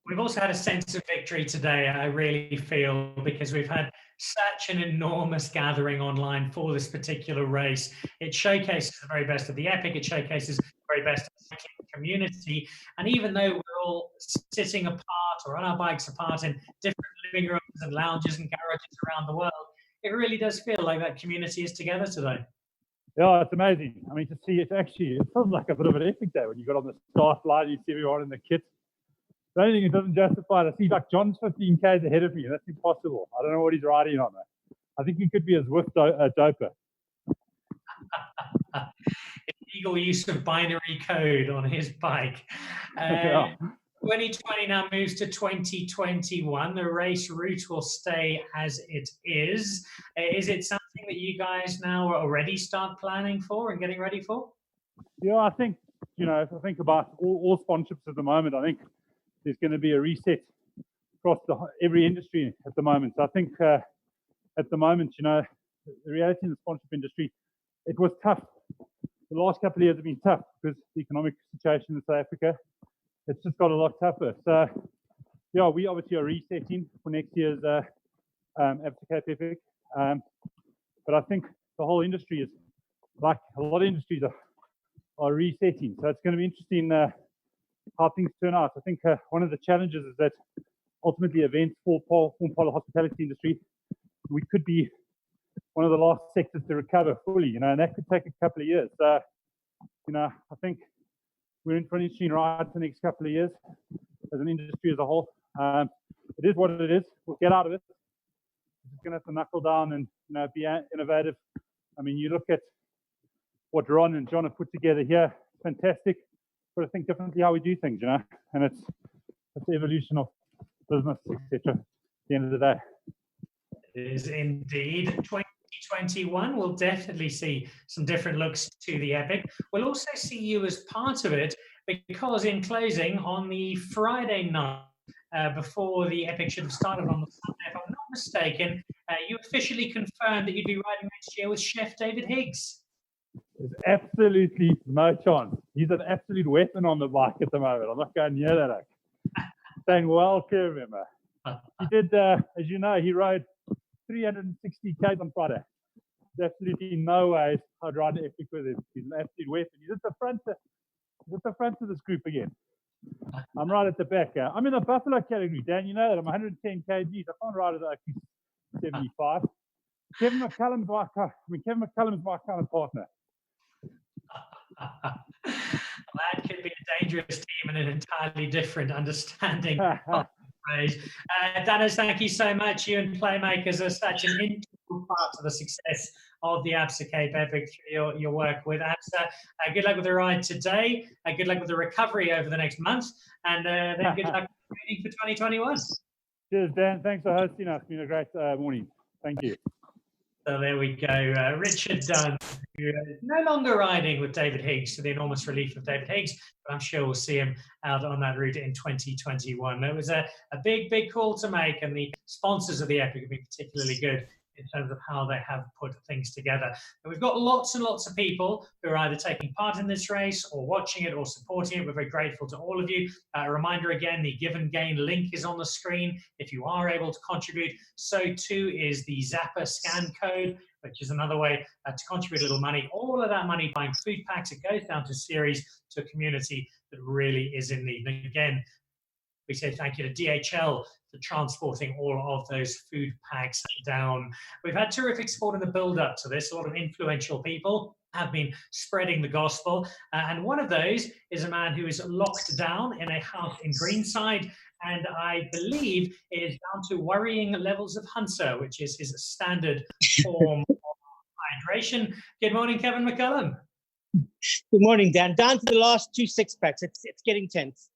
We've also had a sense of victory today, I really feel, because we've had such an enormous gathering online for this particular race. It showcases the very best of the Epic, it showcases the very best of the cycling community, and even though we're all sitting apart or on our bikes apart in different living rooms and lounges and garages around the world, it really does feel like that community is together today. Yeah, it's amazing. I mean, to see it feels like a bit of an epic day when you got on the start line, you see everyone in the kit. The only thing it doesn't justify it, I see like John's 15 Ks ahead of me. That's impossible. I don't know what he's riding on. I think he could be a Zwift doper. Illegal use of binary code on his bike. Yeah. 2020 now moves to 2021. The race route will stay as it is. Is it something that you guys now already start planning for and getting ready for? Yeah, I think, you know, if I think about all sponsorships at the moment, I think there's going to be a reset across every industry at the moment. So I think at the moment, you know, the reality in the sponsorship industry, it was tough. The last couple of years have been tough because the economic situation in South Africa, it's just got a lot tougher. So, yeah, we obviously are resetting for next year's Absa Cape Epic. But I think the whole industry is, like a lot of industries are resetting. So it's going to be interesting how things turn out. I think one of the challenges is that ultimately events form part of the hospitality industry. We could be one of the last sectors to recover fully, you know, and that could take a couple of years. So, you know, I think we're in for an interesting ride for the next couple of years as an industry as a whole. It is what it is. We'll get out of it. We're just going to have to knuckle down and, you know, be innovative. I mean, you look at what Ron and John have put together here. Fantastic. Got to think differently how we do things, you know, and it's the evolution of business, etc. At the end of the day, it is indeed. 2021, we'll definitely see some different looks to the Epic. We'll also see you as part of it because, in closing, on the Friday night before the Epic should have started on the Sunday, if I'm not mistaken, you officially confirmed that you'd be riding next year with Chef David Higgs. there's absolutely no chance. He's an absolute weapon on the bike at the moment. I'm not going near that. Staying well clear of him. He did, as you know, he rode 360 Ks on Friday. There's absolutely no way I'd ride an Epic with him. He's an absolute weapon. He's at the front of this group again. I'm right at the back. I'm in the Buffalo category, Dan. You know that I'm 110 kgs. I can't ride at like 75. Kevin McCullum's my kind of partner. That could be a dangerous team and an entirely different understanding of race. Dennis, thank you so much. You and Playmakers are such an integral part of the success of the Absa Cape Epic through your work with Absa. Good luck with the ride today. Good luck with the recovery over the next month. And then good luck for 2021. Cheers, Dan. Thanks for hosting us. It's been a great morning. Thank you. So there we go. Richard Dunn, who is no longer riding with David Higgs, to the enormous relief of David Higgs, but I'm sure we'll see him out on that route in 2021. It was a big, big call to make, and the sponsors of the Epic have been particularly good in terms of how they have put things together. And we've got lots and lots of people who are either taking part in this race or watching it or supporting it. We're very grateful to all of you. A reminder again, the Give and Gain link is on the screen. If you are able to contribute, so too is the Zapper scan code, which is another way to contribute a little money. All of that money buying food packs, it goes down to series, to a community that really is in need. And again, we say thank you to DHL for transporting all of those food packs down. We've had terrific support in the build-up to this. A lot of influential people have been spreading the gospel. And one of those is a man who is locked down in a house in Greenside, and I believe is down to worrying levels of Hunter, which is his standard form of hydration. Good morning, Kevin McCullum. Good morning, Dan. Down to the last 2 six-packs. It's getting tense.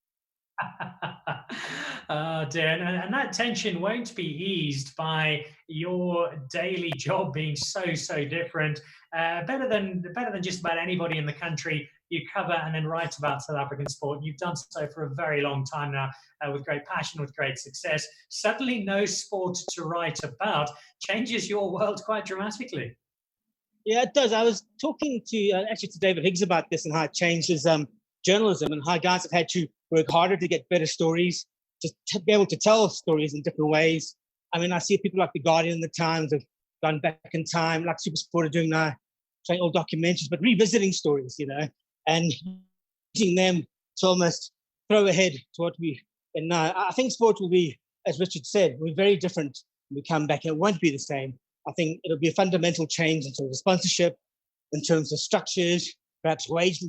Oh dear, and that tension won't be eased by your daily job being so different. Better than just about anybody in the country. You cover and then write about South African sport. You've done so for a very long time now, with great passion, with great success. Suddenly, no sport to write about changes your world quite dramatically. Yeah, it does. I was talking to David Higgs about this and how it changes journalism and how guys have had to work harder to get better stories, to be able to tell stories in different ways. I mean, I see people like The Guardian and The Times have gone back in time, like SuperSport are doing now, trying old documentaries, but revisiting stories, and using them to almost throw ahead to what we, and now I think sport will be, as Richard said, we're very different when we come back. It won't be the same. I think it'll be a fundamental change in terms of sponsorship, in terms of structures, perhaps wage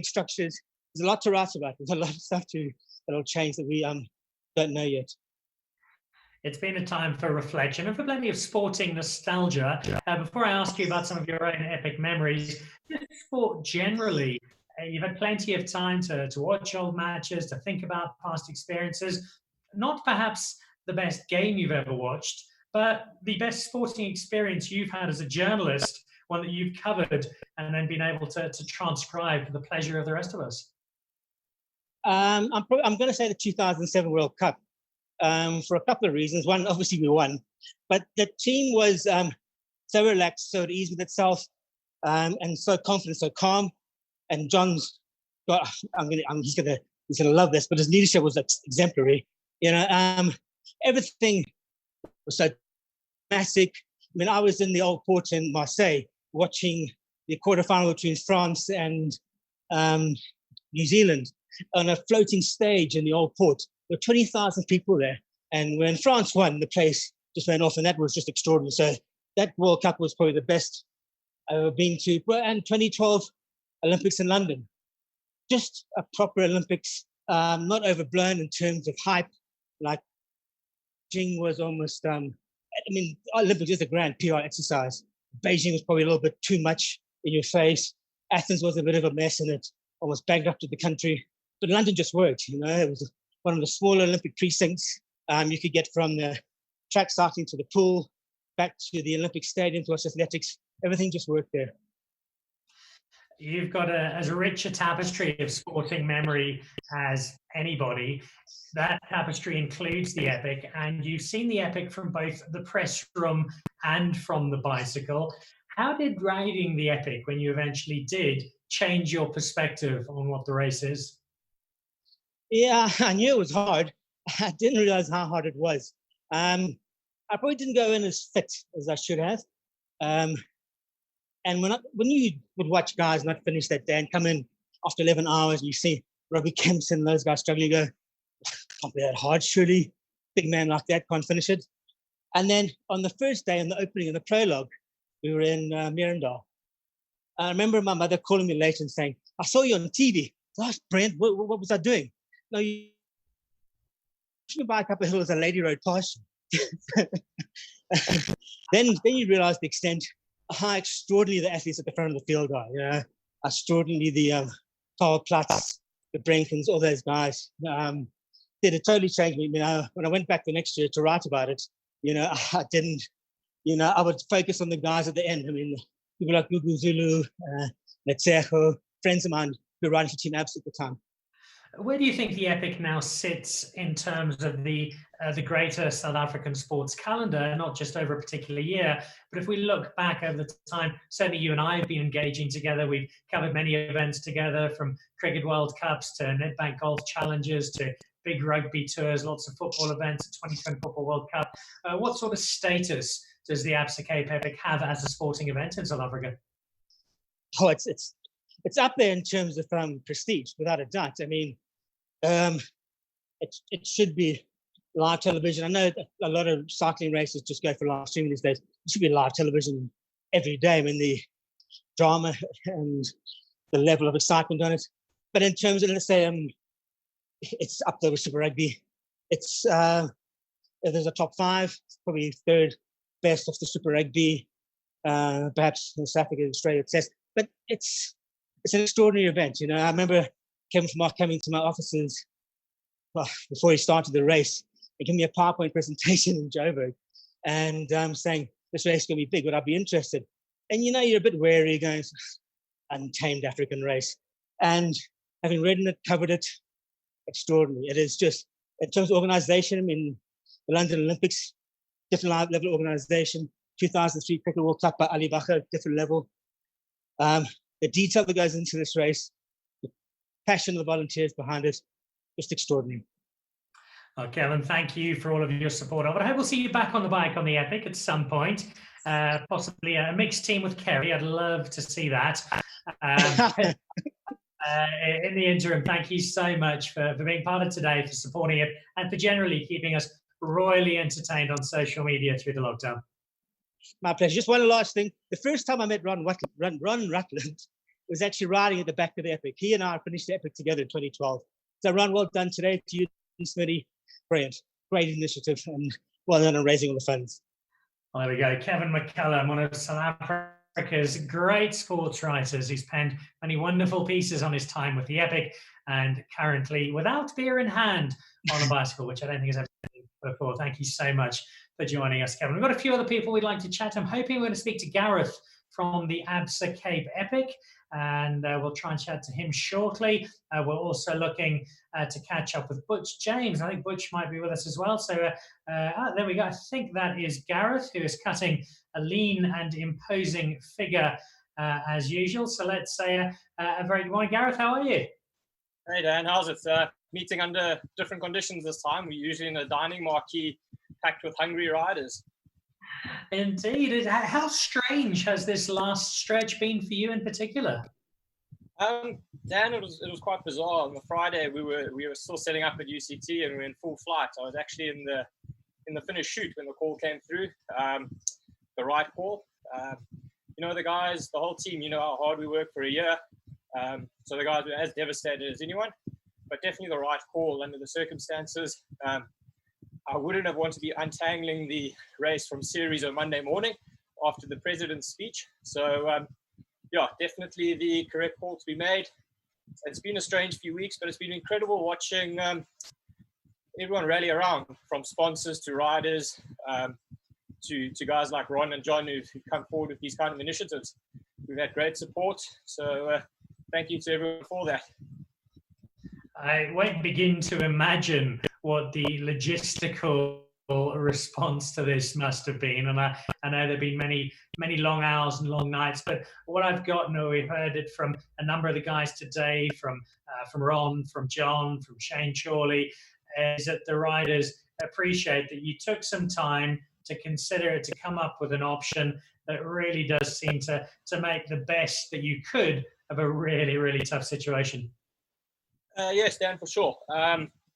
structures. There's a lot to write about. There's a lot of stuff that'll change that we don't know yet. It's been a time for reflection and for plenty of sporting nostalgia. Before I ask you about some of your own epic memories, just sport generally, you've had plenty of time to watch old matches, to think about past experiences. Not perhaps the best game you've ever watched, but the best sporting experience you've had as a journalist, one that you've covered and then been able to transcribe for the pleasure of the rest of us. I'm going to say the 2007 World Cup for a couple of reasons. One, obviously we won, but the team was so relaxed, so at ease with itself, and so confident, so calm. And John's got, he's gonna love this, but his leadership was exemplary. Everything was so dramatic. I mean, I was in the old port in Marseille watching the quarterfinal between France and New Zealand on a floating stage in the old port. There were 20,000 people there. And when France won, the place just went off, and that was just extraordinary. So that World Cup was probably the best I've ever been to. And 2012 Olympics in London. Just a proper Olympics, not overblown in terms of hype. Like Beijing was almost, Olympics is a grand PR exercise. Beijing was probably a little bit too much in your face. Athens was a bit of a mess, and it almost bankrupted the country. But London just worked, It was one of the smaller Olympic precincts. You could get from the track cycling to the pool, back to the Olympic Stadium to watch athletics. Everything just worked there. You've got as rich a tapestry of sporting memory as anybody. That tapestry includes the Epic, and you've seen the Epic from both the press room and from the bicycle. How did riding the Epic, when you eventually did, change your perspective on what the race is? Yeah, I knew it was hard. I didn't realize how hard it was. I probably didn't go in as fit as I should have. And when you would watch guys not finish that day and come in after 11 hours, and you see Robbie Kempson, those guys struggling, you go, can't be that hard, surely. Big man like that can't finish it. And then on the first day, in the opening, in the prologue, we were in Mirandal. I remember my mother calling me later and saying, I saw you on TV. Gosh, Brent, what was I doing? No, you should bike up a hill as a lady rode past you. Then you realize the extent how extraordinary the athletes at the front of the field are. You know, extraordinary the Carl Platz, the Brenkens, all those guys. It totally changed me. You know, when I went back the next year to write about it, you know, I didn't. You know, I would focus on the guys at the end. I mean, people like Gugu Zulu, Netsejo, friends of mine who were riding for Team Absa at the time. Where do you think the Epic now sits in terms of the greater South African sports calendar, not just over a particular year, but if we look back over the time, certainly you and I have been engaging together. We've covered many events together, from Cricket World Cups to Nedbank Golf Challenges to big rugby tours, lots of football events, 2020 Football World Cup. What sort of status does the Absa Cape Epic have as a sporting event in South Africa? Oh, it's up there in terms of prestige, without a doubt. I mean, it should be live television. I know that a lot of cycling races just go for live streaming these days. It should be live television every day. I mean, the drama and the level of excitement on it. But in terms of, let's say, it's up there with Super Rugby. It's there's a top 5, probably 3rd best of the Super Rugby, perhaps in South Africa, Australia, etc. But it's an extraordinary event. You know, I remember Kevin Mark coming to my offices before he started the race and giving me a PowerPoint presentation in Joburg and saying, this race is going to be big, would I be interested? And, you know, you're a bit wary going, untamed African race. And having written it, covered it, extraordinary. It is just, in terms of organization, I mean, the London Olympics, different level of organization, 2003 Cricket World Cup by Ali Bakr, different level. The detail that goes into this race, the passion of the volunteers behind it, just extraordinary. Well, Kevin, thank you for all of your support of it. I hope we'll see you back on the bike on the Epic at some point, possibly a mixed team with Kerry. I'd love to see that. In the interim, thank you so much for being part of today, for supporting it, and for generally keeping us royally entertained on social media through the lockdown. My pleasure. Just one last thing. The first time I met Ron Rutland was actually riding at the back of the Epic. He and I finished the Epic together in 2012. So Ron, well done today to you, Smitty. Brilliant. Great initiative, and well done on raising all the funds. Well, there we go. Kevin McCullum, one of South Africa's great sports writers. He's penned many wonderful pieces on his time with the Epic, and currently without beer in hand on a bicycle, which I don't think has ever been before. Thank you so much for joining us, Kevin. We've got a few other people we'd like to chat to. I'm hoping we're going to speak to Gareth from the Absa Cape Epic, and we'll try and chat to him shortly. We're also looking to catch up with Butch James. I think Butch might be with us as well. So there we go. I think that is Gareth, who is cutting a lean and imposing figure as usual. So let's say a very good morning. Gareth, how are you? Hey Dan, how's it? Meeting under different conditions this time. We're usually in a dining marquee packed with hungry riders. Indeed. How strange has this last stretch been for you in particular? Dan, it was quite bizarre. On the Friday, we were still setting up at UCT and we were in full flight. I was actually in the finish chute when the call came through, the right call. You know, the guys, the whole team, you know how hard we work for a year. So the guys were as devastated as anyone, but definitely the right call under the circumstances. I wouldn't have wanted to be untangling the race from series on Monday morning after the president's speech. So, yeah, definitely the correct call to be made. It's been a strange few weeks, but it's been incredible watching everyone rally around, from sponsors to riders to guys like Ron and John who've come forward with these kind of initiatives. We've had great support. So thank you to everyone for that. I won't begin to imagine what the logistical response to this must have been, and I know there have been many long hours and long nights, but what I've got, no, we've heard it from a number of the guys today, from Ron, from John, from Shane Chorley, is that the riders appreciate that you took some time to consider it, to come up with an option that really does seem to make the best that you could of a really, really tough situation. Yes, Dan, for sure.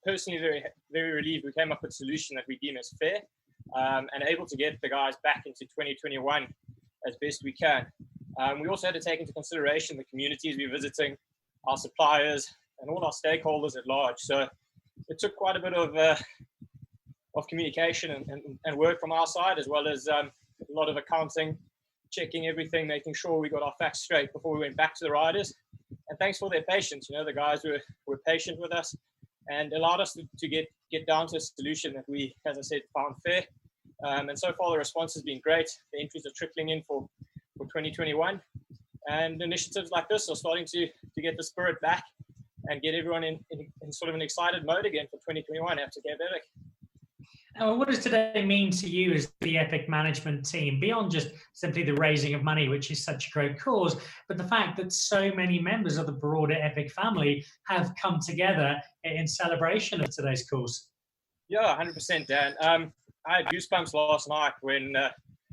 Personally, very, very relieved we came up with a solution that we deem as fair and able to get the guys back into 2021 as best we can. We also had to take into consideration the communities we're visiting, our suppliers, and all our stakeholders at large. So it took quite a bit of communication and work from our side, as well as a lot of accounting, checking everything, making sure we got our facts straight before we went back to the riders. And thanks for their patience. You know, the guys were patient with us and allowed us to get down to a solution that we, as I said, found fair. And so far the response has been great. The entries are trickling in for 2021. And initiatives like this are starting to get the spirit back and get everyone in sort of an excited mode again for 2021 Absa Cape Epic. What does today mean to you as the Epic management team, beyond just simply the raising of money, which is such a great cause, but the fact that so many members of the broader Epic family have come together in celebration of today's cause? Yeah, 100%, Dan. I had goosebumps last night when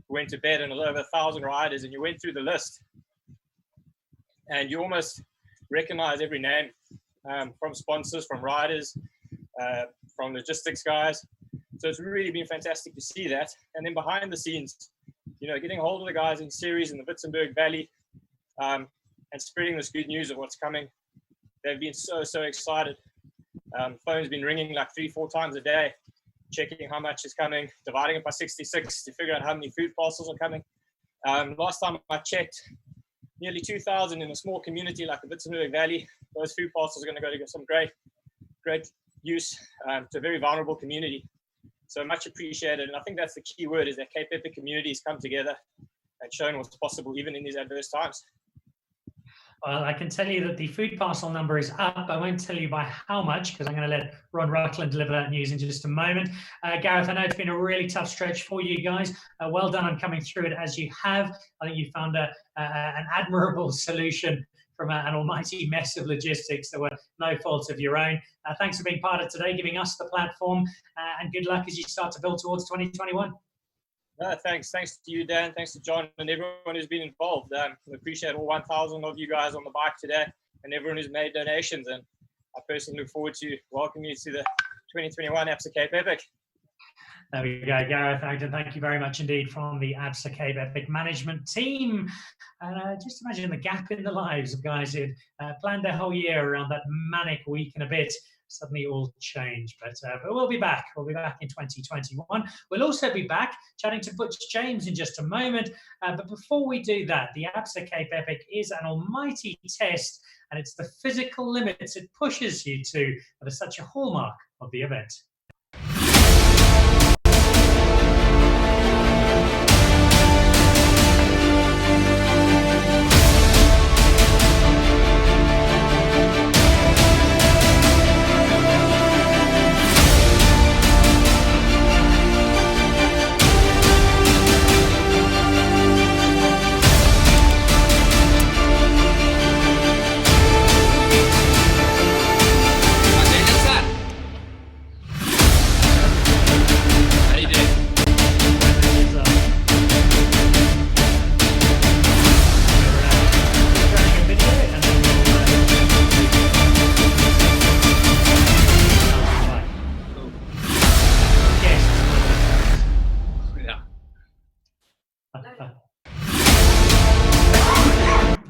we went to bed and it was over 1,000 riders, and you went through the list and you almost recognize every name, from sponsors, from riders, from logistics guys. So it's really been fantastic to see that. And then behind the scenes, you know, getting a hold of the guys in series in the Witzenberg Valley, and spreading this good news of what's coming. They've been so excited. Phone's been ringing like 3-4 times a day, checking how much is coming, dividing it by 66 to figure out how many food parcels are coming. Last time I checked, nearly 2,000 in a small community like the Witzenberg Valley. Those food parcels are going to go to some great use to a very vulnerable community. So much appreciated. And I think that's the key word, is that Cape Epic communities come together and shown what's possible even in these adverse times. Well, I can tell you that the food parcel number is up. I won't tell you by how much, because I'm going to let Ron Rutland deliver that news in just a moment. Gareth, I know it's been a really tough stretch for you guys. Well done on coming through it as you have. I think you found an admirable solution from an almighty mess of logistics that were no fault of your own. Thanks for being part of today, giving us the platform, and good luck as you start to build towards 2021. Thanks to you, Dan. Thanks to John and everyone who's been involved. We appreciate all 1,000 of you guys on the bike today and everyone who's made donations. And I personally look forward to welcoming you to the 2021 Absa Cape Epic. There we go, Gareth. Thank you very much indeed from the Absa Cape Epic management team. And just imagine the gap in the lives of guys who'd planned their whole year around that manic week and a bit. Suddenly all changed, but we'll be back. We'll be back in 2021. We'll also be back chatting to Butch James in just a moment. But before we do that, the Absa Cape Epic is an almighty test, and it's the physical limits it pushes you to that are such a hallmark of the event.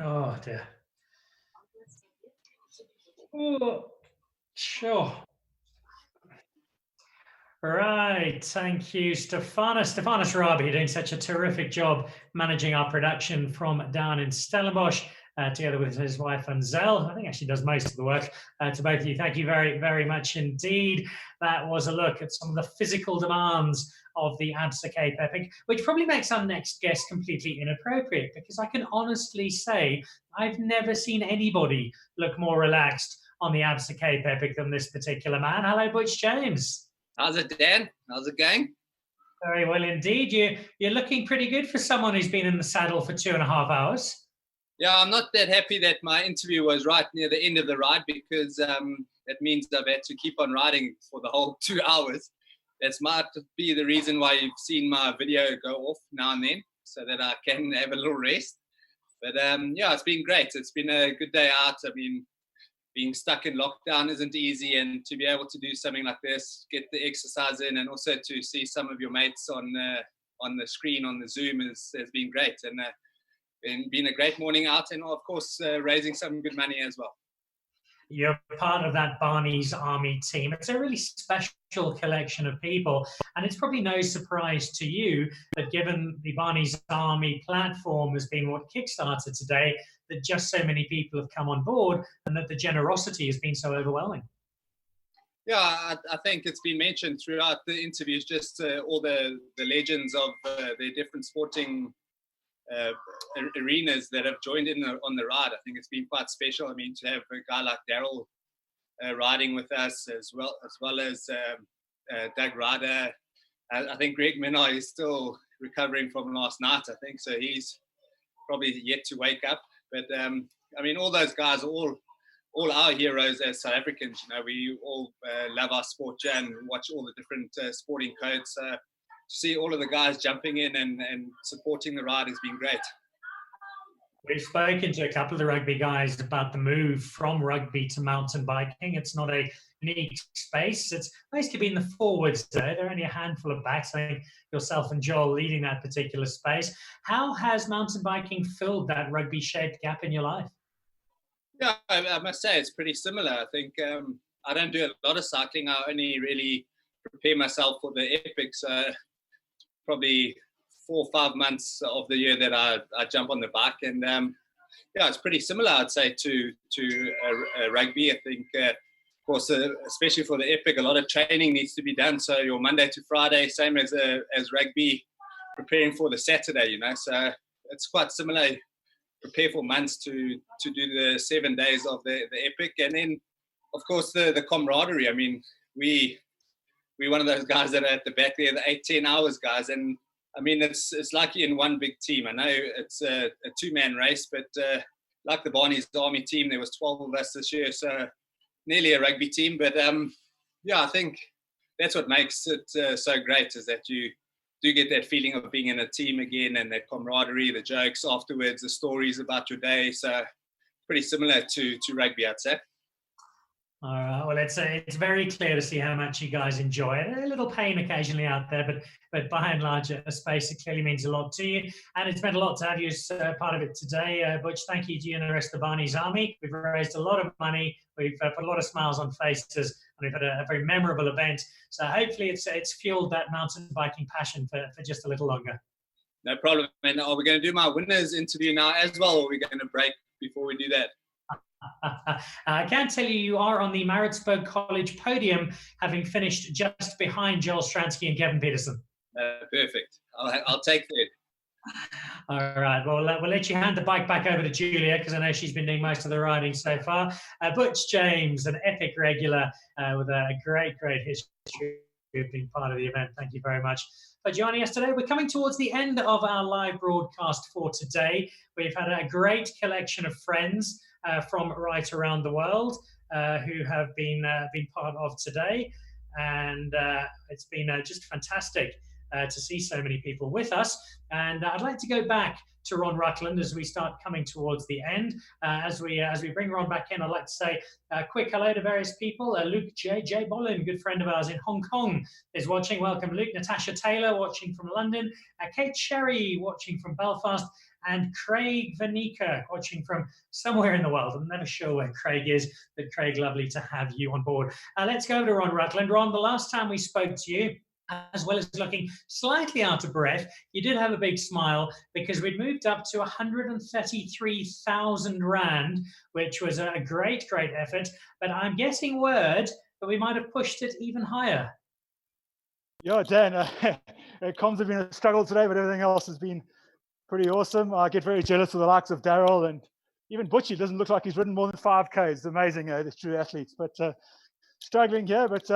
Oh dear. Oh, sure. Right, thank you, Stefanos Rabi, doing such a terrific job managing our production from down in Stellenbosch, together with his wife Anzel. I think actually does most of the work. To both of you, thank you very, very much indeed. That was a look at some of the physical demands of the Absa Cape Epic, which probably makes our next guest completely inappropriate, because I can honestly say I've never seen anybody look more relaxed on the Absa Cape Epic than this particular man. Hello, Butch James. How's it, Dan? How's it going? Very well indeed. You're looking pretty good for someone who's been in the saddle for 2.5 hours. Yeah, I'm not that happy that my interview was right near the end of the ride, because that means I've had to keep on riding for the whole 2 hours. That might be the reason why you've seen my video go off now and then, so that I can have a little rest. But yeah, it's been great. It's been a good day out. I mean, being stuck in lockdown isn't easy, and to be able to do something like this, get the exercise in, and also to see some of your mates on the screen on the Zoom has been great, and been a great morning out, and of course raising some good money as well. You're part of that Barney's Army team. It's a really special collection of people, and it's probably no surprise to you that given the Barney's Army platform has been what kickstarted today, that just so many people have come on board and that the generosity has been so overwhelming. Yeah, I think it's been mentioned throughout the interviews, just all the legends of the different sporting arenas that have joined in on the ride. I think it's been quite special. I mean, to have a guy like Daryl riding with us, as well as Doug Ryder. I think Greg Minnar is still recovering from last night, I think, so he's probably yet to wake up. But I mean, all those guys are all our heroes as South Africans. You know, we all love our sport and watch all the different sporting codes. To see all of the guys jumping in and supporting the ride has been great. We've spoken to a couple of the rugby guys about the move from rugby to mountain biking. It's not a unique space. It's basically been the forwards there. There are only a handful of backs. I think yourself and Joel leading that particular space. How has mountain biking filled that rugby-shaped gap in your life? Yeah, I must say it's pretty similar. I think I don't do a lot of cycling. I only really prepare myself for the Epics. Probably 4 or 5 months of the year that I jump on the bike, and yeah, it's pretty similar, I'd say, to rugby. I think, of course, especially for the Epic, a lot of training needs to be done. So your Monday to Friday, same as rugby, preparing for the Saturday. You know, so it's quite similar. Prepare for months to do the 7 days of the Epic, and then, of course, the camaraderie. I mean, we're one of those guys that are at the back there, the 8-10 hours guys, and I mean it's like you're in one big team. I know it's a 2-man race, but like the Barney's Army team, there was 12 of us this year, so nearly a rugby team. But yeah, I think that's what makes it so great, is that you do get that feeling of being in a team again, and that camaraderie, the jokes afterwards, the stories about your day. So pretty similar to rugby, I'd say. All right. Well, it's very clear to see how much you guys enjoy it. A little pain occasionally out there, but by and large, a space that clearly means a lot to you. And it's meant a lot to have you as part of it today. Butch, thank you to you and the rest of the Barney's Army. We've raised a lot of money. We've put a lot of smiles on faces, and we've had a very memorable event. So hopefully it's fueled that mountain biking passion for just a little longer. No problem. And are we going to do my winners interview now as well, or are we going to break before we do that? I can tell you are on the Maritzburg College podium, having finished just behind Joel Stransky and Kevin Peterson. Perfect. I'll take that. All right. Well, we'll let you hand the bike back over to Julia, because I know she's been doing most of the riding so far. Butch James, an Epic regular with a great history of being part of the event. Thank you very much for joining us today. We're coming towards the end of our live broadcast for today. We've had a great collection of friends from right around the world who have been part of today, and it's been just fantastic to see so many people with us. And I'd like to go back to Ron Rutland as we start coming towards the end. As we bring Ron back in, I'd like to say a quick hello to various people. Luke J. Bolin, good friend of ours in Hong Kong, is watching. Welcome, Luke. Natasha Taylor, watching from London. Kate Sherry, watching from Belfast. And Craig Vanika, watching from somewhere in the world. I'm never sure where Craig is, but Craig, lovely to have you on board. Let's go to Ron Rutland. Ron, the last time we spoke to you, as well as looking slightly out of breath, you did have a big smile, because we'd moved up to 133,000 Rand, which was a great effort. But I'm getting word that we might have pushed it even higher. Yeah, Dan, comms have been a struggle today, but everything else has been pretty awesome. I get very jealous of the likes of Daryl and even Butchie. Doesn't look like he's ridden more than 5K. It's amazing, the true athletes. But struggling here, but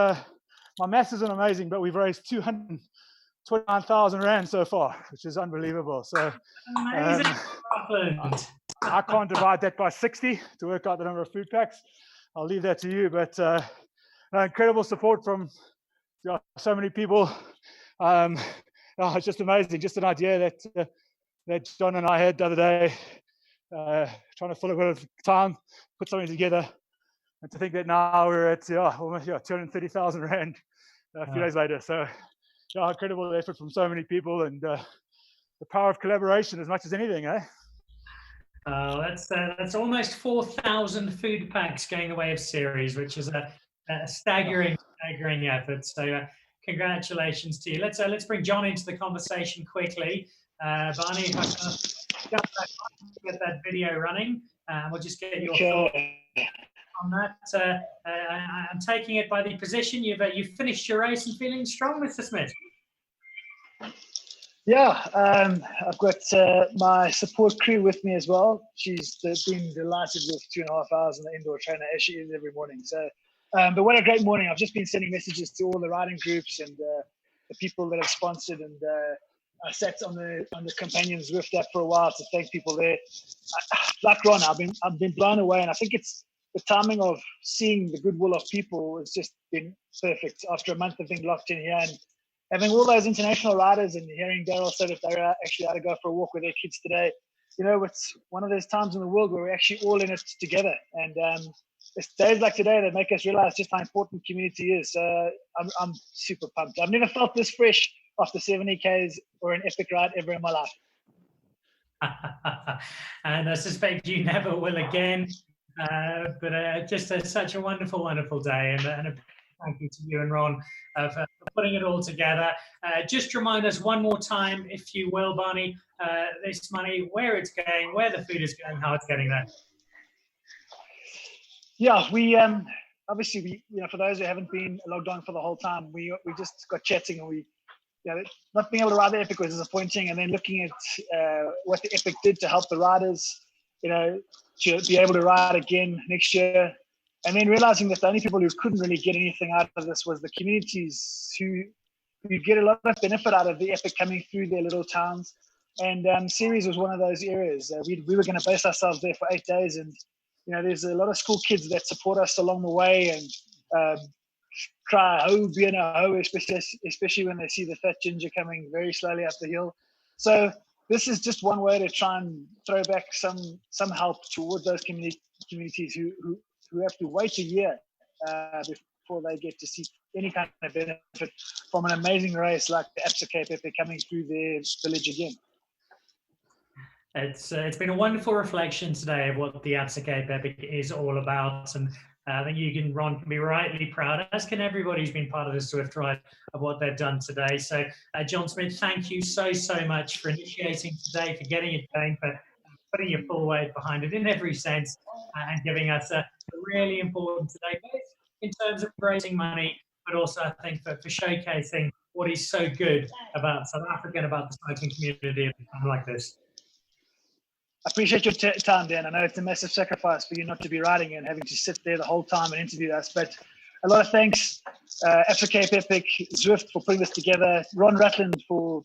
my maths isn't amazing, but we've raised 229,000 Rand so far, which is unbelievable. So amazing. I can't divide that by 60 to work out the number of food packs. I'll leave that to you. But incredible support from so many people. It's just amazing. Just an idea that John and I had the other day, trying to fill a bit of time, put something together, and to think that now we're at almost 230,000 Rand a few days later. So incredible effort from so many people, and the power of collaboration as much as anything, eh? That's almost 4,000 food packs going the way of series, which is a staggering effort. So congratulations to you. Let's bring John into the conversation quickly. Barney, if I can jump back on, get that video running, we'll just get your thoughts on that. I'm taking it by the position you've finished your race and feeling strong, Mr. Smit. Yeah, I've got my support crew with me as well. She's been delighted with 2.5 hours in the indoor trainer, as she is every morning. So, but what a great morning. I've just been sending messages to all the riding groups and the people that have sponsored, and I sat on the Companion Zwift app for a while to thank people there. Like Ron, I've been blown away, and I think it's the timing of seeing the goodwill of people has just been perfect after a month of being locked in here and having all those international riders, and hearing Daryl say that they're actually out to go for a walk with their kids today. You know, it's one of those times in the world where we're actually all in it together. And it's days like today that make us realize just how important community is. So I'm super pumped. I've never felt this fresh after 70 Ks or an epic ride ever in my life. And I suspect you never will again. But just such a wonderful, wonderful day. And a thank you to you and Ron for putting it all together. Just remind us one more time, if you will, Barney, this money, where it's going, where the food is going, how it's getting there. Yeah, we obviously, for those who haven't been logged on for the whole time, we just got chatting, and not being able to ride the Epic was disappointing, and then looking at what the Epic did to help the riders, to be able to ride again next year. And then realizing that the only people who couldn't really get anything out of this was the communities who get a lot of benefit out of the Epic coming through their little towns. And series was one of those areas. We were going to base ourselves there for 8 days. And, there's a lot of school kids that support us along the way and cry, ho, be in a ho, especially when they see the fat ginger coming very slowly up the hill. So this is just one way to try and throw back some help towards those communities who have to wait a year before they get to see any kind of benefit from an amazing race like the Absa Cape Epic coming through their village again. It's been a wonderful reflection today of what the Absa Cape Epic is all about, and I think Ron can be rightly proud, as can everybody who's been part of the Zwift Ride, of what they've done today. So, John Smit, thank you so much for initiating today, for getting it going, for putting your full weight behind it in every sense, and giving us a really important today, both in terms of raising money, but also I think for showcasing what is so good about South Africa and about the cycling community at a time like this. I appreciate your time, Dan. I know it's a massive sacrifice for you not to be riding and having to sit there the whole time and interview us, but a lot of thanks, Absa Cape Epic, Zwift for putting this together, Ron Rutland for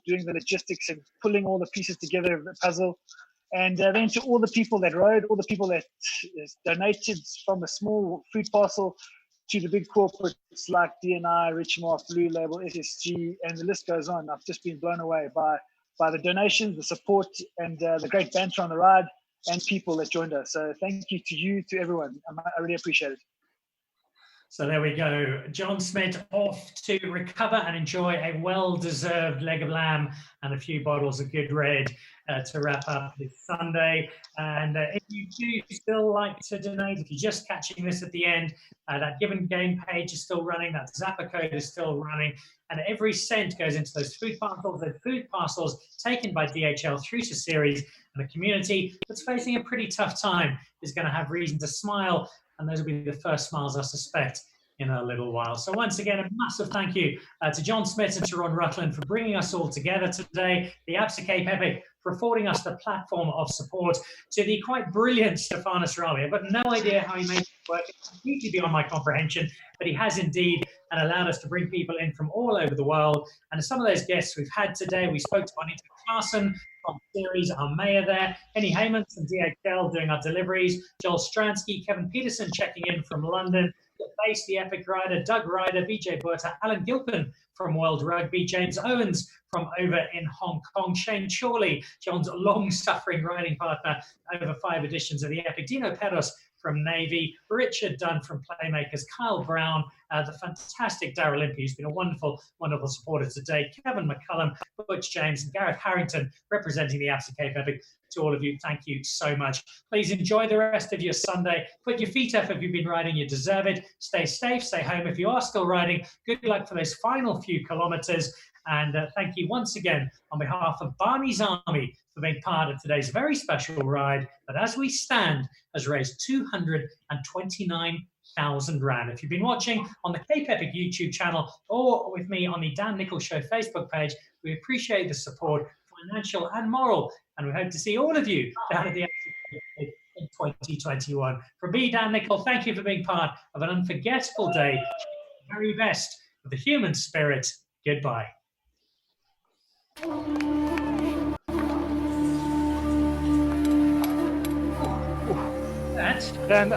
doing the logistics and pulling all the pieces together of the puzzle. And then to all the people that rode, all the people that donated from a small food parcel to the big corporates like DNI, Richemont, Blue Label, SSG, and the list goes on. I've just been blown away by the donations, the support, and the great banter on the ride, and people that joined us. So thank you to everyone. I really appreciate it. So there we go. John Smit off to recover and enjoy a well-deserved leg of lamb and a few bottles of good red to wrap up this Sunday. And if you do still like to donate, if you're just catching this at the end, that Given Game page is still running, that Zapper code is still running, and every cent goes into those food parcels taken by DHL through to series, and a community that's facing a pretty tough time is going to have reason to smile. And those will be the first smiles, I suspect, in a little while. So once again, a massive thank you to John Smit and to Ron Rutland for bringing us all together today, the Absa Cape Epic for affording us the platform of support, to the quite brilliant Stefanos Rami. I've got no idea how he made it work. It's completely beyond my comprehension, but he has indeed, and allowed us to bring people in from all over the world. And some of those guests we've had today, we spoke to Bonita Clarkson from series, our mayor there, Henny Haymans from DHL doing our deliveries, Joel Stransky, Kevin Peterson checking in from London, Base, the Epic Rider, Doug Ryder, BJ Botha, Alan Gilpin from World Rugby, James Owens from over in Hong Kong, Shane Chorley, John's long-suffering riding partner over 5 editions of the Epic, Dino Peros from Navy, Richard Dunn from Playmakers, Kyle Brown, the fantastic Darrell Limpy, who's been a wonderful, wonderful supporter today, Kevin McCullum, Butch James, and Gareth Harrington representing the Absa Cape Epic. To all of you, thank you so much. Please enjoy the rest of your Sunday. Put your feet up if you've been riding, you deserve it. Stay safe, stay home if you are still riding. Good luck for those final few kilometers. And thank you once again on behalf of Barney's Army for being part of today's very special ride that, as we stand, has raised 229,000 Rand. If you've been watching on the Cape Epic YouTube channel or with me on the Dan Nichols Show Facebook page, we appreciate the support, financial and moral, and we hope to see all of you down at the in 2021. From me, Dan Nichols, thank you for being part of an unforgettable day. The very best of the human spirit. Goodbye. Dan,